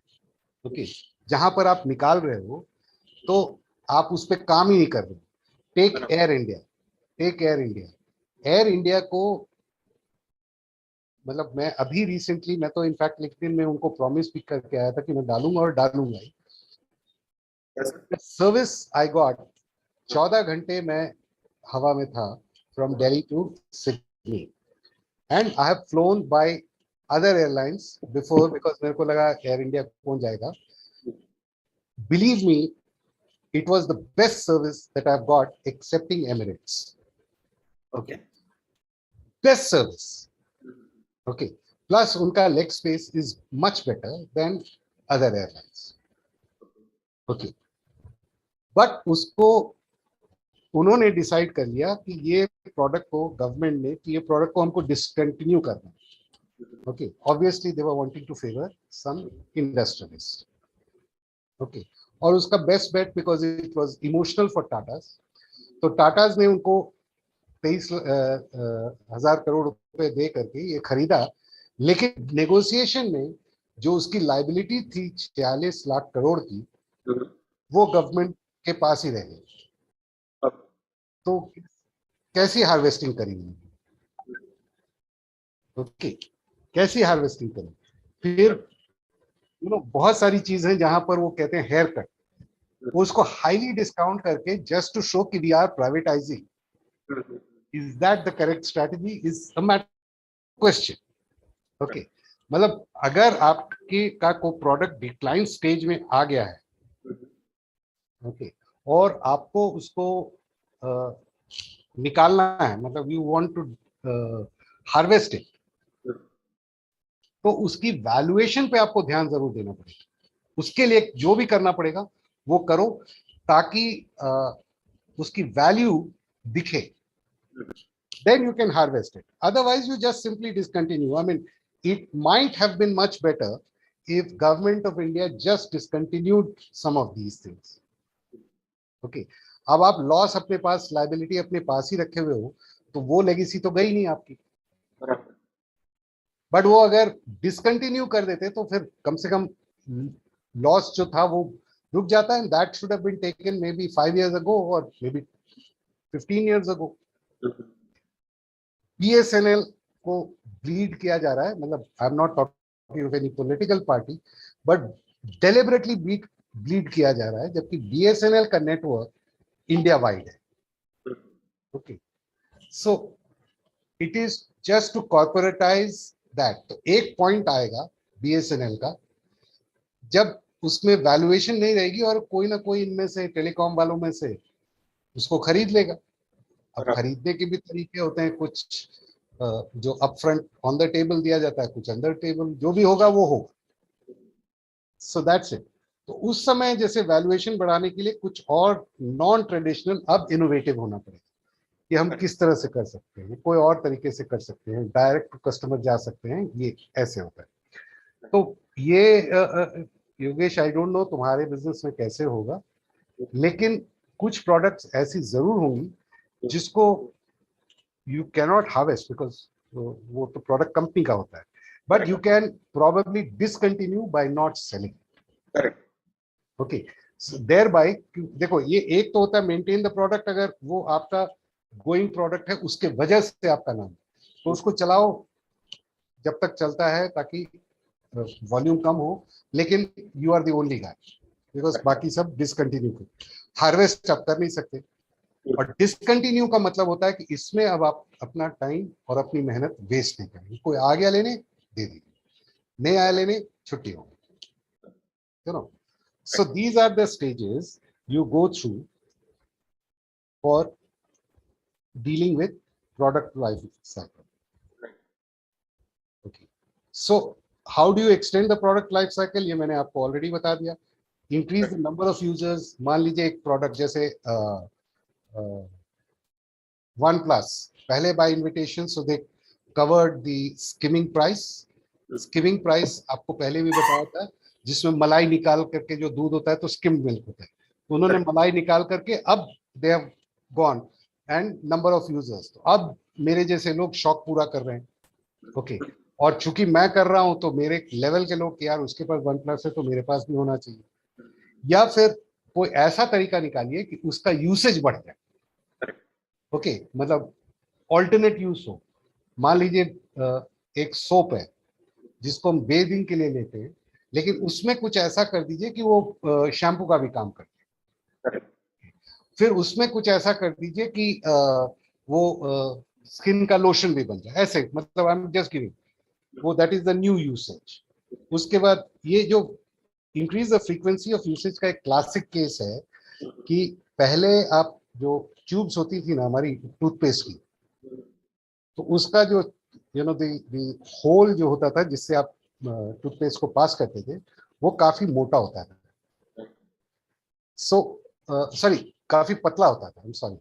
ओके, जहां पर आप निकाल रहे हो तो आप उस पर काम ही नहीं कर रहे। Take Air India, take Air India. Air India को मतलब मैं अभी रिसेंटली, मैं तो इनफैक्ट लिंक्डइन में उनको प्रॉमिस भी करके आया था कि मैं डालूंगा और डालूंगा ही। सर्विस आई गॉट, 14 घंटे मैं हवा में था from Delhi to Sydney, and I have flown by other airlines before, because मेरे को लगा एयर इंडिया कौन जाएगा। Believe me, it was the best service that I've got excepting Emirates. Okay. Best service. Okay, plus उनका leg space is much better than other airlines. Okay, but उसको उन्होंने decide कर लिया कि ये प्रोडक्ट को, गवर्नमेंट ने, कि ये प्रोडक्ट को हमको डिसकंटिन्यू करना है. Okay, obviously they were wanting to favor some industrialists. Okay, और उसका best bet, because it was emotional for Tatas, तो टाटास ने उनको 23,000 करोड़ रुपए दे करके ये खरीदा. लेकिन नेगोशिएशन में जो उसकी लाइबिलिटी थी 46 लाख करोड़ की, वो गवर्नमेंट के पास ही रह गई. तो कैसी हार्वेस्टिंग करेंगे? ओके, कैसी हार्वेस्टिंग करें? फिर बहुत सारी चीजें हैं जहां पर वो कहते हैं हेयर कट, वो उसको हाईली डिस्काउंट करके जस्ट टू शो कि we are privatising. Is that the correct strategy? Is a matter question. Okay, मतलब अगर आपके का कोई प्रोडक्ट डिक्लाइन स्टेज में आ गया है, ओके, और आपको उसको निकालना है, मतलब you want to harvest it, तो उसकी वैल्यूएशन पे आपको ध्यान जरूर देना पड़ेगा. उसके लिए जो भी करना पड़ेगा वो करो, ताकि उसकी वैल्यू दिखे. Then you can harvest it. Otherwise, you just simply discontinue. I mean, it might have been much better if Government of India just discontinued some of these things. Okay. अब आप लॉस अपने पास, liability अपने पास ही रखे हुए हो, तो वो legacy तो गई नहीं आपकी. बट वो अगर डिसकंटिन्यू कर देते तो फिर कम से कम लॉस जो था वो रुक जाता है. That should have been taken maybe 5 years ago और maybe 15 years ago. BSNL को ब्लीड किया जा रहा है, मतलब I am not talking of any political party, but deliberately bleed किया जा रहा है, जबकि BSNL का नेटवर्क इंडिया वाइड है. Okay, so it is just to corporatise that. तो एक पॉइंट आएगा BSNL का जब उसमें वैल्यूएशन नहीं रहेगी और कोई ना कोई इनमें से टेलीकॉम वालों में से उसको खरीद लेगा. अब खरीदने के भी तरीके होते हैं, कुछ जो अपफ्रंट ऑन द टेबल दिया जाता है, कुछ अंडर टेबल, जो भी होगा वो होगा. So that's it. तो उस समय जैसे वैल्यूएशन बढ़ाने के लिए कुछ और नॉन ट्रेडिशनल, अब इनोवेटिव होना पड़ेगा कि हम किस तरह से कर सकते हैं, कोई और तरीके से कर सकते हैं, डायरेक्ट टू कस्टमर जा सकते हैं, ये ऐसे होता है. तो ये योगेश, आई डोंट नो तुम्हारे बिजनेस में कैसे होगा, लेकिन कुछ प्रोडक्ट्स ऐसी जरूर होंगी जिसको यू कैनॉट हार्वेस्ट, बिकॉज वो तो प्रोडक्ट कंपनी का होता है, but you can probably discontinue by not selling. Correct. Okay, thereby, देखो ये एक तो होता है मेंटेन द प्रोडक्ट. अगर वो आपका गोइंग प्रोडक्ट है, उसके वजह से आपका नाम, तो उसको चलाओ जब तक चलता है, ताकि वॉल्यूम कम हो, लेकिन you are the only guy, because बाकी सब डिसकंटिन्यू कर. हार्वेस्ट आप कर नहीं सकते. और डिसकंटिन्यू का मतलब होता है कि इसमें अब आप अपना टाइम और अपनी मेहनत वेस्ट नहीं करेंगे. कोई आ गया लेने, दे दीजिए, नहीं आया लेने, छुट्टी होगी. You know, so these are the stages you go through for dealing with product life cycle. Okay, so how do you extend the product life cycle? ये मैंने आपको already बता दिया. Increase the number of users. मान लीजिए एक product जैसे OnePlus, पहले by invitation, so they covered the skimming price. Skimming price आपको पहले भी बताया था, जिसमें मलाई निकाल करके जो दूध होता है तो स्किम मिल्क होता है. तो उन्होंने मलाई निकाल करके अब they have gone and number of users. तो अब मेरे जैसे लोग शौक पूरा कर रहे हैं. ओके, और चूंकि मैं कर रहा हूं तो मेरे लेवल के लोग, यार उसके पास OnePlus है तो मेरे पास भी होना चाहिए. या फिर कोई ऐसा तरीका निकालिए कि उसका यूसेज बढ़ जाए. ओके, मतलब ऑल्टरनेट यूज हो. मान लीजिए एक सोप है जिसको हम बेदिंग के लिए लेते हैं, लेकिन उसमें कुछ ऐसा कर दीजिए कि वो शैम्पू का भी काम करे. फिर उसमें कुछ ऐसा कर दीजिए कि वो स्किन का लोशन भी बन जाए. ऐसे, मतलब आई एम जस्ट गिविंग, वो that is the new usage. उसके बाद ये जो increase the frequency of usage का एक क्लासिक केस है कि पहले आप जो ट्यूब्स होती थी ना हमारी टूथपेस्ट की, तो उसका जो द होल जो होता था जिससे आप टूथपेस्ट को पास करते थे वो काफी मोटा होता था, सो सॉरी काफी पतला होता था, सॉरी।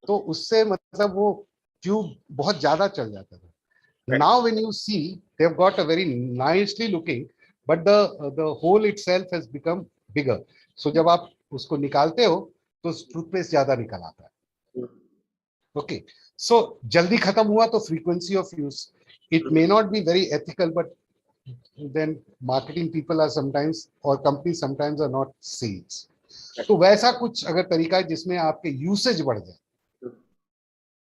तो उससे मतलब वो ट्यूब बहुत ज्यादा चल जाता था। Now when you see they've got a very nicely looking, but the hole itself has become bigger. So जब आप उसको निकालते हो तो टूथपेस्ट ज्यादा निकल आता है। ओके, सो जल्दी खत्म हुआ तो frequency of use, it may not be very ethical, but then marketing people are sometimes or companies sometimes are not sales. तो वैसा कुछ अगर तरीका है जिसमें आपके यूसेज बढ़ जाए।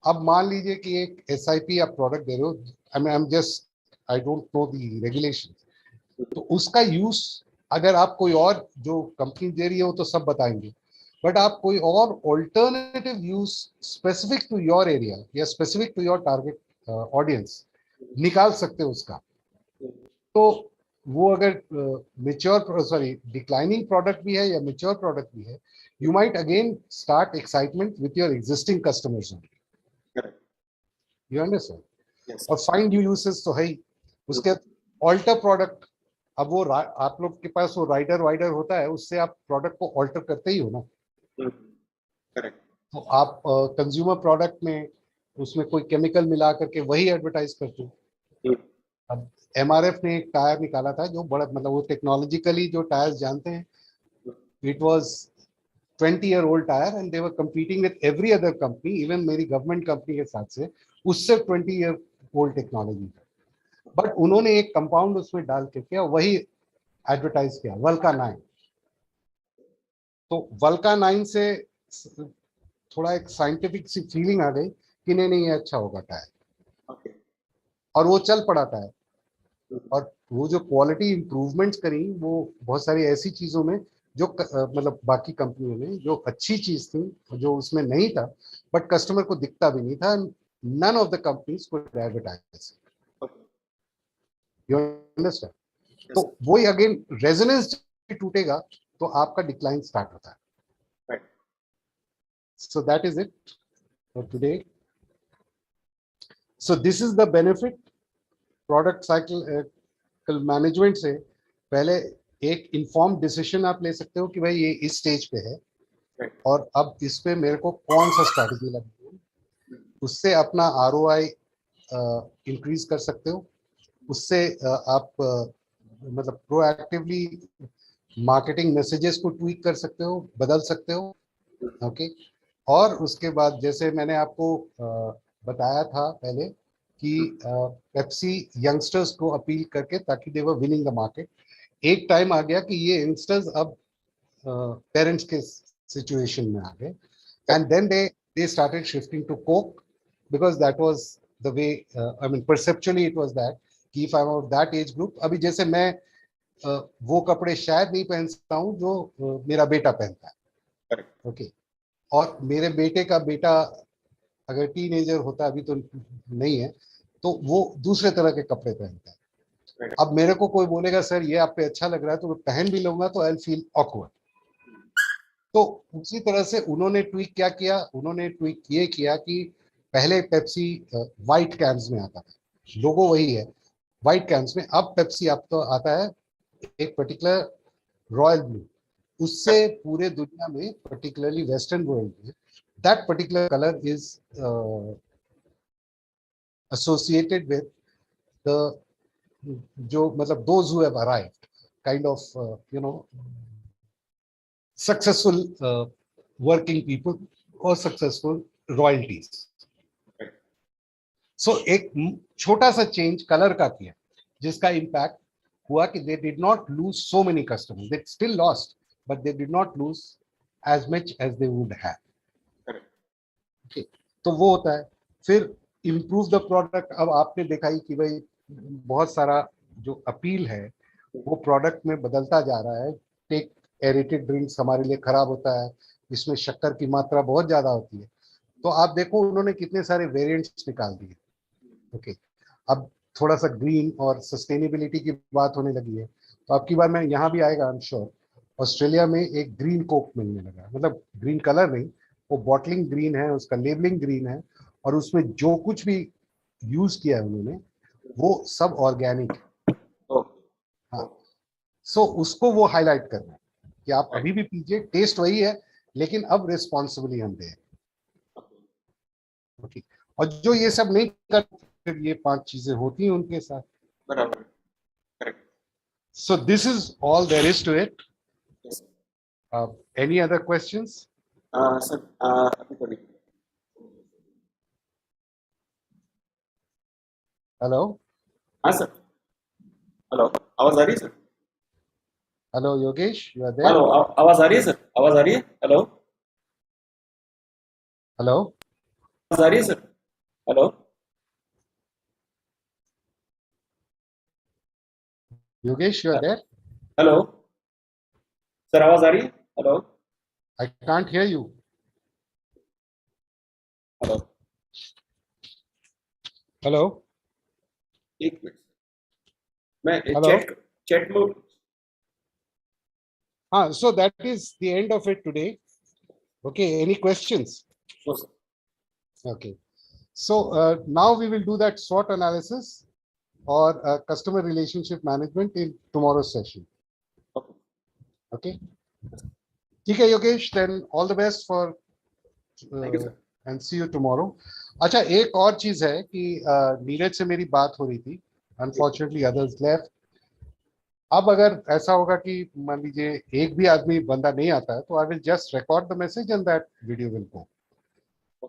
अब मान लीजिए कि एक SIP आप प्रोडक्ट दे रहे हो, आई am just I don't know the regulation, तो उसका यूज अगर आप कोई और जो कंपनी दे रही है वो तो सब बताएंगे, बट आप कोई और alternative use specific to your area या specific to your target audience निकाल सकते हो उसका। तो वो अगर मेच्योर सॉरी डिक्लाइनिंग प्रोडक्ट भी है या मेच्योर प्रोडक्ट भी है, you might again start excitement with your existing customers, you understand, और फाइंड न्यू यूसेस तो है ही। उसके ऑल्टर प्रोडक्ट, अब वो आप लोग के पास वो राइडर वाइडर होता है, उससे आप प्रोडक्ट को ऑल्टर करते ही हो ना। करेक्ट। तो आप कंज्यूमर प्रोडक्ट में उसमें कोई केमिकल मिला करके वही एडवर्टाइज करते हो। अब MRF ने एक टायर निकाला था जो बड़ा मतलब वो टेक्नोलॉजिकली जो टायर्स जानते हैं, it was 20-year old tyre and they were competing with every other company, even मेरी गवर्नमेंट कंपनी के साथ से उससे 20-year old टेक्नोलॉजी, बट उन्होंने एक कंपाउंड उसमें डाल करके वही एडवर्टाइज किया, वल्का 9। तो वल्का 9 से थोड़ा एक साइंटिफिक सी फीलिंग आ गई कि नहीं नहीं ये अच्छा होगा टायर, और वो चल पड़ा टायर। और वो जो क्वालिटी इंप्रूवमेंट्स करी वो बहुत सारी ऐसी चीजों में जो मतलब बाकी कंपनियों में जो अच्छी चीज थी जो उसमें नहीं था, बट कस्टमर को दिखता भी नहीं था, none of the companies could advertise, you understand. तो वही अगेन रेजोनेंस टूटेगा तो आपका डिक्लाइन स्टार्ट होता है। सो that is it for today. So this is the benefit product cycle management से। पहले एक इन्फॉर्म डिसीजन आप ले सकते हो कि भाई ये इस स्टेज पे है और अब इस पे मेरे को कौन सा स्ट्रैटेजी लगनी है, उससे अपना ROI इंक्रीज कर सकते हो। उससे आप मतलब प्रोएक्टिवली मार्केटिंग मैसेजेस को ट्वीक कर सकते हो, बदल सकते हो। ओके, और उसके बाद जैसे मैंने आपको बताया था पहले कि पेप्सी यंगस्टर्स को अपील करके ताकि दे वर विनिंग द मार्केट, एक टाइम आ गया कि ये यंगस्टर्स अब पेरेंट्स के सिचुएशन में आ गए, and then they started shifting to Coke because that was the way, I mean perceptually it was that कि if I am of that age group. अभी जैसे मैं वो कपड़े शायद नहीं पहन सकता हूँ जो मेरा बेटा पहनता है, ओके, और मेरे बेटे का बेटा अगर टीनेजर होता, अभी तो नहीं है, तो वो दूसरे तरह के कपड़े पहनता है। अब मेरे को कोई बोलेगा सर ये आप पे अच्छा लग रहा है, तो मैं पहन भी लूंगा तो आई फील ऑकवर्ड। तो उसी तरह से उन्होंने ट्वीक क्या किया, उन्होंने ट्वीक ये किया कि पहले पेप्सी व्हाइट कैन्स में आता था, लोगो वही है व्हाइट कैन्स में, अब पेप्सी अब तो आता है एक पर्टिकुलर रॉयल ब्लू। उससे पूरे दुनिया में पर्टिकुलरली वेस्टर्न वर्ल्ड में that particular colour is associated with the जो मतलब those who have arrived kind of you know successful working people और सक्सेसफुल रॉयल्टीज। सो एक छोटा सा चेंज कलर का किया जिसका इम्पैक्ट हुआ कि they did not lose so many customers, they still lost but they did not lose as much as they would have. Okay, तो वो होता है। फिर इम्प्रूव द प्रोडक्ट। अब आपने देखा ही कि भाई बहुत सारा जो अपील है वो प्रोडक्ट में बदलता जा रहा है। टेक एरेटेड ड्रिंक्स हमारे लिए खराब होता है, इसमें शक्कर की मात्रा बहुत ज्यादा होती है, तो आप देखो उन्होंने कितने सारे वेरिएंट्स निकाल दिए। ओके, अब थोड़ा सा ग्रीन और सस्टेनेबिलिटी की बात होने लगी है, तो अब की बार मैं यहाँ भी आएगा आई एम श्योर। ऑस्ट्रेलिया में एक ग्रीन कोक मिलने लगा, मतलब ग्रीन कलर नहीं, वो बॉटलिंग ग्रीन है, उसका लेबलिंग ग्रीन है, और उसमें जो कुछ भी यूज किया है उन्होंने वो सब ऑर्गेनिक है। ओके हाँ, सो उसको वो हाईलाइट करना है कि आप अभी भी पीजिए, टेस्ट वही है लेकिन अब रिस्पॉन्सिबली हम दें। ओके, और जो ये सब नहीं कर, फिर ये 5 चीजें होती हैं उनके साथ। बराबर, correct. So this is all there is to it. Yes any other questions? Sir, अभी तो नहीं। हेलो हाँ सर, हेलो, आवाज आ रही है sir? Hello Yogesh, you are there? Hello, आवाज आ रही है सर? आवाज आ रही है? हेलो, हेलो आवाज आ रही है sir? Hello, Yogesh, you are there? Hello sir, आवाज आ रही है? Hello, I can't hear you. Hello, hello एक मिनट, मैं हेलो। चैट चैट में। हाँ, so that is the end of it today. Okay, any questions? No sir. Okay, so now we will do that SWOT analysis or customer relationship management in tomorrow's session. Okay, Okay, ठीक है Yogesh, then all the best for thank you sir. and see you tomorrow. अच्छा, एक और चीज है कि नीरज से मेरी बात हो रही थी, unfortunately others left. अब अगर ऐसा होगा कि मान लीजिए एक भी आदमी बंदा नहीं आता है, तो I will just record the message and that video will go.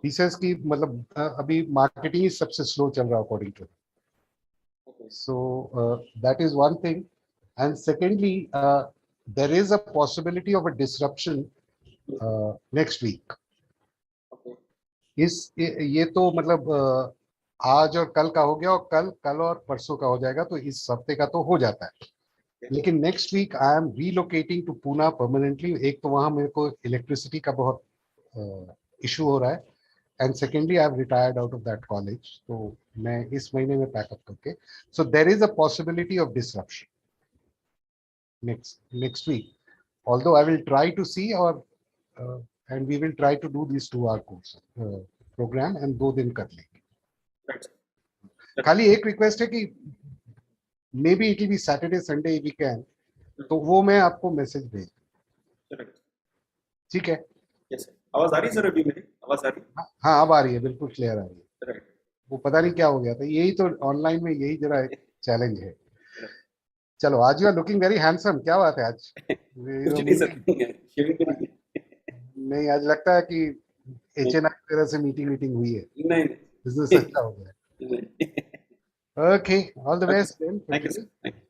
Pieces की मतलब अभी मार्केटिंग ही सबसे स्लो चल रहा है according to. So that is one thing, and secondly there is a possibility of a disruption next week. इस ये तो मतलब आज और कल का हो गया, और कल कल और परसों का हो जाएगा, तो इस हफ्ते का तो हो जाता है। लेकिन next week I am relocating to Poona permanently. एक तो वहां मेरे को इलेक्ट्रिसिटी का बहुत इशू हो रहा है, and secondly I have retired out of that college, तो मैं इस महीने में पैकअप करके, so there is a possibility of disruption next week, although I will try to see, और and we will try to do this 2 hour course programme, and 2 दिन कर लेंगे। खाली एक रिक्वेस्ट है कि maybe it will be Saturday Sunday we can, तो वो मैं आपको मैसेज भेज, ठीक है? यस सर, आवाज आ रही है सर? अभी मेरी आवाज आ रही है? हाँ, अब आ रही है, बिल्कुल क्लियर आ रही है। राइट, वो पता नहीं क्या हो गया था, यही तो ऑनलाइन में यही जरा एक चैलेंज है। चलो, आज you are looking very handsome, क्या बात है आज? कुछ नहीं सर, शेविंग करी है। नहीं, आज लगता है कि HNI वगैरह से मीटिंग हुई है, नहीं बिजनेस अच्छा हो गया। नहीं। Okay, all the okay best sir, then. Thank you sir, thank you.